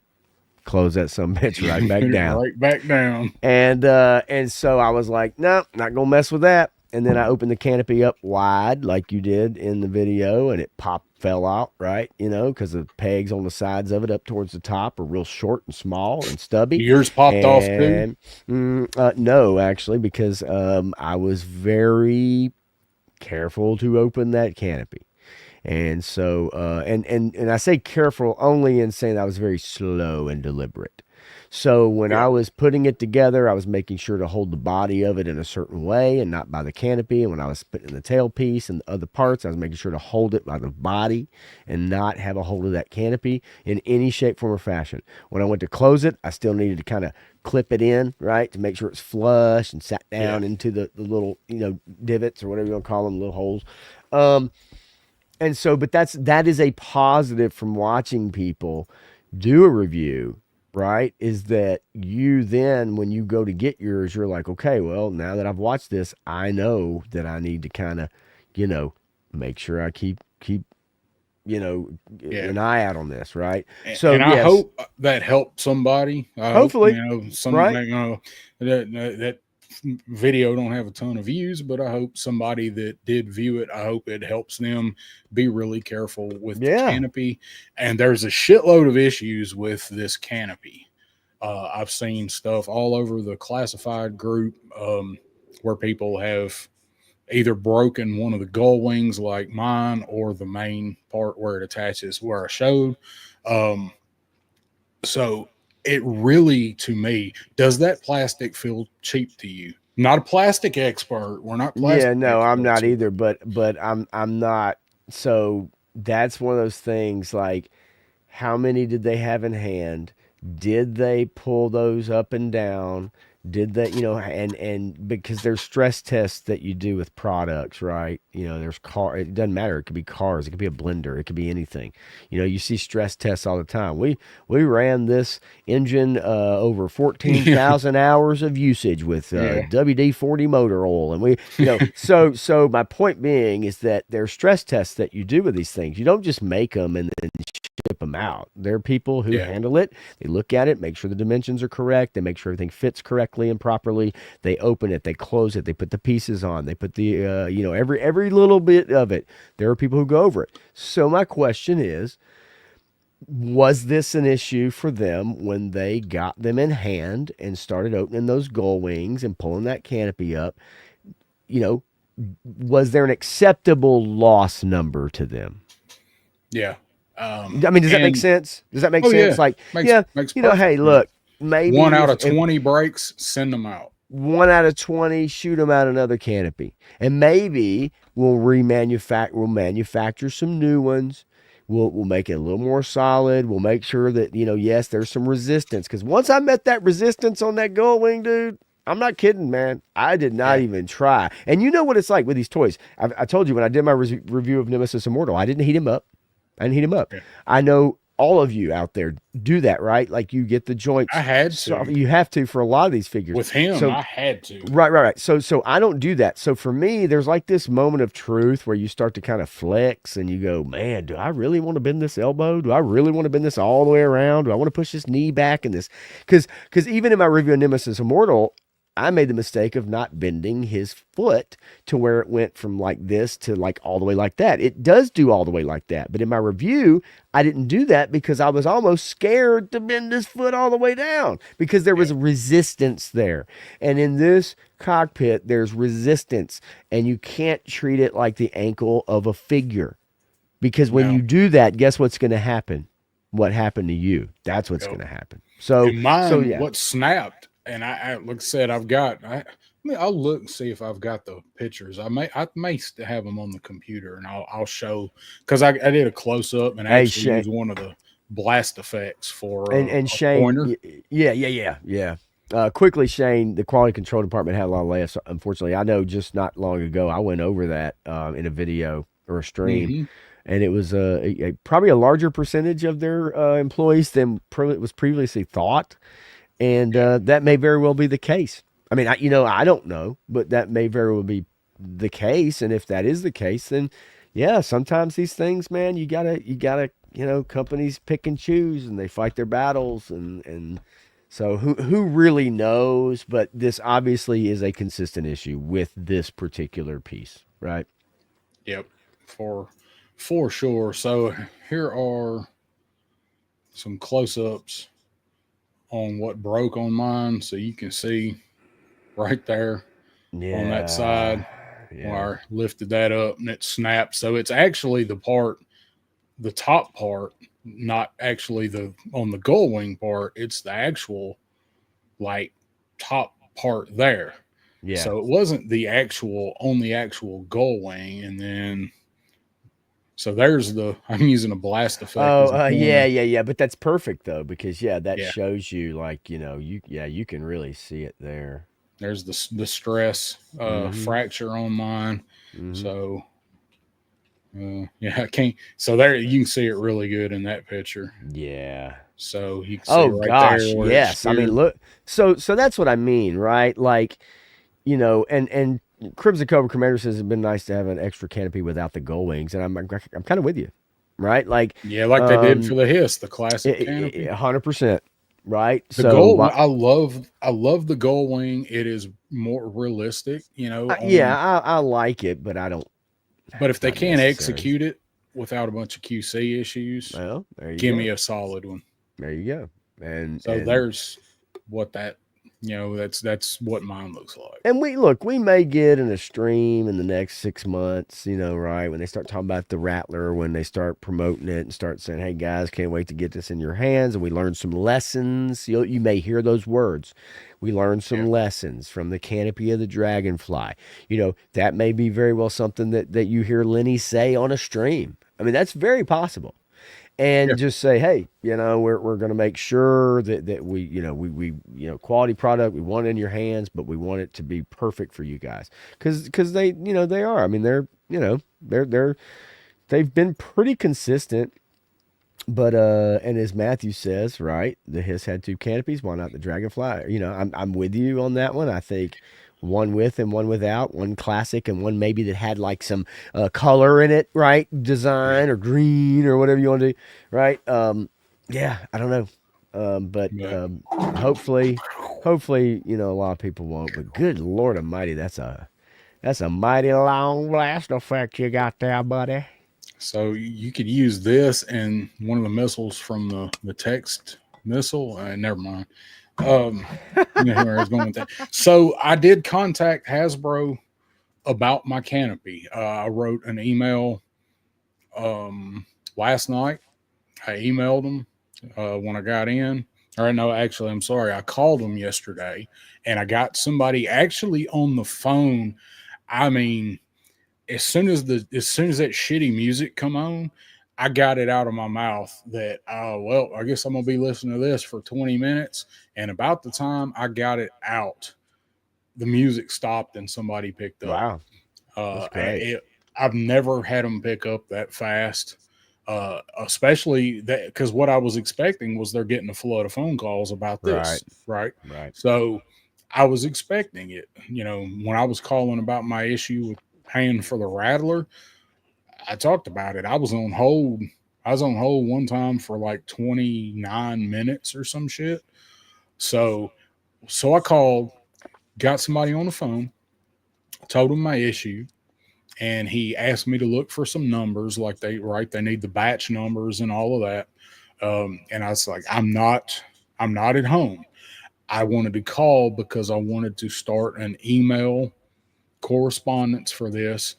Close that some bitch right Put back it down. right back down. And so I was like, no, not gonna mess with that. And then I opened the canopy up wide, like you did in the video, and it fell out, right? You know, because the pegs on the sides of it up towards the top are real short and small and stubby. Yours popped off too. And no, actually, because I was very careful to open that canopy. And so, and I say careful only in saying I was very slow and deliberate. So when Yeah. I was putting it together, I was making sure to hold the body of it in a certain way and not by the canopy. And when I was putting the tailpiece and the other parts, I was making sure to hold it by the body and not have a hold of that canopy in any shape, form, or fashion. When I went to close it, I still needed to kind of clip it in, right, to make sure it's flush and sat Yeah. down into the little, divots or whatever you want to call them, little holes. Um, and so, but that is a positive from watching people do a review, right? Is that you then, when you go to get yours, you're like, okay, well, now that I've watched this, I know that I need to kind of, you know, make sure I keep Yeah. an eye out on this, right? So And I yes, hope that helped somebody. I hope hopefully, some right? that video don't have a ton of views, but I hope somebody that did view it, I hope it helps them be really careful with the Yeah, canopy. And there's a shitload of issues with this canopy. I've seen stuff all over the classified group where people have either broken one of the gull wings like mine or the main part where it attaches where I showed. Um, so it really, to me, does that plastic feel cheap to you? Not a plastic expert. We're not yeah, plastic no, I'm experts not here. either, but I'm not. So that's one of those things like how many did they have in hand? Did they pull those up and down? Did they, and because there's stress tests that you do with products, right? There's it doesn't matter. It could be cars, it could be a blender, it could be anything. You see stress tests all the time. We ran this engine over Yeah, 14,000 hours of usage with yeah, WD-40 motor oil, and so my point being is that there's stress tests that you do with these things. You don't just make them and then ship them out. There are people who yeah, handle it. They look at it, make sure the dimensions are correct. They make sure everything fits correctly and properly. They open it, they close it, they put the pieces on, they put the every little bit of it. There are people who go over it. So my question is, was this an issue for them when they got them in hand and started opening those gull wings and pulling that canopy up? You know, was there an acceptable loss number to them? yeah. I mean, does that make And sense? Does that make oh yeah, sense? Like, makes yeah, makes perfect hey, sense. look, One maybe out if of 20 breaks, send them out. 1 out of 20, shoot them out another canopy, and maybe we'll manufacture some new ones. We'll make it a little more solid. We'll make sure that yes, there's some resistance. Because once I met that resistance on that gull wing, dude, I'm not kidding, man. I did not Yeah, even try. And you know what it's like with these toys. I told you when I did my review of Nemesis Immortal, I didn't heat him up. I didn't heat him up. yeah. I know all of you out there do that, right? Like you get the I joints. had So to you have to for a lot of these figures. with him. So I had to. right. So I don't do that. So for me, there's like this moment of truth where you start to kind of flex and you go, man, do I really want to bend this elbow? Do I really want to bend this all the way around? Do I want to push this knee back in this? Because even in my review of Nemesis Immortal, I made the mistake of not bending his foot to where it went from like this to like all the way like that. It does do all the way like that. But in my review, I didn't do that because I was almost scared to bend his foot all the way down because there Yeah, was resistance there. And in this cockpit, there's resistance, and you can't treat it like the ankle of a figure because when no. you do that, guess what's going to happen? What happened to you? That's what's going Go. to happen. So, And so mine, yeah. what snapped, and like I said, I've got. I'll look and see if I've got the pictures. I may have them on the computer, and I'll show because I did a close up and Hey, actually Shane, used one of the blast effects for and a Shane, pointer. yeah. Quickly, Shane, the quality control department had a lot of layoffs. Unfortunately, I know just not long ago I went over that in a video or a stream, Hmm. and it was probably a larger percentage of their employees than was previously thought, and Yeah. that may very well be the case. I mean, I don't know, but that may very well be the case. And if that is the case, then yeah, sometimes these things, man, you gotta, companies pick and choose, and they fight their battles, and so who really knows? But this obviously is a consistent issue with this particular piece, right? Yep. For for sure. So here are some close-ups on what broke on mine, so you can see right there on that Yeah, side yeah, where I lifted that up and it snapped. So it's actually the part, the top part, not actually the on the gull wing part. It's the actual like top part there. yeah. So it wasn't the actual on the actual gull wing, and then so there's the I'm using a blast effect Oh, as a yeah, pointer. yeah, yeah. But that's perfect though, because yeah, that Yeah, shows you like you can really see it there. there's the stress Mm-hmm. fracture on mine. Mm-hmm. So yeah, I can't. So there you can see it really good in that picture. Yeah. So you can see Oh right there gosh, where it yes. I mean, sheared. look. So that's what I mean, right? Like, and Crimson Cobra Commander says it'd been nice to have an extra canopy without the gull wings, and I'm kind of with you, right? Like, Yeah, like they did for um, the hiss, the classic canopy. 100%, right? The So, gold, I love the gold wing. It is more realistic, yeah, on. I like it, but I don't. But if It's they not can't necessary. execute it without a bunch of QC issues, Well, there you give me go. a solid one. There you go. So there's what that, that's what mine looks like. And we may get in a stream in the next 6 months, right? When they start talking about the Rattler, when they start promoting it and start saying, hey guys, can't wait to get this in your hands. And we learn some lessons. You may hear those words. We learned some Yeah, lessons from the canopy of the Dragonfly. That may be very well something that you hear Lenny say on a stream. I mean, that's very possible, yeah, and just say, hey, we're going to make sure that we quality product. We want it in your hands, but we want it to be perfect for you guys because they are. I mean, they've been pretty consistent. But and as Matthew says, right, the Hiss had two canopies. Why not the Dragonfly? I'm with you on that one. I think one with and one without, one classic and one maybe that had like some color in it, right? yeah. Design or green or whatever you want to do, right? Yeah, I don't know, but But hopefully, a lot of people won't. But good Lord Almighty, that's a mighty long blast effect you got there, buddy. so you could use this and one of the missiles from the text missile. Never mind. Um, you know where I was going with that. So I did contact Hasbro about my canopy. I wrote an email last night. I emailed them when I got in. Or no, actually, I'm sorry. I called them yesterday, and I got somebody actually on the phone. I mean, as soon as that shitty music come on, I got it out of my mouth that well, I guess I'm gonna be listening to this for 20 minutes. And about the time I got it out, the music stopped and somebody picked up. Wow, that's great. I've never had them pick up that fast. Especially that because what I was expecting was they're getting a flood of phone calls about Right, this, right? right. So I was expecting it. When I was calling about my issue with paying for the Rattler, I talked about it. I was on hold. I was on hold one time for like 29 minutes or some shit. So I called, got somebody on the phone, told him my issue, and he asked me to look for some numbers like they need the batch numbers and all of that. And I was like, I'm not at home. I wanted to call because I wanted to start an email correspondence for this,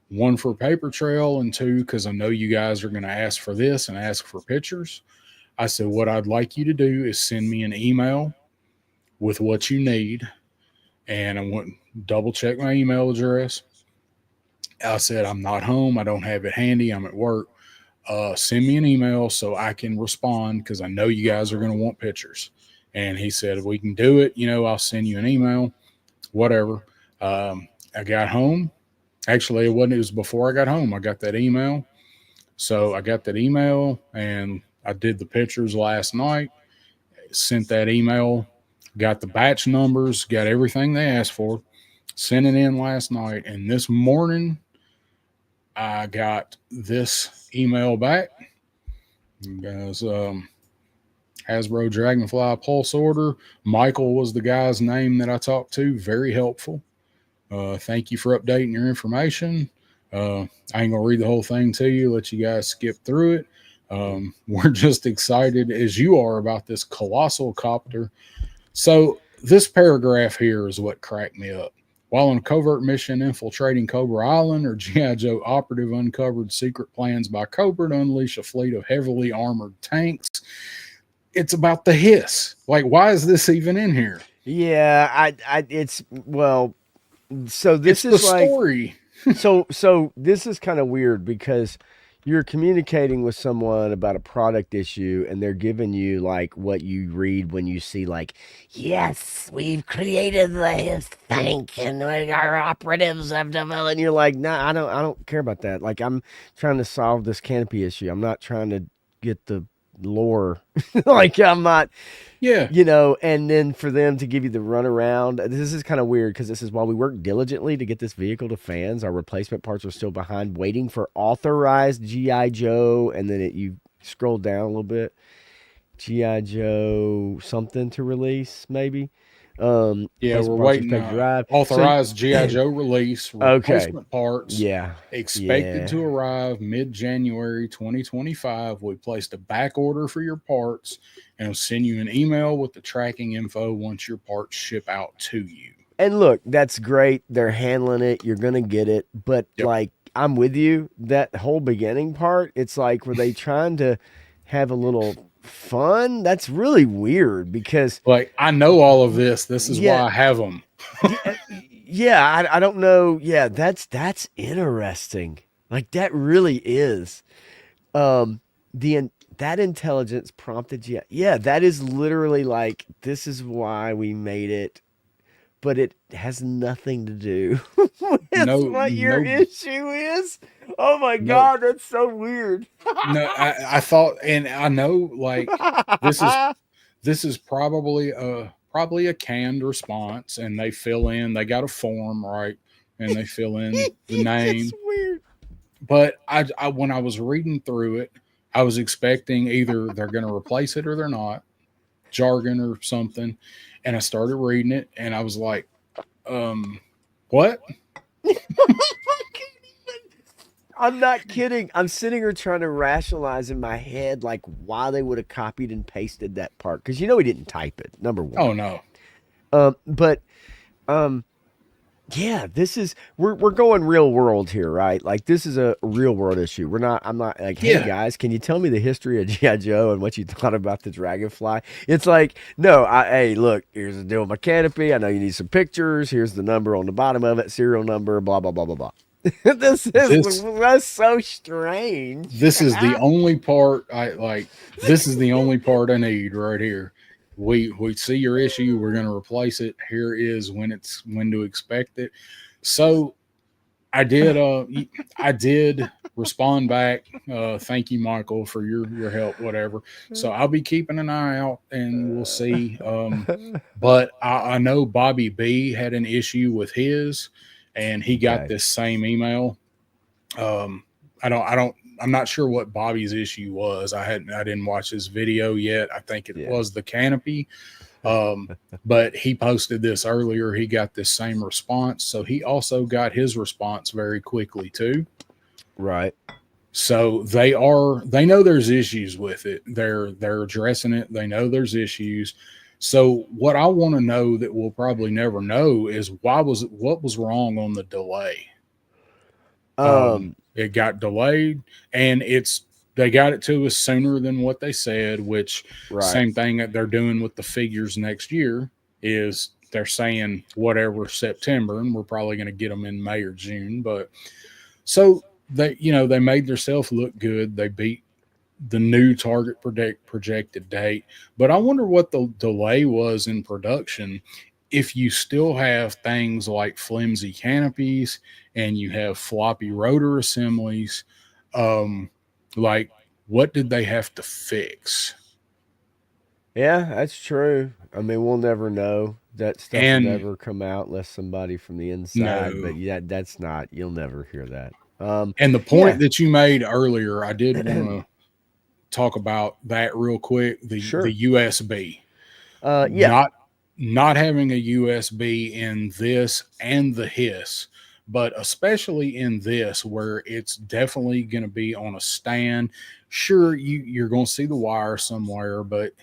one for paper trail, and two because I know you guys are going to ask for this and ask for pictures. I said, what I'd like you to do is send me an email with what you need, and I want double check my email address. I said, I'm not home. I don't have it handy. I'm at work. Send me an email so I can respond because I know you guys are going to want pictures. and he said, we can do it. I'll send you an email, whatever. I got home. Actually, it was before I got home. I got that email. So I got that email and I did the pictures last night, sent that email, got the batch numbers, got everything they asked for, sent it in last night. And this morning, I got this email back. Guys, Hasbro Dragonfly Pulse order. Michael was the guy's name that I talked to. Very helpful. Thank you for updating your information. I ain't gonna read the whole thing to you. Let you guys skip through it. We're just excited as you are about this colossal copter. So this paragraph here is what cracked me up. While on a covert mission infiltrating Cobra Island, or G.I. Joe operative uncovered secret plans by Cobra to unleash a fleet of heavily armored tanks. It's about the hiss. Like, why is this even in here? Yeah, so this it's is the like story. so this is kind of weird because you're communicating with someone about a product issue and they're giving you like what you read when you see like, yes, we've created this tank and our operatives have developed, and you're like, nah, I don't care about that. Like, I'm trying to solve this canopy issue. I'm not trying to get the lore. Like, I'm not, Yeah. And then for them to give you the runaround, this is kind of weird because this is while we work diligently to get this vehicle to fans, our replacement parts are still behind, waiting for authorized GI Joe, and then you scroll down a little bit, GI Joe something to release maybe. Yeah, we're Replacement parts waiting. expected to arrive. Authorized GI Joe release. Okay, Replacement parts yeah, expected yeah. to arrive mid-January 2025. We placed a back order for your parts, and we'll send you an email with the tracking info once your parts ship out to you. And look, that's great. They're handling it. You're gonna get it. But Yep. like, I'm with you. That whole beginning part, it's like, were they trying to have a little fun? That's really weird because, Like, I know all of this. This is why yeah, I have them. yeah. I don't know. Yeah, that's interesting. Like, that really is. That intelligence prompted you. Yeah, that is literally like, this is why we made it, but it has nothing to do with No, what your no, issue is. Oh my no, God, that's so weird. no. I thought, and I know, like, this is probably a canned response, and they fill in. They got a form, right, and they fill in the It's name. weird. But I when I was reading through it, I was expecting either they're going to replace it or they're not, jargon or something. And I started reading it, and I was like, what? I'm not kidding. I'm sitting here trying to rationalize in my head like why they would have copied and pasted that part because he didn't type it. Number one. Oh no. But yeah, this is we're going real world here, right? Like, this is a real world issue. I'm not like, hey Yeah. guys, can you tell me the history of G.I. Joe and what you thought about the Dragonfly? It's like, no, hey, look, here's the deal with my canopy. I know you need some pictures. Here's the number on the bottom of it, serial number, blah blah blah blah blah. That's so strange. This is the only part I like. This is the only part I need right here. We see your issue. We're going to replace it. Here is when to expect it. So I did respond back. Thank you, Michael, for your help. Whatever. So I'll be keeping an eye out, and we'll see. But I know Bobby B had an issue with his, and he got Okay. this same email. I'm not sure what Bobby's issue was. I didn't watch his video yet. I think it Yeah. was the canopy. But he posted this earlier. He got this same response. So he also got his response very quickly too. Right. So they know there's issues with it. They're addressing it. They know there's issues. So what I want to know that we'll probably never know is what was wrong on the delay. It got delayed, and they got it to us sooner than what they said. Which Right. same thing that they're doing with the figures next year is they're saying whatever September, and we're probably going to get them in May or June. But so they made themselves look good. They beat the new target projected date. But I wonder what the delay was in production. If you still have things like flimsy canopies and you have floppy rotor assemblies, um, like what did they have to fix? Yeah, that's true. I mean, we'll never know. That stuff will And never come out unless somebody from the inside. But no, yeah, that's not. You'll never hear that. and the point Yeah, that you made earlier, I did want to talk about that real quick. The sure. USB, Yeah. not not having a USB in this and the hiss, but especially in this where it's definitely going to be on a stand. Sure, you're going to see the wire somewhere, but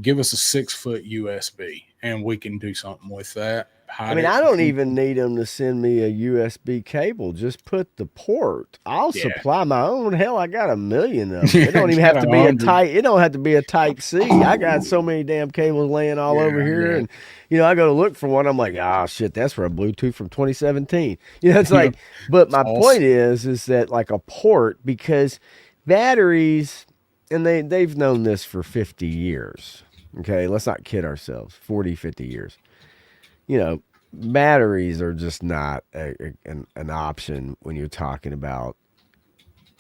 give us a 6 foot USB and we can do something with that. I Hide mean, it I from don't even people. need them to send me a USB cable. Just put the port. I'll Yeah, supply my own. Hell, I got a million of them. It yeah, don't even have got to a be a hundred. type. It don't have to be a Type C. I got so many damn cables laying all Yeah, over I here, got and I go to look for one. I'm like, ah, shit, that's for a Bluetooth from 2017. It's like, but it's my point awesome. is that like a port because batteries, and they've known this for 50 years. Okay, let's not kid ourselves. 40, 50 years. You know, batteries are just not an option when you're talking about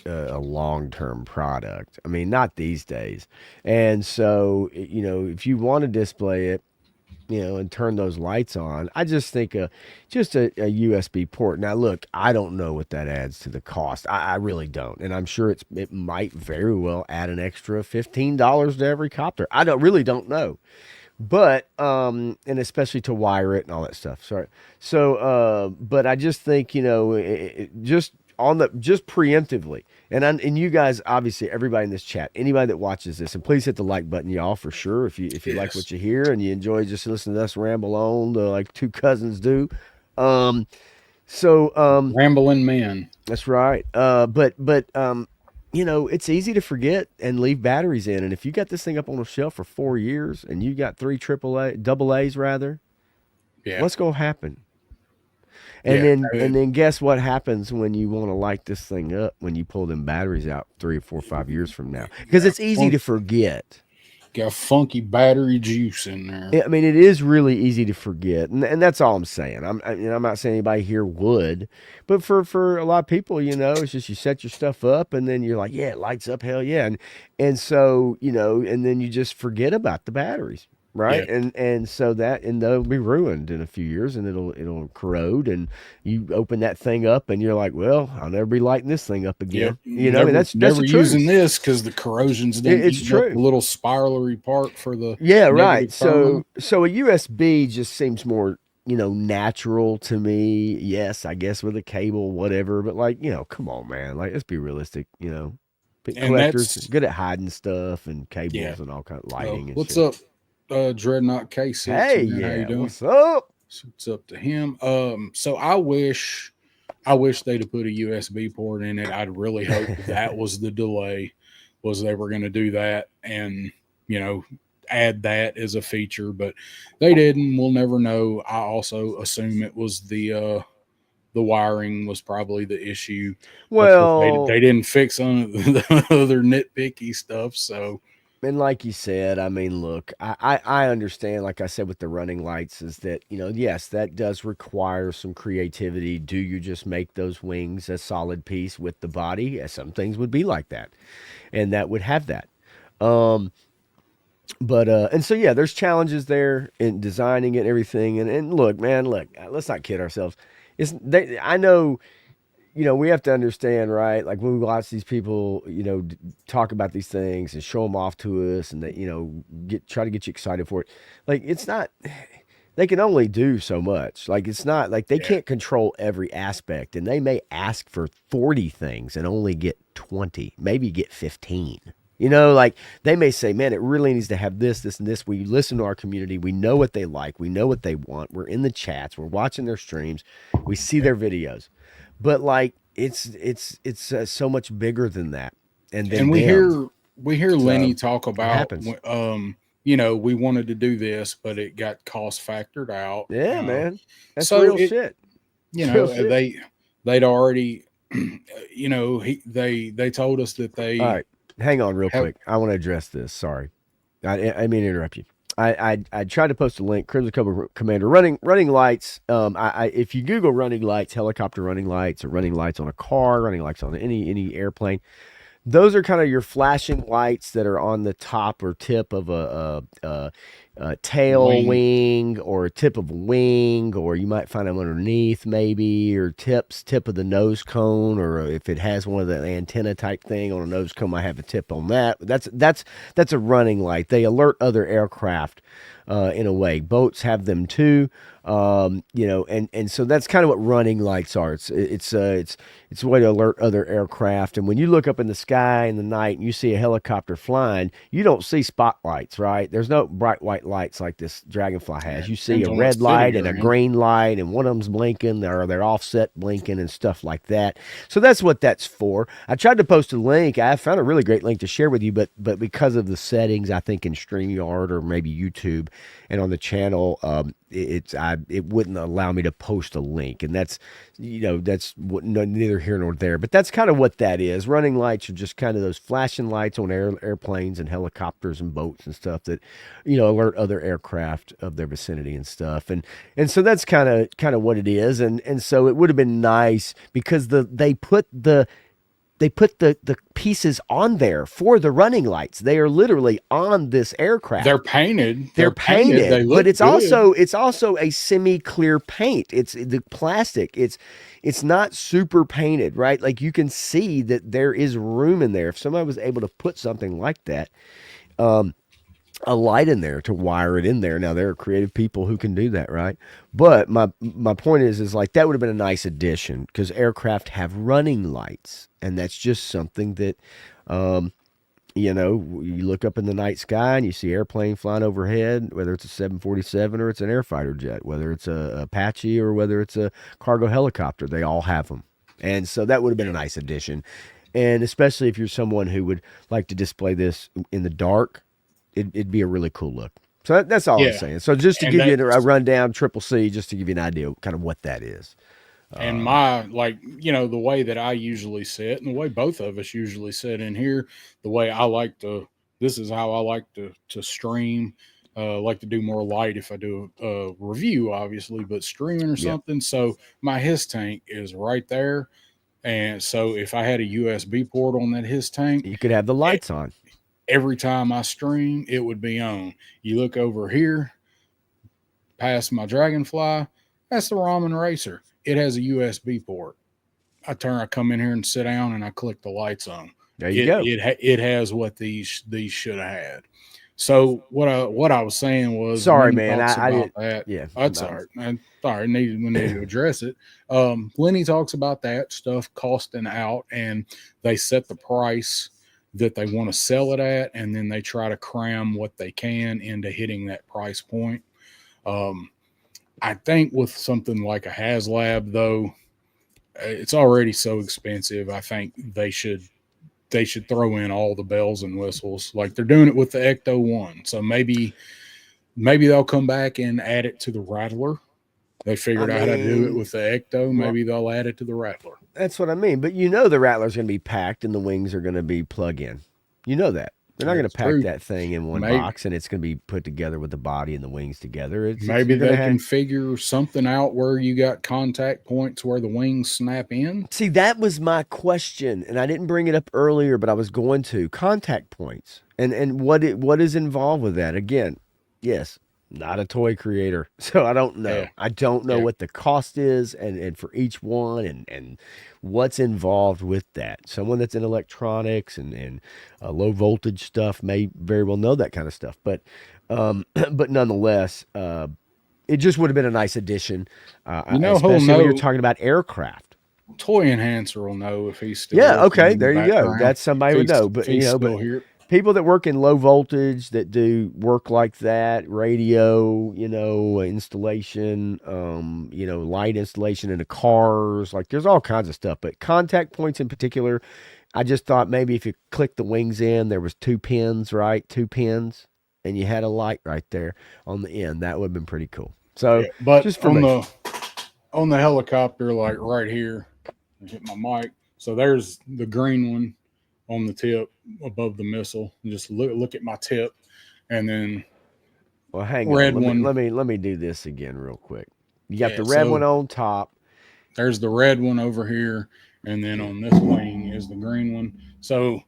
a long term product. I mean, not these days. And so, if you want to display it, and turn those lights on, I just think just a USB port. Now, look, I don't know what that adds to the cost. I really don't, and I'm sure it might very well add an extra $15 to every copter. I don't know, but and especially to wire it and all that stuff. Sorry. So but I just think just on the just preemptively, and you guys, obviously everybody in this chat, anybody that watches this, and please hit the like button, y'all, for sure, if you like Yes, what you hear and you enjoy just listening to us ramble on like two cousins do. um so rambling men. that's right. But it's easy to forget and leave batteries in. And if you got this thing up on a shelf for 4 years and you got three double A's rather, Yeah, what's gonna happen? And yeah. then guess what happens when you want to light this thing up when you pull them batteries out 3 or 4 or 5 years from now? Because Got it's easy funk, to forget. got funky battery juice in there. I mean, it is really easy to forget, and that's all I'm saying. I'm not saying anybody here would, but for a lot of people, it's just you set your stuff up, and then you're like, yeah, it lights up, hell yeah, and so and then you just forget about the batteries, right? Yeah, And so and they'll be ruined in a few years, and it'll corrode, and you open that thing up, and you're like, well, I'll never be lighting this thing up yep. again. I mean, Never, that's the never using truth. this because the corrosion's done It's eating up true. the little spiralery part for the Yeah, right. negative So terminal. so a USB just seems more, natural to me. Yes, I guess with a cable, whatever, but like, come on, man. Like, let's be realistic, And collectors that's good at hiding stuff and yeah. cables and all kind of Oh, lighting and what's shit. up, Dreadnought K6, Hey, man? How you yeah, doing? what's up? So it's up to him. So I wish they'd have put a USB port in it. I'd really hope that was the delay, was they were going to do that and you know add that as a feature, but they didn't. We'll never know. I also assume it was the wiring was probably the issue because they Well, didn't fix on the other nitpicky stuff. So and like you said, I mean, look, I understand, like I said, with the running lights, is that, yes, that does require some creativity. Do you just make those wings a solid piece with the body? Yeah, some things would be like that, and that would have that. Um, but and so yeah, there's challenges there in designing it and everything. And look, man, look, let's not kid ourselves. I know, we have to understand, right? Like when we watch these people, talk about these things and show them off to us, and that try to get you excited for it. Like it's not. They can only do so much. Like it's not like they yeah, can't control every aspect, and they may ask for 40 things and only get 20, maybe get 15. Like they may say, man, it really needs to have this, this, and this. We listen to our community. We know what they like. We know what they want. We're in the chats. We're watching their streams. We see yeah. their videos. But like it's so much bigger than that, and then And we them. hear Lenny So talk it about happens. we wanted to do this, but it got cost factored out. Yeah, man, that's So real it shit. you It's real know shit. they'd already they told us that All they right. hang on real Have, quick. I want to address this. Sorry, I mean to interrupt you. I tried to post a link. Crimson Cobra Commander running lights. If you Google running lights, helicopter running lights, or running lights on a car, running lights on any airplane, those are kind of your flashing lights that are on the top or tip of a tail wing. wing or a tip of a wing, or you might find them underneath maybe, or tip of the nose cone, or if it has one of the antenna type thing on a nose cone, I have a tip on that. That's a running light. They alert other aircraft. In a way, boats have them too, and so that's kind of what running lights are. It's a way to alert other aircraft. And when you look up in the sky in the night and you see a helicopter flying, you don't see spotlights, right? There's no bright white lights like this Dragonfly has. Yeah, You see depends a on what red city light and you're a in. green light, and one of them's blinking, or they're offset blinking and stuff like that. So that's what that's for. I tried to post a link. I found a really great link to share with you, but because of the settings, I think in StreamYard or maybe YouTube and on the channel, it wouldn't allow me to post a link, and neither here nor there. But that's kind of what that is. Running lights are just kind of those flashing lights on airplanes and helicopters and boats and stuff that alert other aircraft of their vicinity and stuff. And so that's kind of what it is. And so it would have been nice because they put the pieces on there for the running lights. They are literally on this aircraft. They're painted. They're painted. They painted, but look good. it's also a semi-clear paint. It's the plastic. It's not super painted, right? Like you can see that there is room in there. If somebody was able to put something like that, a light in there to wire it in there. Now there are creative people who can do that, right? But my point is like that would have been a nice addition because aircraft have running lights, and that's just something that you look up in the night sky and you see airplane flying overhead, whether it's a 747 or it's an air fighter jet, whether it's a Apache or whether it's a cargo helicopter, they all have them. And so that would have been a nice addition. And especially if you're someone who would like to display this in the dark, it'd be a really cool look. So that's all I'm Yeah, saying. So just to and give you that a rundown, Triple C, just to give you an idea of kind of what that is. and Um, my the way that I usually sit and the way both of us usually sit in here, the way I like to. This is how I like to stream. Like to do more light if I do a review, obviously, but streaming or yep. something. So my his tank is right there, and so if I had a USB port on that his tank, You could have the lights on. every time I stream, it would be on. You look over here past my Dragonfly, that's the Ramen Racer. It has a USB port. I come in here and sit down, and I click the lights on. There you go. It has what these should have had. So what I was saying was Sorry, Lenny man. talks I about didn't. that. Yeah. That's all right. Sorry, we need to address it. Lenny talks about that stuff costing out, and they set the price that they want to sell it at, and then they try to cram what they can into hitting that price point. Um, I think with something like a HasLab, though, it's already so expensive. I think they should throw in all the bells and whistles like they're doing it with the Ecto One. So maybe they'll come back and add it to the Rattler. They I figured out how to do it mean, with the Ecto. well, Maybe they'll add it to the Rattler. that's what I mean. But the Rattler's going to be packed and the wings are going to be plug in. You know that. They're not going to That's pack true. that thing in one Maybe box and it's going to be put together with the body and the wings together. It's maybe you're going to they have. can figure something out where you got contact points where the wings snap in. See, that was my question, and I didn't bring it up earlier, but I was going to contact points and what is involved with that. Again, yes, not a toy creator, so I don't know. Yeah, I don't know yeah. what the cost is and for each one and what's involved with that. Someone that's in electronics and low voltage stuff may very well know that kind of stuff, but but nonetheless, it just would have been a nice addition, You know who'll especially when you're know? talking about aircraft. Toy Enhancer will know if he's still Yeah, working okay, in the there you go. background. That's somebody would know. But If he's but still here, people that work in low voltage that do work like that, radio, installation, light installation in the cars, like there's all kinds of stuff. But contact points in particular, I just thought maybe if you click the wings in, there was two pins, right? Two pins, and you had a light right there on the end. That would have been pretty cool. So yeah. But just for me. on the helicopter, like right here, I hit my mic. So there's the green one. on the tip above the missile. Just look at my tip, and then Well, hang on. red Let me one. let me let me do this again real quick. You got Yeah, the red one so on top. there's the red one over here, and then on this wing is the green one. So,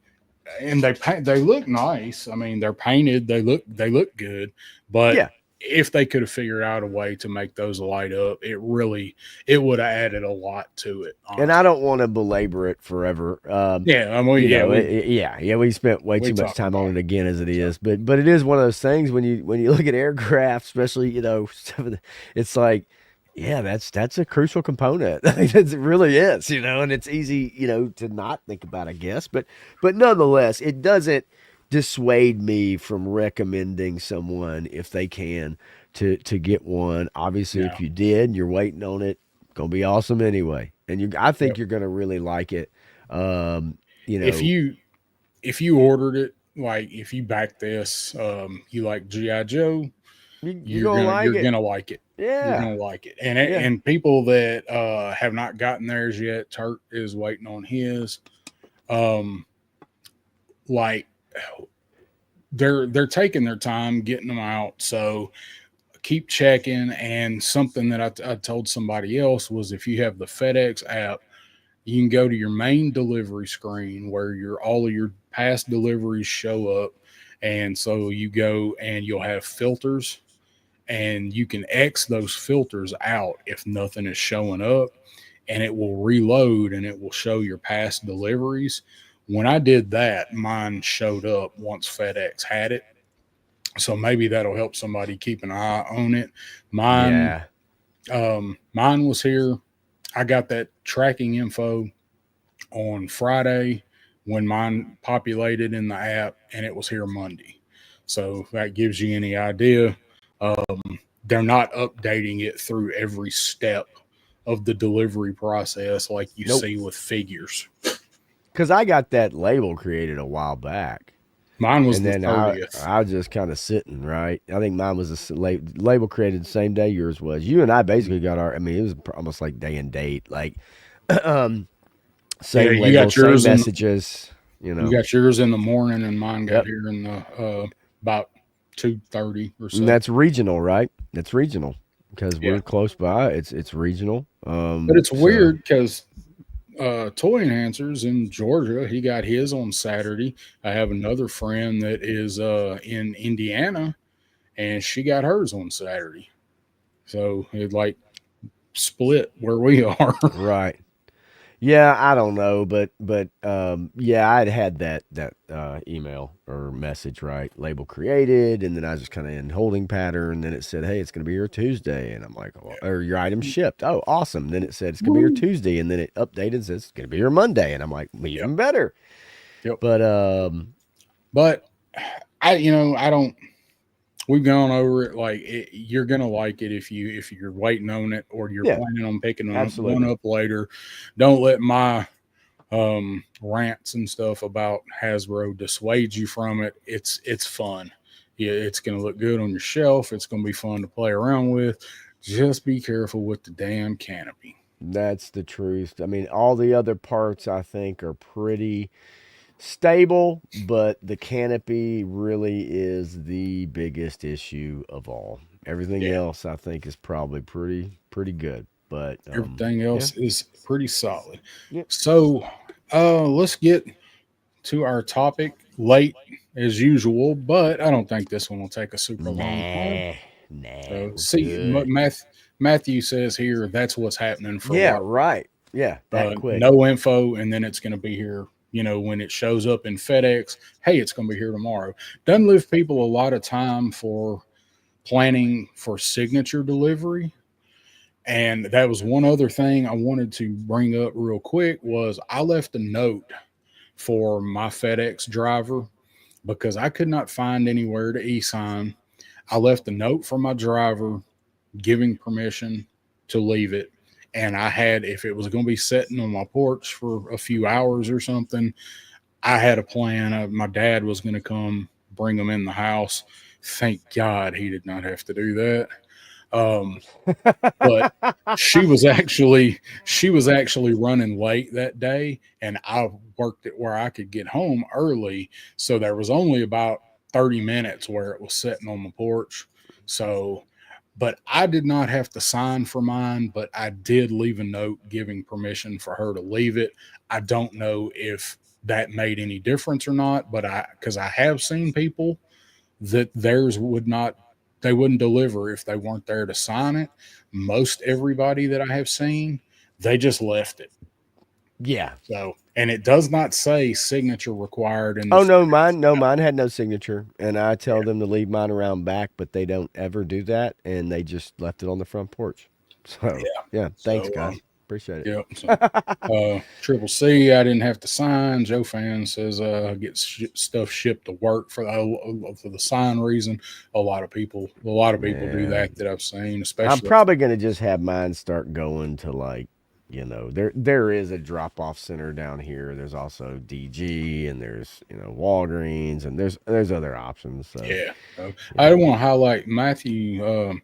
and they look nice. I mean, they're painted. They look good, but Yeah. if they could have figured out a way to make those light up, it would have added a lot to it. And I Honestly, don't want to belabor it forever. yeah. I mean, You yeah, know, yeah. We spent way we too much talked time about on it again as it it. So is, but it is one of those things when you look at aircraft, especially it's like, yeah, that's a crucial component. I mean, it really is, and it's easy, to not think about, I guess, but nonetheless, it doesn't dissuade me from recommending someone if they can to get one. Obviously, yeah, if you did, you're waiting on it, gonna be awesome anyway, and I think yep. you're gonna really like it. Um, you If know, you if you ordered it, like if you back this, you like GI Joe, you're gonna like you're it. gonna like it. You're Yeah, gonna like it. yeah. And people that have not gotten theirs yet, Turt is waiting on his. Um, like they're taking their time getting them out. So keep checking. And something that I told somebody else was if you have the FedEx app, you can go to your main delivery screen where all of your past deliveries show up. And so you go and you'll have filters, and you can X those filters out if nothing is showing up, and it will reload and it will show your past deliveries. When I did that, mine showed up once FedEx had it. So maybe that'll help somebody keep an eye on it. Mine, Yeah. mine was here. I got that tracking info on Friday when mine populated in the app, and it was here Monday. So if that gives you any idea. They're not updating it through every step of the delivery process like you Nope. see with figures. Because I got that label created a while back, Mine was and the then I 30th. I was just kind of sitting right. I think mine was label created the same day yours was. You and I basically got our. I mean, it was almost like day and date, like um, Yeah, same label, same the messages. you got yours in the morning, and mine got Yep. here in the about 2:30 or And so. that's regional, right? That's regional because Yeah, we're close by. It's regional. but it's So weird because Toy Enhancers in Georgia, he got his on Saturday. I have another friend that is in Indiana, and she got hers on Saturday. So it like split where we are. right. Yeah, I don't know, but yeah, I'd had that email or message right, label created, and then I was just kind of in holding pattern. And then it said, "Hey, it's going to be here Tuesday," and I'm like, oh, "Or your item shipped." Oh, awesome. Then it said it's going to be here Woo. Tuesday, and then it updated and says it's going to be here Monday, and I'm like, Yep. even better. Yep. But But I don't. We've gone over it. Like you're gonna like it if you're waiting on it or you're yeah, planning on picking one absolutely. up later. Don't let my rants and stuff about Hasbro dissuade you from it. It's fun. Yeah, it's gonna look good on your shelf. It's gonna be fun to play around with. Just be careful with the damn canopy. That's the truth. I mean, all the other parts I think are pretty stable, but the canopy really is the biggest issue of all. Everything Yeah. else I think is probably pretty good. But Everything yeah. else is pretty solid. Yeah. So let's get to our topic late as usual, but I don't think this one will take a super long time. Nah. Nah, So we're see, good. Matthew says here that's what's happening for Yeah, right right. Yeah, that now. quick. No info, and then it's going to be here. When it shows up in FedEx, hey, it's going to be here tomorrow. Doesn't leave people a lot of time for planning for signature delivery. And that was one other thing I wanted to bring up real quick was I left a note for my FedEx driver because I could not find anywhere to e-sign. I left a note for my driver giving permission to leave it. And I had, if it was going to be sitting on my porch for a few hours or something, I had a plan. My dad was going to come bring them in the house. Thank God he did not have to do that. Um, but she was actually running late that day, and I worked it where I could get home early, so there was only about 30 minutes where it was sitting on the porch. So, but I did not have to sign for mine, but I did leave a note giving permission for her to leave it. I don't know if that made any difference or not, but I because I have seen people that theirs would not, they wouldn't deliver if they weren't there to sign it. Most everybody that I have seen, they just left it. Yeah. So, and it does not say signature required in the Oh no, FedEx. mine no, mine had no signature, and I tell them to leave mine around back, but they don't ever do that, and they just left it on the front porch. So Yeah. yeah, thanks So, guys, appreciate yeah. So, Triple C, I didn't have to sign. Joe Fan says, get stuff shipped to work for the sign reason. A lot of people do Yeah, that I've seen, I'm especially. probably gonna just have mine start going to like, there is a drop off center down here. There's also DG, and there's Walgreens, and there's other options. So Yeah. you I know. want to highlight Matthew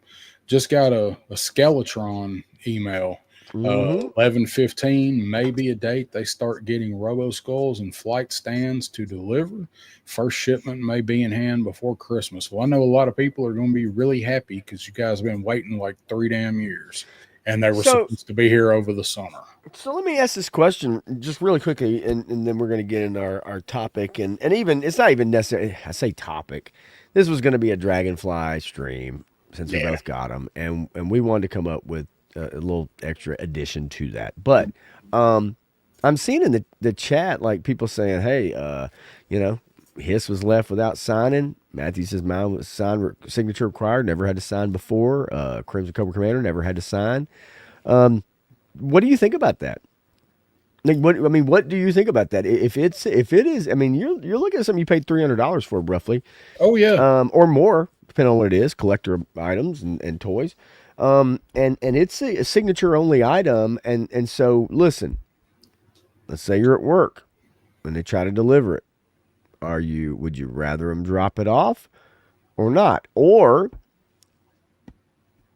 just got a Skeletron email. Mm-hmm. 11/15 may be a date they start getting Robo Skulls and flight stands to deliver. First shipment may be in hand before Christmas. Well, I know a lot of people are going to be really happy because you guys have been waiting like 3 damn years, and they were So supposed to be here over the summer. So let me ask this question just really quickly, and then we're going to get into our topic. And even, it's not even necessary. I say topic. This was going to be a Dragonfly stream since we Yeah. both got them, and we wanted to come up with a little extra addition to that. But um, I'm seeing in the chat like people saying, hey, you know, his was left without signing. Matthew says mine was signed, signature required, never had to sign before. Crimson Cobra Commander never had to sign. What do you think about that? Like, what do you think about that? If it is, I mean, you're looking at something you paid $300 for roughly, Oh yeah. or more, depending on what it is, collector items and toys, and it's a signature only item, and so listen, let's say you're at work and they try to deliver it. Would you rather them drop it off or not, or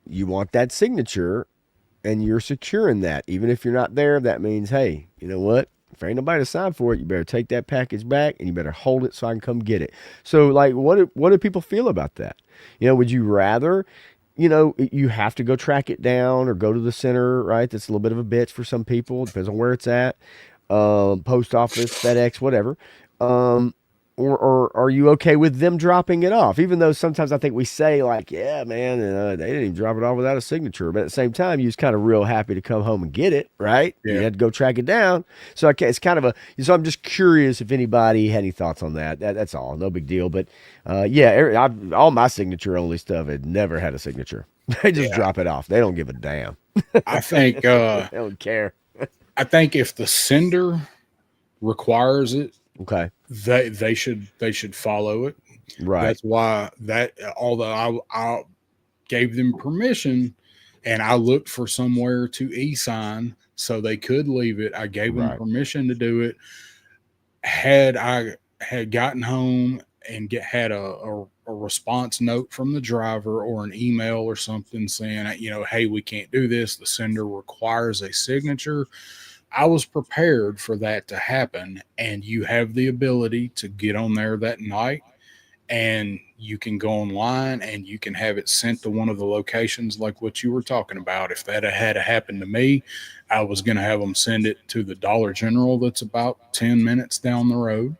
you want that signature and you're securing that. Even if you're not there, that means, hey, you know what? If ain't nobody to sign for it, you better take that package back and you better hold it so I can come get it. So, like, what do people feel about that? Would you rather, you have to go track it down or go to the center, right? That's a little bit of a bitch for some people. Depends on where it's at. Post office, FedEx, whatever. Um, or are you okay with them dropping it off? Even though sometimes I think we say like, yeah, man, they didn't even drop it off without a signature. But at the same time, you was kind of real happy to come home and get it, right? You Yeah. had to go track it down. So it's kind of a. So I'm just curious if anybody had any thoughts on that. That's all. No big deal. But yeah, all my signature only stuff had never had a signature. They just Yeah. drop it off. They don't give a damn. I think They don't care. I think if the sender requires it, Okay. they should follow it. Right. That's why that although I gave them permission and I looked for somewhere to e-sign so they could leave it. I gave them Right. permission to do it. Had I had gotten home and had a response note from the driver or an email or something saying, hey, we can't do this. The sender requires a signature. I was prepared for that to happen, and you have the ability to get on there that night and you can go online and you can have it sent to one of the locations like what you were talking about. If that had happened to me, I was going to have them send it to the Dollar General that's about 10 minutes down the road.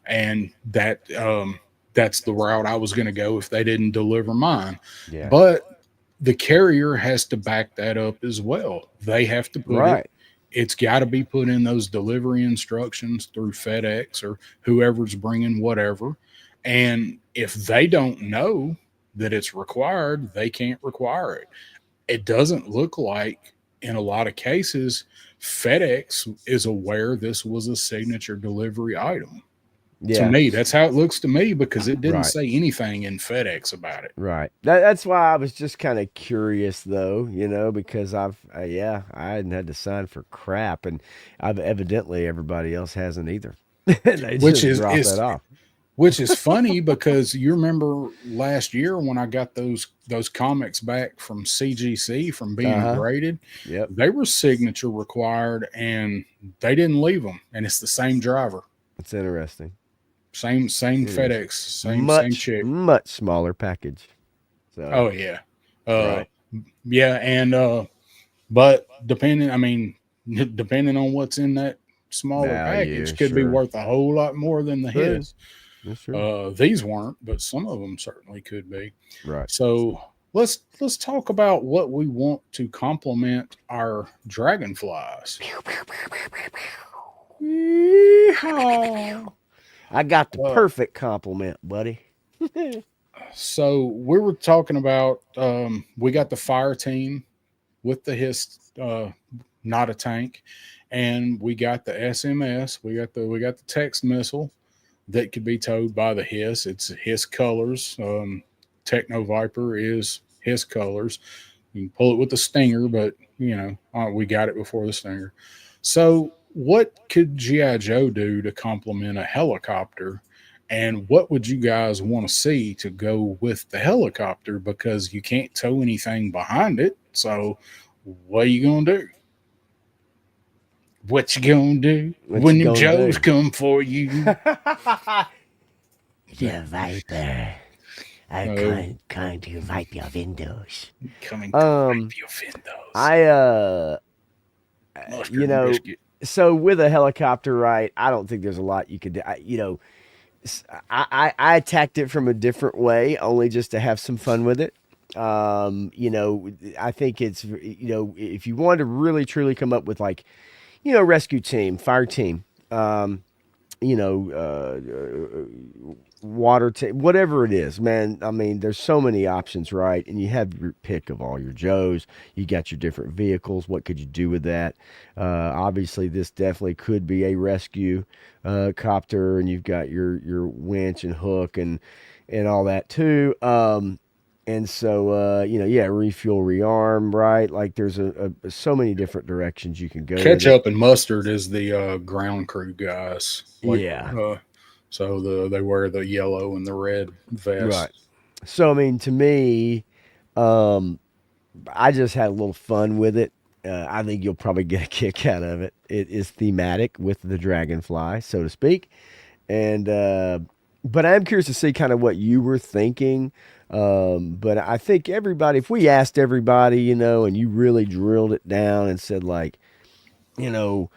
And that's the route I was going to go if they didn't deliver mine. Yeah. But the carrier has to back that up as well. They have to put it, Right. it's got to be put in those delivery instructions through FedEx or whoever's bringing whatever. And if they don't know that it's required, they can't require it. It doesn't look like, in a lot of cases, FedEx is aware this was a signature delivery item. To Yeah. me, that's how it looks to me because it didn't Right. say anything in FedEx about it. Right. That's why I was just kind of curious, though, because yeah, I hadn't had to sign for crap, and I've evidently everybody else hasn't either. They Which just drop is it off. which is funny because you remember last year when I got those comics back from CGC from being Uh-huh. graded, Yep. they were signature required and they didn't leave them, and it's the same driver, It's interesting. same Interesting. FedEx, same Much, chick. much smaller package. So, Oh yeah, uh, right. yeah, and but depending, I mean, depending on what's in that smaller Value, package, could be sure. worth a whole lot more than the True. his. That's true. These weren't, but some of them certainly could be. Right. So let's talk about what we want to complement our dragonflies. Yeehaw. I got the Uh, perfect compliment, buddy. so we were talking about we got the fire team with the his not a tank, and we got the SMS. We got the text missile that could be towed by the hiss. It's his colors. Techno Viper is his colors. You can pull it with the Stinger, but we got it before the Stinger. So, what could GI Joe do to complement a helicopter? And what would you guys want to see to go with the helicopter? Because you can't tow anything behind it. So, what are you gonna do? What you gonna do What when you them gonna Joes do? come for you? The Viper. I Oh, can't you wipe your windows. coming to Um, wipe your windows. I you Mustard and know, biscuit. so with a helicopter, right? I don't think there's a lot you could do. I attacked it from a different way, only just to have some fun with it. I think it's if you wanted to really truly come up with like rescue team, fire team, you know, water tank, whatever it is, man. I mean, there's so many options, right? And you have your pick of all your Joes. You got your different vehicles. What could you do with that? Obviously, this definitely could be a rescue copter, and you've got your winch and hook and all that too. And so, yeah, refuel, rearm, right? Like there's so many different directions you can go with it. Ketchup and mustard is the ground crew guys. Like, Yeah, so they wear the yellow and the red right. vest. So, I mean, to me, um, I just had a little fun with it. I think you'll probably get a kick out of it. It is thematic with the dragonfly, so to speak. And but I'm curious to see kind of what you were thinking. But I think everybody, if we asked everybody, and you really drilled it down and said like, you know,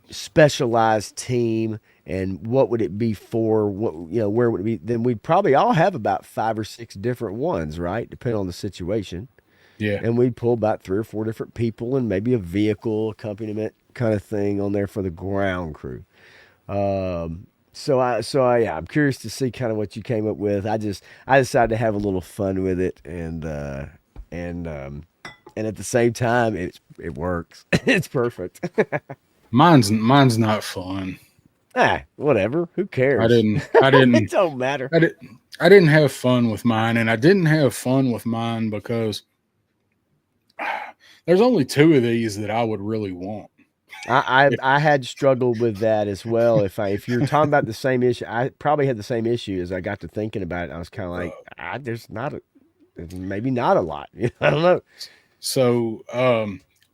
specialized team and what would it be for, what where would it be, then we'd probably all have about 5 or 6 different ones, right, depending on the situation. Yeah. And we'd pull about 3 or 4 different people and maybe a vehicle accompaniment kind of thing on there for the ground crew. Yeah, I'm curious to see kind of what you came up with. I decided to have a little fun with it, and and at the same time it works. It's perfect. Mine's not fun. Whatever. Who I cares? didn't I It didn't don't matter. I didn't I didn't have fun with mine, and I didn't have fun with mine because there's only two of these that I would really want. If I had struggled with that as well. If you're talking about the same issue, I probably had the same issue as I got to thinking about it. I was kind of like, there's maybe not a lot. I don't know. so,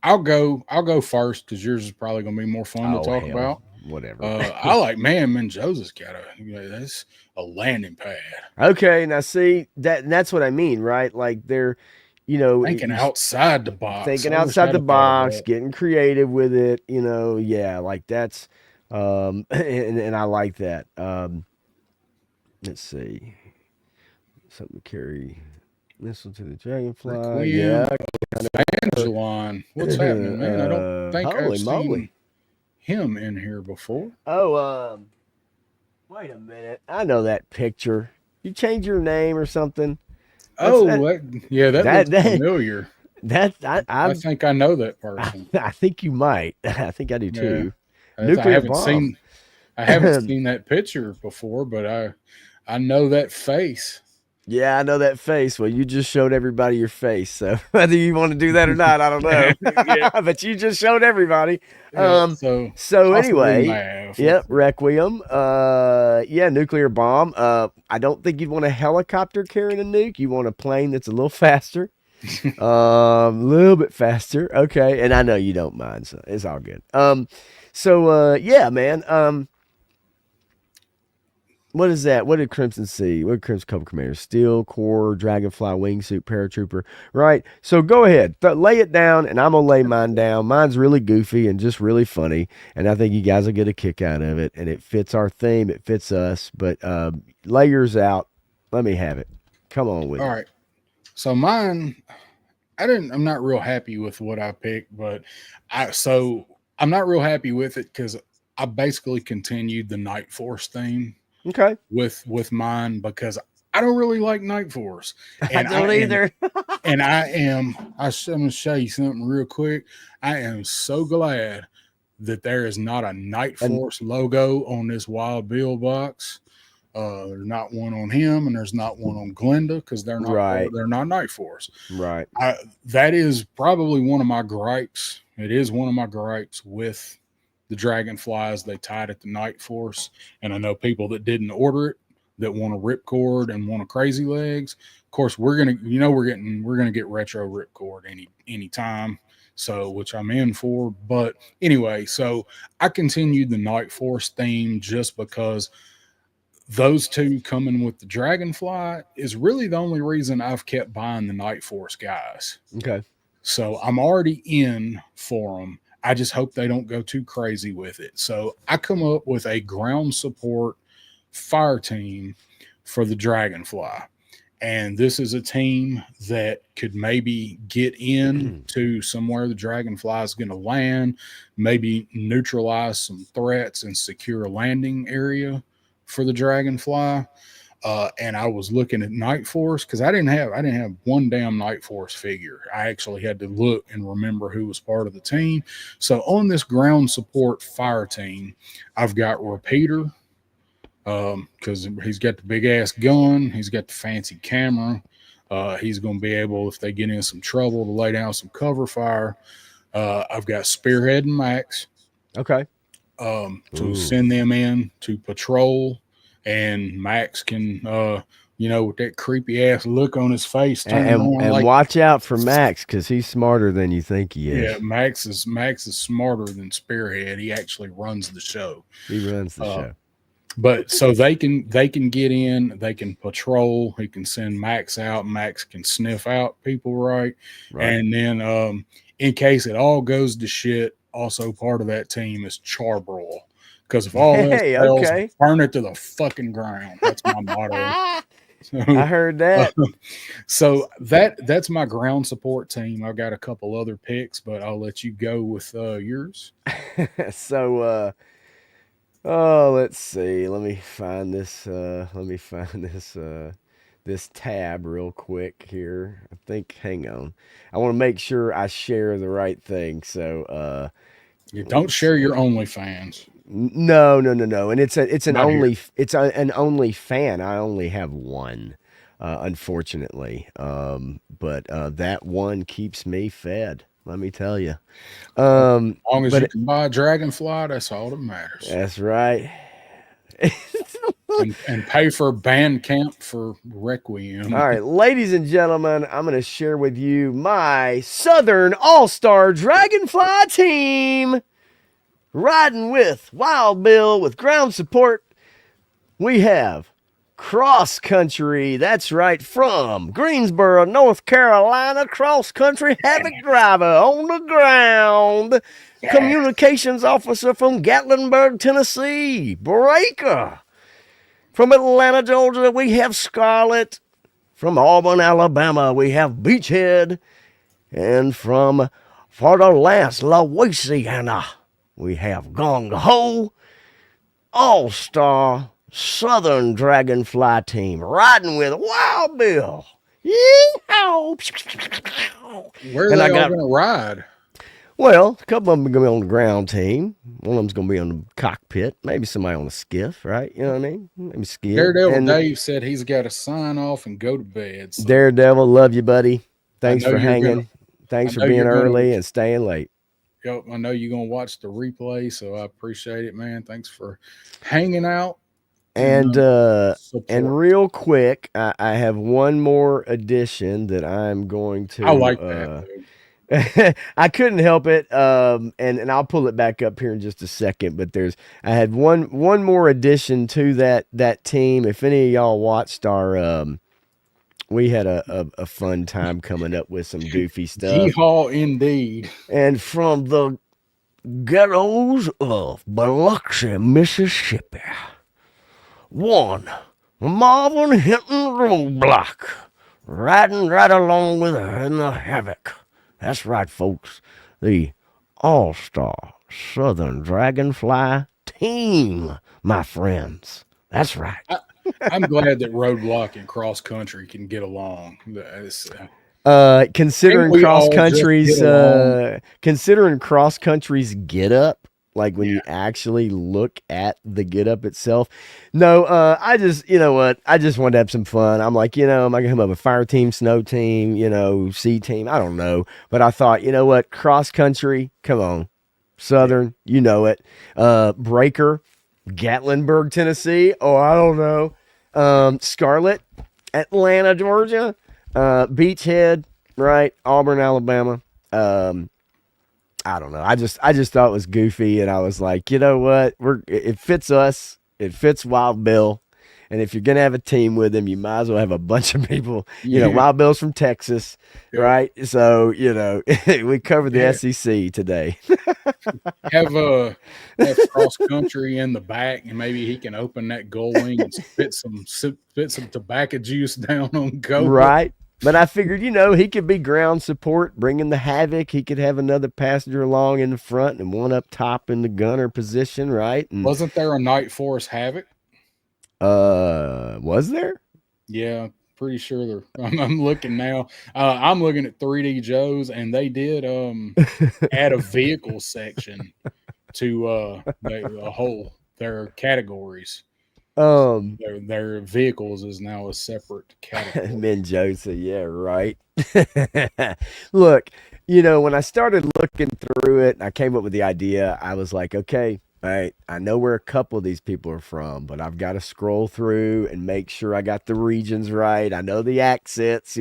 I'll go first because yours is probably going to be more fun to Oh talk hell, about. whatever. I like man, Joseph's got that's a landing pad. Okay, now see that's what I mean, right? Like they're, Thinking outside the box. thinking I wish outside I'd the have thought of box, that. getting creative with it. Yeah, like that's, and I like that. Let's see, something to carry. Listen to the dragonfly. Requiem, Yeah. Evangeline. What's happening, man? I don't think Holy I've moly. seen him in here before. Oh, wait a minute. I know that picture. You change your name or something. That's Oh, yeah, that that looks that familiar. that I think I know that I, person. I think you might. I think I do Yeah, too. I Nuclear haven't bomb. seen I haven't seen that picture before, but I know that face. Yeah, I know that face. Well, you just showed everybody your face. So whether you want to do that or not, I don't know. Yeah, But you just showed everybody. yeah. Um, So so possibly anyway, math. yep, Requiem. Yeah, nuclear bomb. I don't think you'd want a helicopter carrying a nuke. You want a plane that's a little faster. A little bit faster. Okay. And I know you don't mind, so it's all good. Yeah, man. What is that? What did Crimson see? What did Crimson Cobra Commander? Steel, Core, Dragonfly, Wingsuit, Paratrooper. Right. So go ahead. Lay it down, and I'm going to lay mine down. Mine's really goofy and just really funny, and I think you guys will get a kick out of it. And it fits our theme. It fits us. But lay yours out. Let me have it. Come on with All it. right. So mine, I'm not real happy with what I picked, but I'm not real happy with it because I basically continued the Night Force theme Okay. with mine because I don't really like Night Force, I and don't either. I'm gonna show you something real quick. I am so glad that there is not a Night And Force logo on this Wild Bill box. There's not one on him, and there's not one on Glenda because right. they're not Night Force. Right. That is probably one of my gripes. It is one of my gripes with the Dragonflies. They tied it to Night Force, and I know people that didn't order it that want a ripcord and want a crazy legs. Of course, we're gonna get retro ripcord any time. So, which I'm in for. But anyway, so I continued the Night Force theme just because those two coming with the Dragonfly is really the only reason I've kept buying the Night Force guys. Okay. So I'm already in for them. I just hope they don't go too crazy with it. So I come up with a ground support fire team for the Dragonfly. And this is a team that could maybe get in to somewhere the Dragonfly is going to land, maybe neutralize some threats and secure a landing area for the Dragonfly. And I was looking at Night Force because I didn't have one damn Night Force figure. I actually had to look and remember who was part of the team. So on this ground support fire team, I've got Repeater because he's got the big ass gun, he's got the fancy camera. He's going to be able, if they get in some trouble, to lay down some cover fire. I've got Spearhead and Max Okay. to send them in to patrol, and Max can, with that creepy ass look on his face, turn around And like, watch out for Max because he's smarter than you think he is. yeah, Max is smarter than Spearhead. He actually runs the show. He runs the show. But so they can get in, they can patrol. He can send Max out. Max can sniff out people, right? And then in case it all goes to shit, also part of that team is Charbroil. Because if all else fails, Okay. burn it to the fucking ground. That's my motto. So, I heard that. So that's my ground support team. I've got a couple other picks, but I'll let you go with yours. So oh, let's see. Let me find this this tab real quick here. I think hang on. I want to make sure I share the right thing. So You don't share your OnlyFans. no, no, no, no. And Not here. an only fan. I only have one, unfortunately. But that one keeps me fed. Let me tell you. As long as you But can buy a Dragonfly, that's all that matters. that's right. And pay for Bandcamp for Requiem. All right, ladies and gentlemen, I'm going to share with you my Southern All Star Dragonfly team. Riding with Wild Bill with ground support, we have Cross Country. That's right, from Greensboro, North Carolina. Cross Country Havoc Driver on the ground. Communications Officer from Gatlinburg, Tennessee. Breaker. From Atlanta, Georgia, we have Scarlet. From Auburn, Alabama, we have Beachhead. And from for the last Louisiana, we have Gong Ho. All-Star Southern Dragonfly team riding with Wild Bill. Yeehaw! Where are And they I all got going to ride? Well, a couple of them are going to be on the ground team. One of them's going to be on the cockpit. Maybe somebody on a skiff, right? You know what I mean? Maybe skid. Daredevil And Dave said he's got to sign off and go to bed. So Daredevil, love you, buddy. I Thanks know for you're gonna. hanging. Thanks I for know being you're gonna. early and staying late. Yep, I know you're gonna watch the replay, so I appreciate it, man. Thanks for hanging out and And uh support. and real quick, I have one more addition that I'm going I to like that, dude. I couldn't help it. And I'll pull it back up here in just a second. But I had one more addition to that team. If any of y'all watched our we had a fun time coming up with some goofy stuff. Yeehaw, indeed. And from the ghettos of Biloxi, Mississippi, one Marvin Hinton Roadblock, riding right along with her in the havoc. That's right, folks. The All Star Southern Dragonfly team, my friends. That's right. I'm glad that roadblock and cross country can get along. Can't Considering we all just get along? considering cross country's get up, like when Yeah, you actually look at the get up itself. No, I just, you know what? I just wanted to have some fun. I'm like, am I gonna have a fire team, snow team, sea team? I don't know, but I thought, you know what? Cross country, come on, yeah. Southern, you know it. Breaker, Gatlinburg, Tennessee. Oh, I don't know. Scarlet, Atlanta, Georgia. Beachhead, right? Auburn, Alabama. Um, I don't know. I just thought it was goofy, and I was like, you know what? It fits us. It fits Wild Bill. And if you're gonna have a team with him, you might as well have a bunch of people. Yeah, Wild Bill's from Texas, yep. right? So we covered the Yeah. SEC today. Have cross country in the back, and maybe he can open that gull wing and spit some tobacco juice down on Cobra. Right. But I figured, he could be ground support, bringing the havoc. He could have another passenger along in the front and one up top in the gunner position, right? And Wasn't there a Night Force Havoc? was there? Yeah, pretty sure there. I'm looking now. I'm looking at 3D Joe's, and they did add a vehicle section to the whole their categories. So Um, their vehicles is now a separate category. Menjosa, yeah, right. Look, when I started looking through it, I came up with the idea. I was like, okay, all right, I know where a couple of these people are from, but I've got to scroll through and make sure I got the regions right. I know the accents.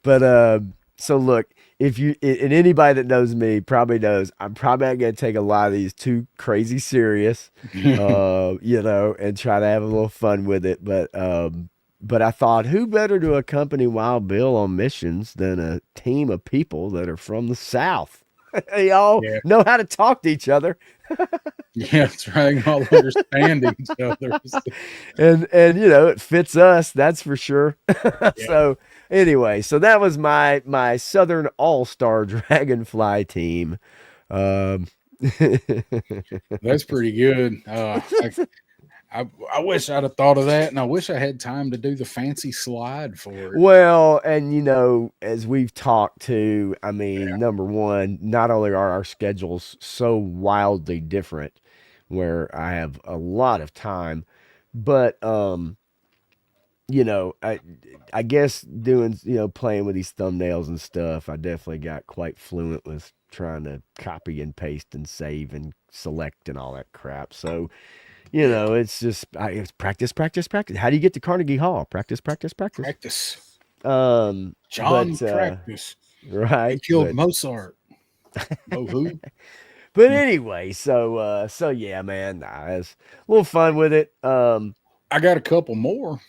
But so look, if you and anybody that knows me probably knows I'm probably not gonna take a lot of these too crazy serious, and try to have a little fun with it. But I thought, who better to accompany Wild Bill on missions than a team of people that are from the South? They all Yeah, know how to talk to each other, yeah, that's right. All understand each other. and it fits us, that's for sure. Yeah, So anyway, so that was my Southern All Star Dragonfly team. Um, that's pretty good. I wish I'd have thought of that, and I wish I had time to do the fancy slide for it. Well, and as we've talked to, I mean, number one, not only are our schedules so wildly different, where I have a lot of time, but I guess doing, playing with these thumbnails and stuff, I definitely got quite fluent with trying to copy and paste and save and select and all that crap. So, Yeah, it's just it's practice, practice, practice. How do you get to Carnegie Hall? Practice, practice, practice. practice. John But practice. He right, killed Mozart. Mo who? but anyway, so yeah, man, it's a little fun with it. I got a couple more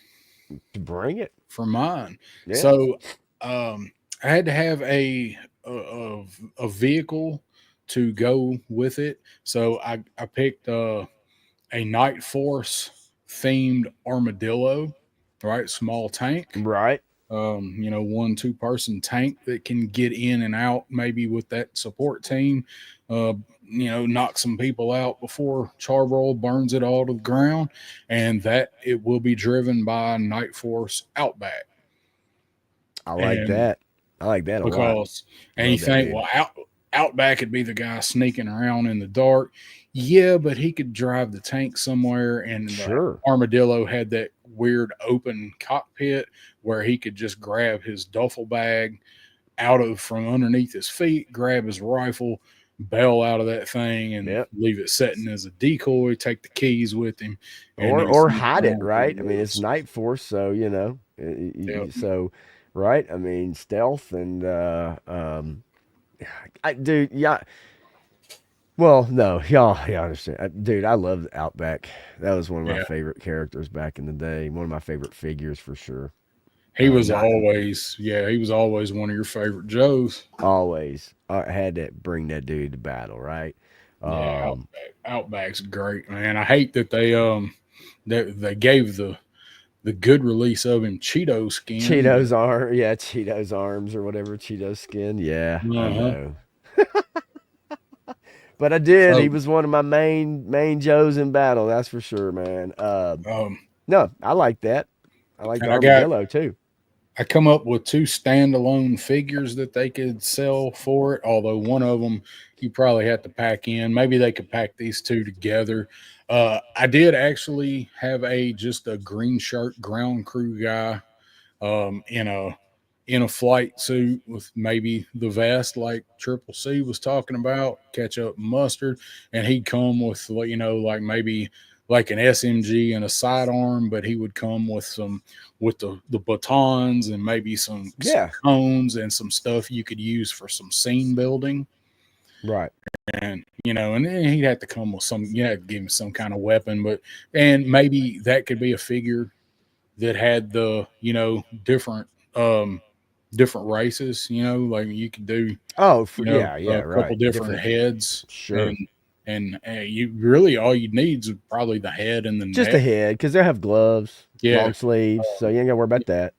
Bring it, for mine. yeah, So I had to have a vehicle to go with it. So I picked a Night Force themed armadillo, right? Small tank. right. 1, 2 person tank that can get in and out, maybe with that support team. Uh, knock some people out before Charbroil burns it all to the ground, and that it will be driven by Night Force Outback. I like And that. I like that a lot. because, and you Love that think, name. well, Outback would be the guy sneaking around in the dark. Yeah, but he could drive the tank somewhere, and the Sure. Armadillo had that weird open cockpit where he could just grab his duffel bag out of from underneath his feet, grab his rifle, bail out of that thing, and Yep. leave it setting as a decoy. Take the keys with him, and Or he's hide it, around for the right? I mean, it's woods. Night Force, so Yep. so right. I mean, stealth and dude, yeah. Well, no, y'all understand, dude. I love Outback. That was one of my Yeah. favorite characters back in the day. One of my favorite figures for sure. Not He was always one of your favorite Joes. always. I had to bring that dude to battle, right? Yeah, Um, Outback's great, man. I hate that they gave the good release of him Cheeto skin, but Cheetos arm, yeah, Cheetos arms or whatever, Cheeto skin. Yeah, I uh-huh. know. But I did. He So was one of my main Joes in battle. That's for sure, man. um No, I like that. I like the and armadillo too. I come up with two standalone figures that they could sell for it. Although one of them you probably have to pack in. Maybe they could pack these two together. I did actually have just a green shirt ground crew guy in a flight suit with maybe the vest like Triple C was talking about, ketchup and mustard, and he'd come with like maybe like an SMG and a sidearm, but he would come with the batons and maybe some Yeah, cones and some stuff you could use for some scene building. right. And and then he'd have to come with give him some kind of weapon, and maybe that could be a figure that had the um different races, like you could do Oh, yeah, yeah, a couple right. different Different. heads, and Sure. you really all you need is probably the head and the Just a neck. head, because they have gloves, Yeah. long sleeves, so you ain't gotta worry about that.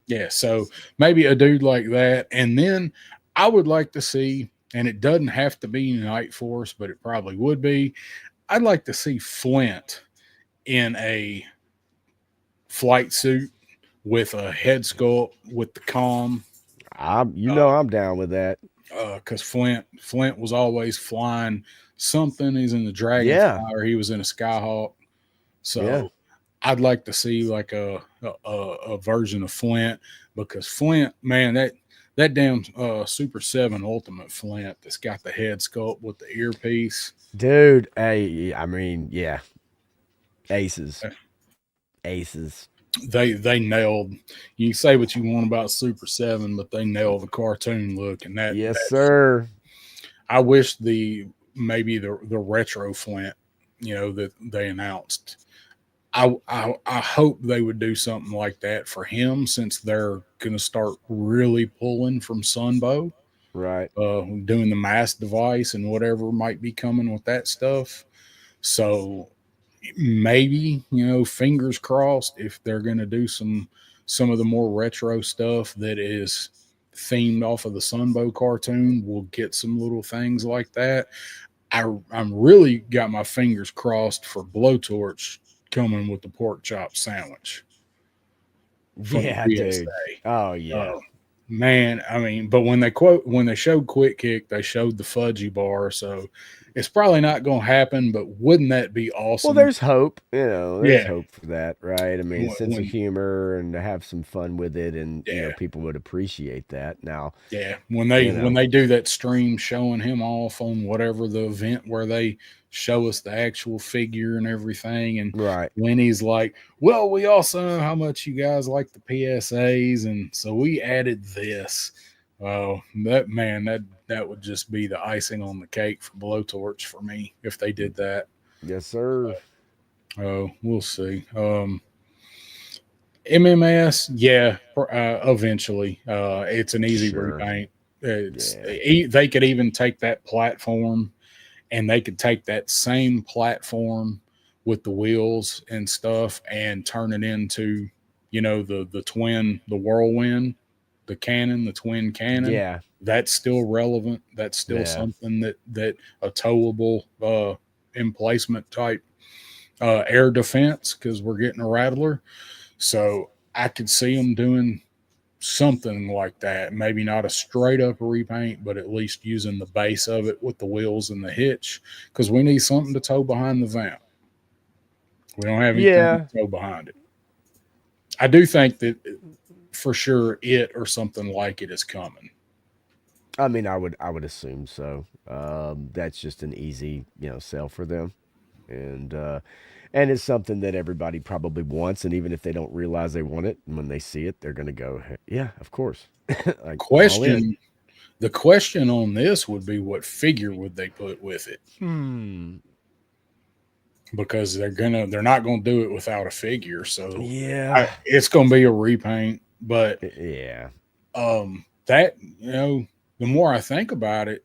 Yeah, so maybe a dude like that, and then I would like to see, and it doesn't have to be Night Force, but it probably would be. I'd like to see Flint in a flight suit with a head sculpt with the calm, I'm down with that. because Flint was always flying something. He's in the Yeah, Dragonfly or he was in a Skyhawk. yeah, So I'd like to see like a version of Flint, because Flint, man, that damn Super 7 Ultimate Flint that's got the head sculpt with the earpiece. dude. Hey, I mean, yeah, aces, aces. They nailed. You can say what you want about Super 7, but they nailed the cartoon look, and Yes, that's. sir. I wish maybe the retro Flint, that they announced. I hope they would do something like that for him, since they're going to start really pulling from Sunbow, Right. doing the mass device and whatever might be coming with that stuff. So maybe, fingers crossed, if they're going to do some of the more retro stuff that is themed off of the Sunbow cartoon, we'll get some little things like that. I'm really got my fingers crossed for Blowtorch coming with the pork chop sandwich from the Yeah, dude. Oh PSA. yeah. Man, I mean, but when they showed Quick Kick, they showed the fudgy bar, so it's probably not going to happen. But wouldn't that be Well, awesome? there's hope. There's Yeah, hope for that, right? I mean, sense of when humor and to have some fun with it, and yeah, people would appreciate that. Now, yeah, you when know, they do that stream showing him off on whatever the event where they show us the actual figure and everything, and right? Lenny's like, "Well, we also know how much you guys like the PSAs, and so we added this." Oh, that would just be the icing on the cake for Blowtorch for me if they did that. Yes, sir. Oh, we'll see. MMS, yeah, eventually. It's an easy Sure. repaint. Yeah. They could even take that platform, and they could take that same platform with the wheels and stuff and turn it into, the whirlwind, the cannon, the twin cannon. Yeah. That's still relevant. That's still Yeah. something that a towable emplacement type air defense, because we're getting a rattler. So I could see them doing something like that. Maybe not a straight up repaint, but at least using the base of it with the wheels and the hitch, because we need something to tow behind the vamp. We don't have anything to Yeah. tow behind it. I do think that for sure it or something like it is coming. I mean, I would assume so. That's just an easy, sell for them, and it's something that everybody probably wants. And even if they don't realize they want it, when they see it, they're gonna go, "Hey, yeah, of course, like all in." Question The question on this would be what figure would they put with it? Hmm. Because they're not gonna do it without a figure. So Yeah. it's gonna be a repaint. But Yeah. that the more I think about it,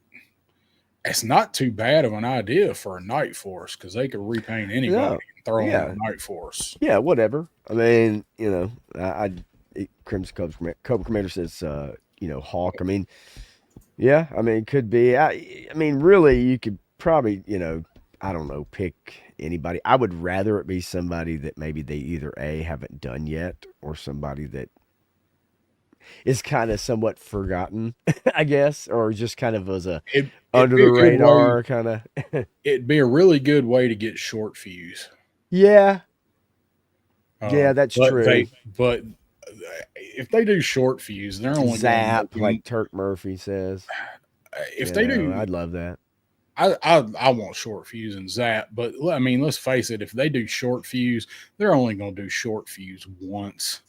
it's not too bad of an idea for a night force because they could repaint anybody No. and throw on Yeah. a night force. Yeah. Whatever. I mean, Crimson Cobra Commander says, Hawk. I mean, yeah. I mean, it could be. I mean, really, you could probably, I don't know, pick anybody. I would rather it be somebody that maybe they either A, haven't done yet, or somebody that is kind of somewhat forgotten, I guess, or just kind of was a It'd under be the a good way. radar kind of. It'd be a really good way to get short fuse. Yeah, Uh, yeah, that's but true. if they do short fuse, they're only going to make Zap, him. like Turk Murphy says. If they do, I'd love that. I want short fuse and zap. But I mean, let's face it. If they do short fuse, they're only going to do short fuse once,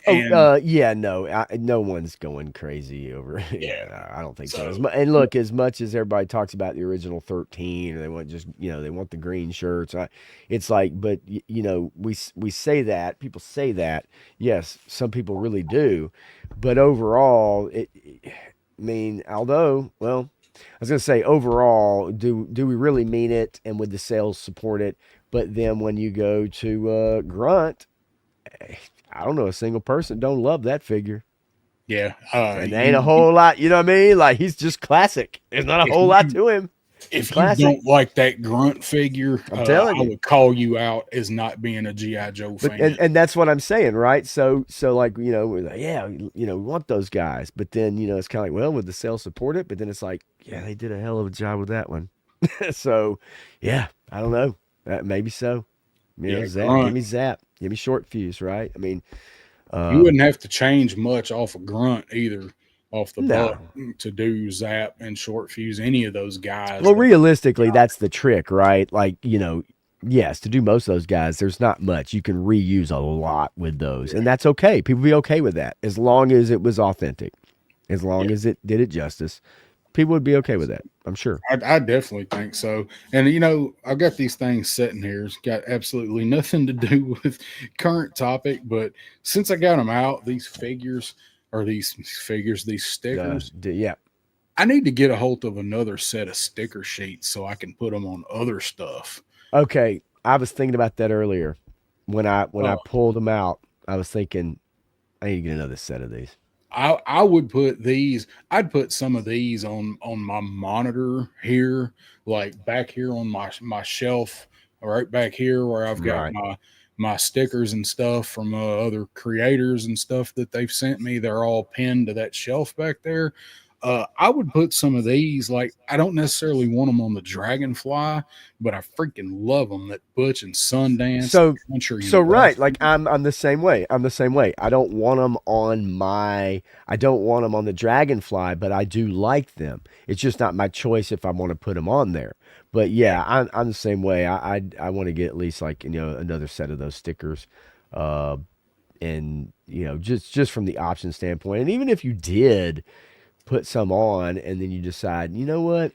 Oh, and yeah, no, no one's going crazy over. yeah. Yeah, I don't think so. So And look, as much as everybody talks about the original 13, or they want just, they want the green shirts. It's like, but we say that people say that. Yes, some people really do, but overall, I mean, although, well, I was gonna say overall, do we really mean it, and would the sales support it? But then when you go to Grunt. I don't know a single person don't love that figure. yeah, And there ain't a whole lot, you know what I mean? Like he's just classic. There's not a if whole lot you to him. He's if you classic. don't like that grunt figure, I'm telling I you. would call you out as not being a GI Joe But fan. and that's what I'm saying, right? So like, we're like, yeah, we want those guys. But then, it's kind of like, well, would the sales support it? But then it's like, yeah, they did a hell of a job with that one. So, yeah, I don't know. Maybe so. Yeah, Zap, give grunt. me Zap. Give me short fuse, right? I mean, You um, wouldn't have to change much off of grunt either, off the butt no. to do zap and short fuse. Any of those guys Well, that realistically, that's the trick, right? Like, yes, to do most of those guys, there's not much. You can reuse a lot with those, and that's okay. People be okay with that as long as it was authentic, as yeah. long as it did it justice. People would be okay with that, I'm sure. I definitely think so. And I've got these things sitting here. It's got absolutely nothing to do with current topic, but since I got them out, these stickers, Yeah. I need to get a hold of another set of sticker sheets so I can put them on other stuff. Okay, I was thinking about that earlier when I Uh, pulled them out. I was thinking I need to get another set of these. I would put these. I'd put some of these on my monitor here, like back here on my shelf, right back here where I've got Right. my stickers and stuff from other creators and stuff that they've sent me. They're all pinned to that shelf back there. I would put some of these. Like I don't necessarily want them on the Dragonfly, but I freaking love them. That Butch and Sundance, So Country so and right, Western. like I'm the same way. I'm the same way. I don't want them on the Dragonfly, but I do like them. It's just not my choice if I want to put them on there. But yeah, I'm the same way. I want to get at least like another set of those stickers, uh, and just from the option standpoint. And even if you did put some on, and then you decide, you know what,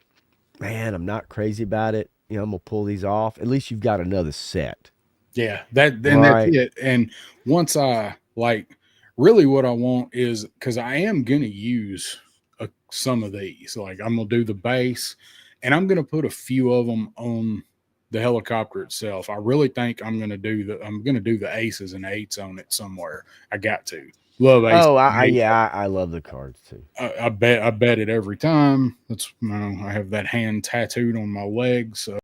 man, I'm not crazy about it. I'm gonna pull these off. At least you've got another set. Yeah, that's Right. it. And once I like, really, what I want is because I am gonna use some of these. Like I'm gonna do the base, and I'm gonna put a few of them on the helicopter itself. I really think I'm gonna do the aces and eights on it somewhere. I got to love aces Oh, and eights. yeah, I love the cards too. I bet it every time. That's I have that hand tattooed on my leg, so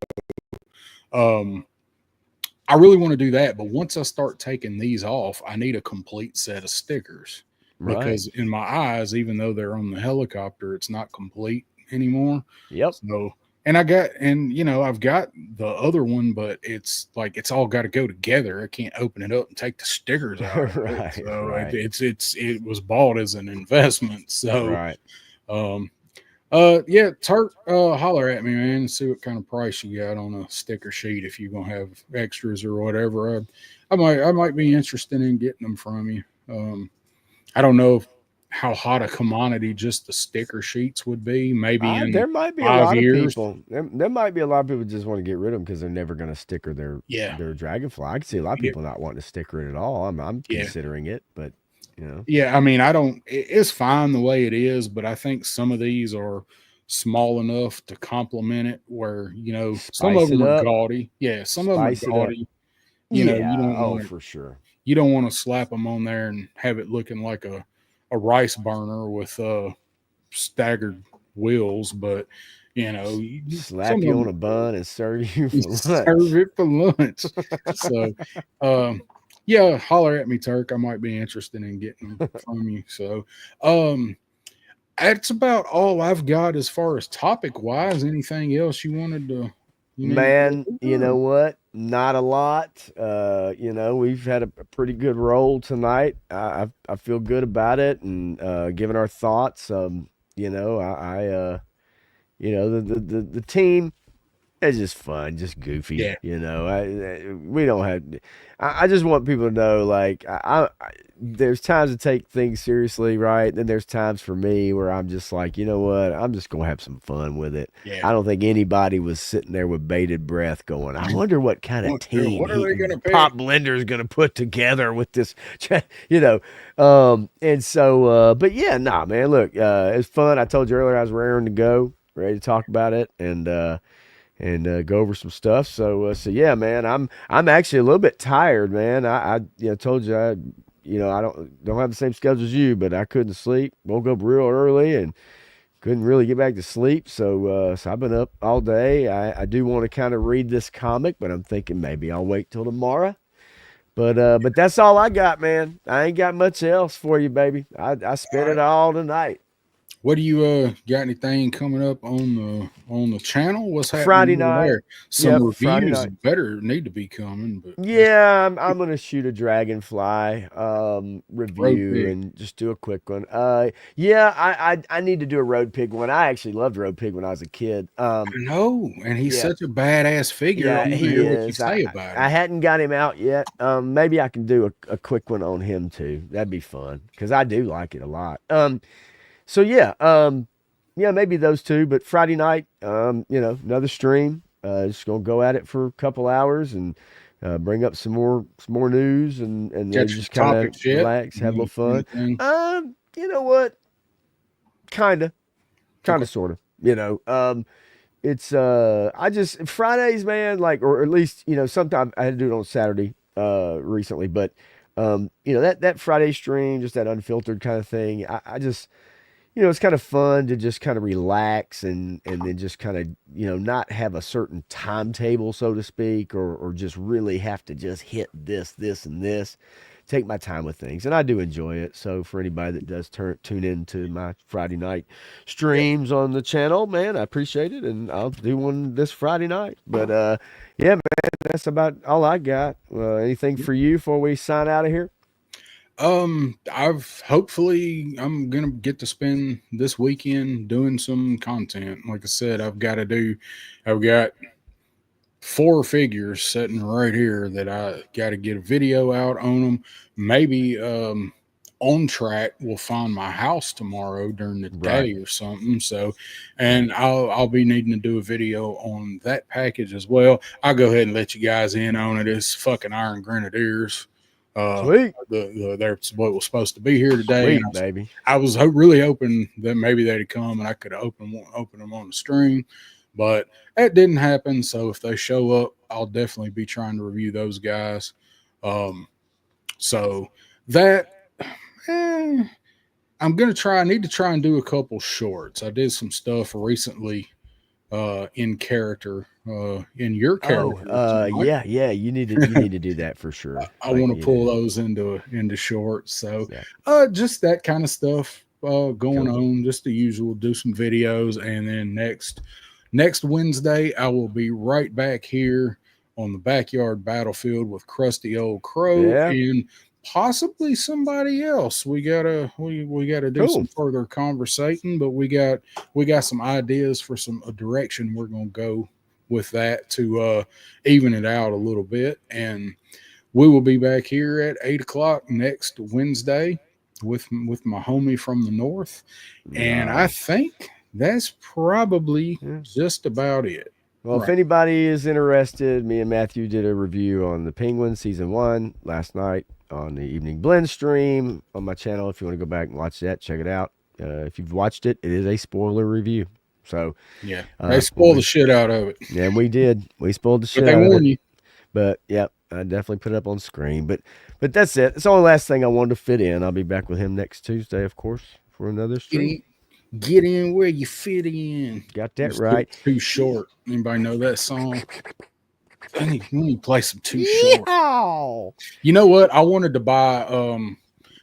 um I really want to do that, but once I start taking these off, I need a complete set of stickers. Right. because in my eyes, even though they're on the helicopter, it's not complete anymore. Yep. So, and I got, and I've got the other one, but it's like it's all got to go together. I can't open it up and take the stickers out of it. Right. So Right. it was bought as an investment. So, Right. um, yeah, Turk, holler at me, man, and see what kind of price you got on a sticker sheet if you're gonna have extras or whatever. I might be interested in getting them from you. I don't know how hot a commodity just the sticker sheets would be. Maybe in There might be a 5 lot of years. people. There might be a lot of people just want to get rid of them because they're never going to sticker Yeah, their Dragonfly. I can see a lot of yeah, people not wanting to sticker it at all. I'm yeah. considering it, but you know, Yeah, I mean, I don't. It's fine the way it is, but I think some of these are small enough to complement it. Where some of spice it them are up, gaudy. Yeah, some of them are spice it up. gaudy. You Yeah. don't Oh, want to. for sure. You don't want to slap them on there and have it looking like a rice burner with staggered wheels. But some Slap of you them on a bun and serve you you for serve lunch. it for lunch. So, yeah, holler at me, Turk. I might be interested in getting them from you. So, um, that's about all I've got as far as topic wise. Anything else you need to Man, go you know over? what? Not a lot. We've had a pretty good roll tonight. I feel good about it and giving our thoughts. The team is just fun, just goofy. Yeah, We don't have. I just want people to know, like, there's times to take things seriously, right? Then there's times for me where I'm just like, you know what? I'm just gonna have some fun with it. yeah. I don't think anybody was sitting there with bated breath, going, "I wonder what kind of team What are they gonna Pop pick? Blender is gonna put together with this." you know. And so, but yeah, nah, man. Look, it's fun. I told you earlier I was raring to go, ready to talk about it, and go over some stuff. So yeah, man, I'm actually a little bit tired, man. I told you I don't have the same schedule as you, but I couldn't sleep. Woke up real early and couldn't really get back to sleep. So I've been up all day. I do want to kind of read this comic, but I'm thinking maybe I'll wait till tomorrow. But that's all I got, man. I ain't got much else for you, baby. I All spent it right. all tonight. What do you got anything coming up on the channel? What's Friday happening over night. there? Some Yep, Friday reviews night. better need to be coming, but that's Yeah, I'm gonna shoot a Dragonfly road review pig. and just do a quick one. Yeah, I need to do a Road Pig one. I actually loved Road Pig when I was a kid. I know, and he's Yeah, such a badass figure. I yeah, want to he hear what you is. say about I him. hadn't got him out yet. Maybe I can do a quick one on him too. That'd be fun because I do like it a lot. So yeah, maybe those two. But Friday night, another stream. Just gonna go at it for a couple hours and bring up some more news and Got maybe your just kind of topics yet? relax, have a little fun. Anything? You know what? Kinda, Okay. sorta. It's I just Fridays, man, like, or at least sometimes I had to do it on Saturday recently, but that Friday stream, just that unfiltered kind of thing. I just it's kind of fun to just kind of relax and then just kind of not have a certain timetable, so to speak, or just really have to just hit this and this. Take my time with things, and I do enjoy it. So for anybody that does tune into my Friday night Yeah. streams on the channel, man, I appreciate it, and I'll do one this Friday night. But yeah, man, that's about all I got. Anything for you before we sign out of here? I'm gonna get to spend this weekend doing some content. Like I said, I've got 4 figures sitting right here that I got to get a video out on them. Maybe on track we'll find my house tomorrow during the Right. day or something. So, and I'll be needing to do a video on that package as well. I'll go ahead and let you guys in on it. It's fucking Iron Grenadiers. Uh, Sweet, they're what was supposed to be here today, and sweet, baby. I was really hoping that maybe they'd come and I could open them on the stream, but that didn't happen. So if they show up, I'll definitely be trying to review those guys. Um, so that eh, I need to try and do a couple shorts. I did some stuff recently in character, in your Oh, character tonight. yeah. You need to do that for sure. I Like, want to yeah, pull those into shorts. So, yeah. just that kind of stuff going Cool. on, just the usual. Do some videos, and then next Wednesday, I will be right back here on the backyard battlefield with Krusty Old Crow Yeah, and possibly somebody else. We gotta do cool. some further conversating, but we got some ideas for some a direction we're gonna go with that to even it out a little bit. And we will be back here at 8 o'clock next Wednesday with my homie from the north, and I Nice. think that's probably Yeah. just about it. Well, if Right. anybody is interested, me and Matthew did a review on the Penguin season 1 last night on the Evening Blend stream on my channel. If you want to go back and watch that, check it out. If you've watched it, it is a spoiler review. So, Yeah. They spoil the we shit out of it, and we did. We spoiled the but shit they out of warn it. you. But yep, I definitely put it up on screen. But that's it. It's the only last thing I wanted to fit in. I'll be back with him next Tuesday, of course, for another Get stream. in, get in where you fit in. Got that Just too, right. too short. Anybody know that song? We need to play some Too Short. Yeah. You know what? I wanted to buy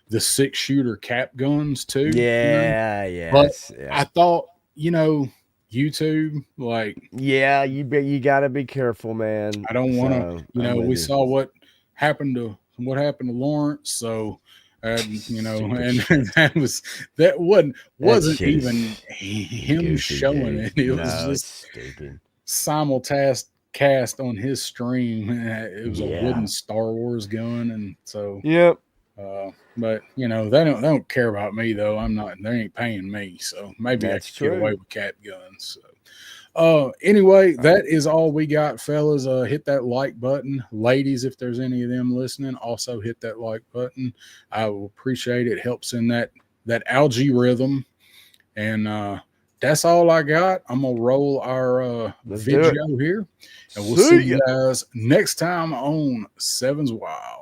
the 6-shooter cap guns too. Yeah. But Yes. Yeah. I thought, YouTube, like Yeah. You gotta be careful, man. I don't want to, So I'm we with you. saw what happened to Lawrence, so Stupid and shit. that That wasn't shit even is him goofy, showing dude. it. It was No, it's just stupid. simulcast cast on his stream. It was a Yeah. wooden Star Wars gun, and so Yep. but they don't care about me though. I'm not. They ain't paying me, so maybe I That's could get away true. with cap guns. So. Anyway, that is all we got, fellas. Hit that like button, ladies. If there's any of them listening, also hit that like button. I will appreciate it. Helps in that algae rhythm, and that's all I got. I'm gonna roll our Let's do it. video here, and we'll see See you ya. guys next time on Sevens Wild.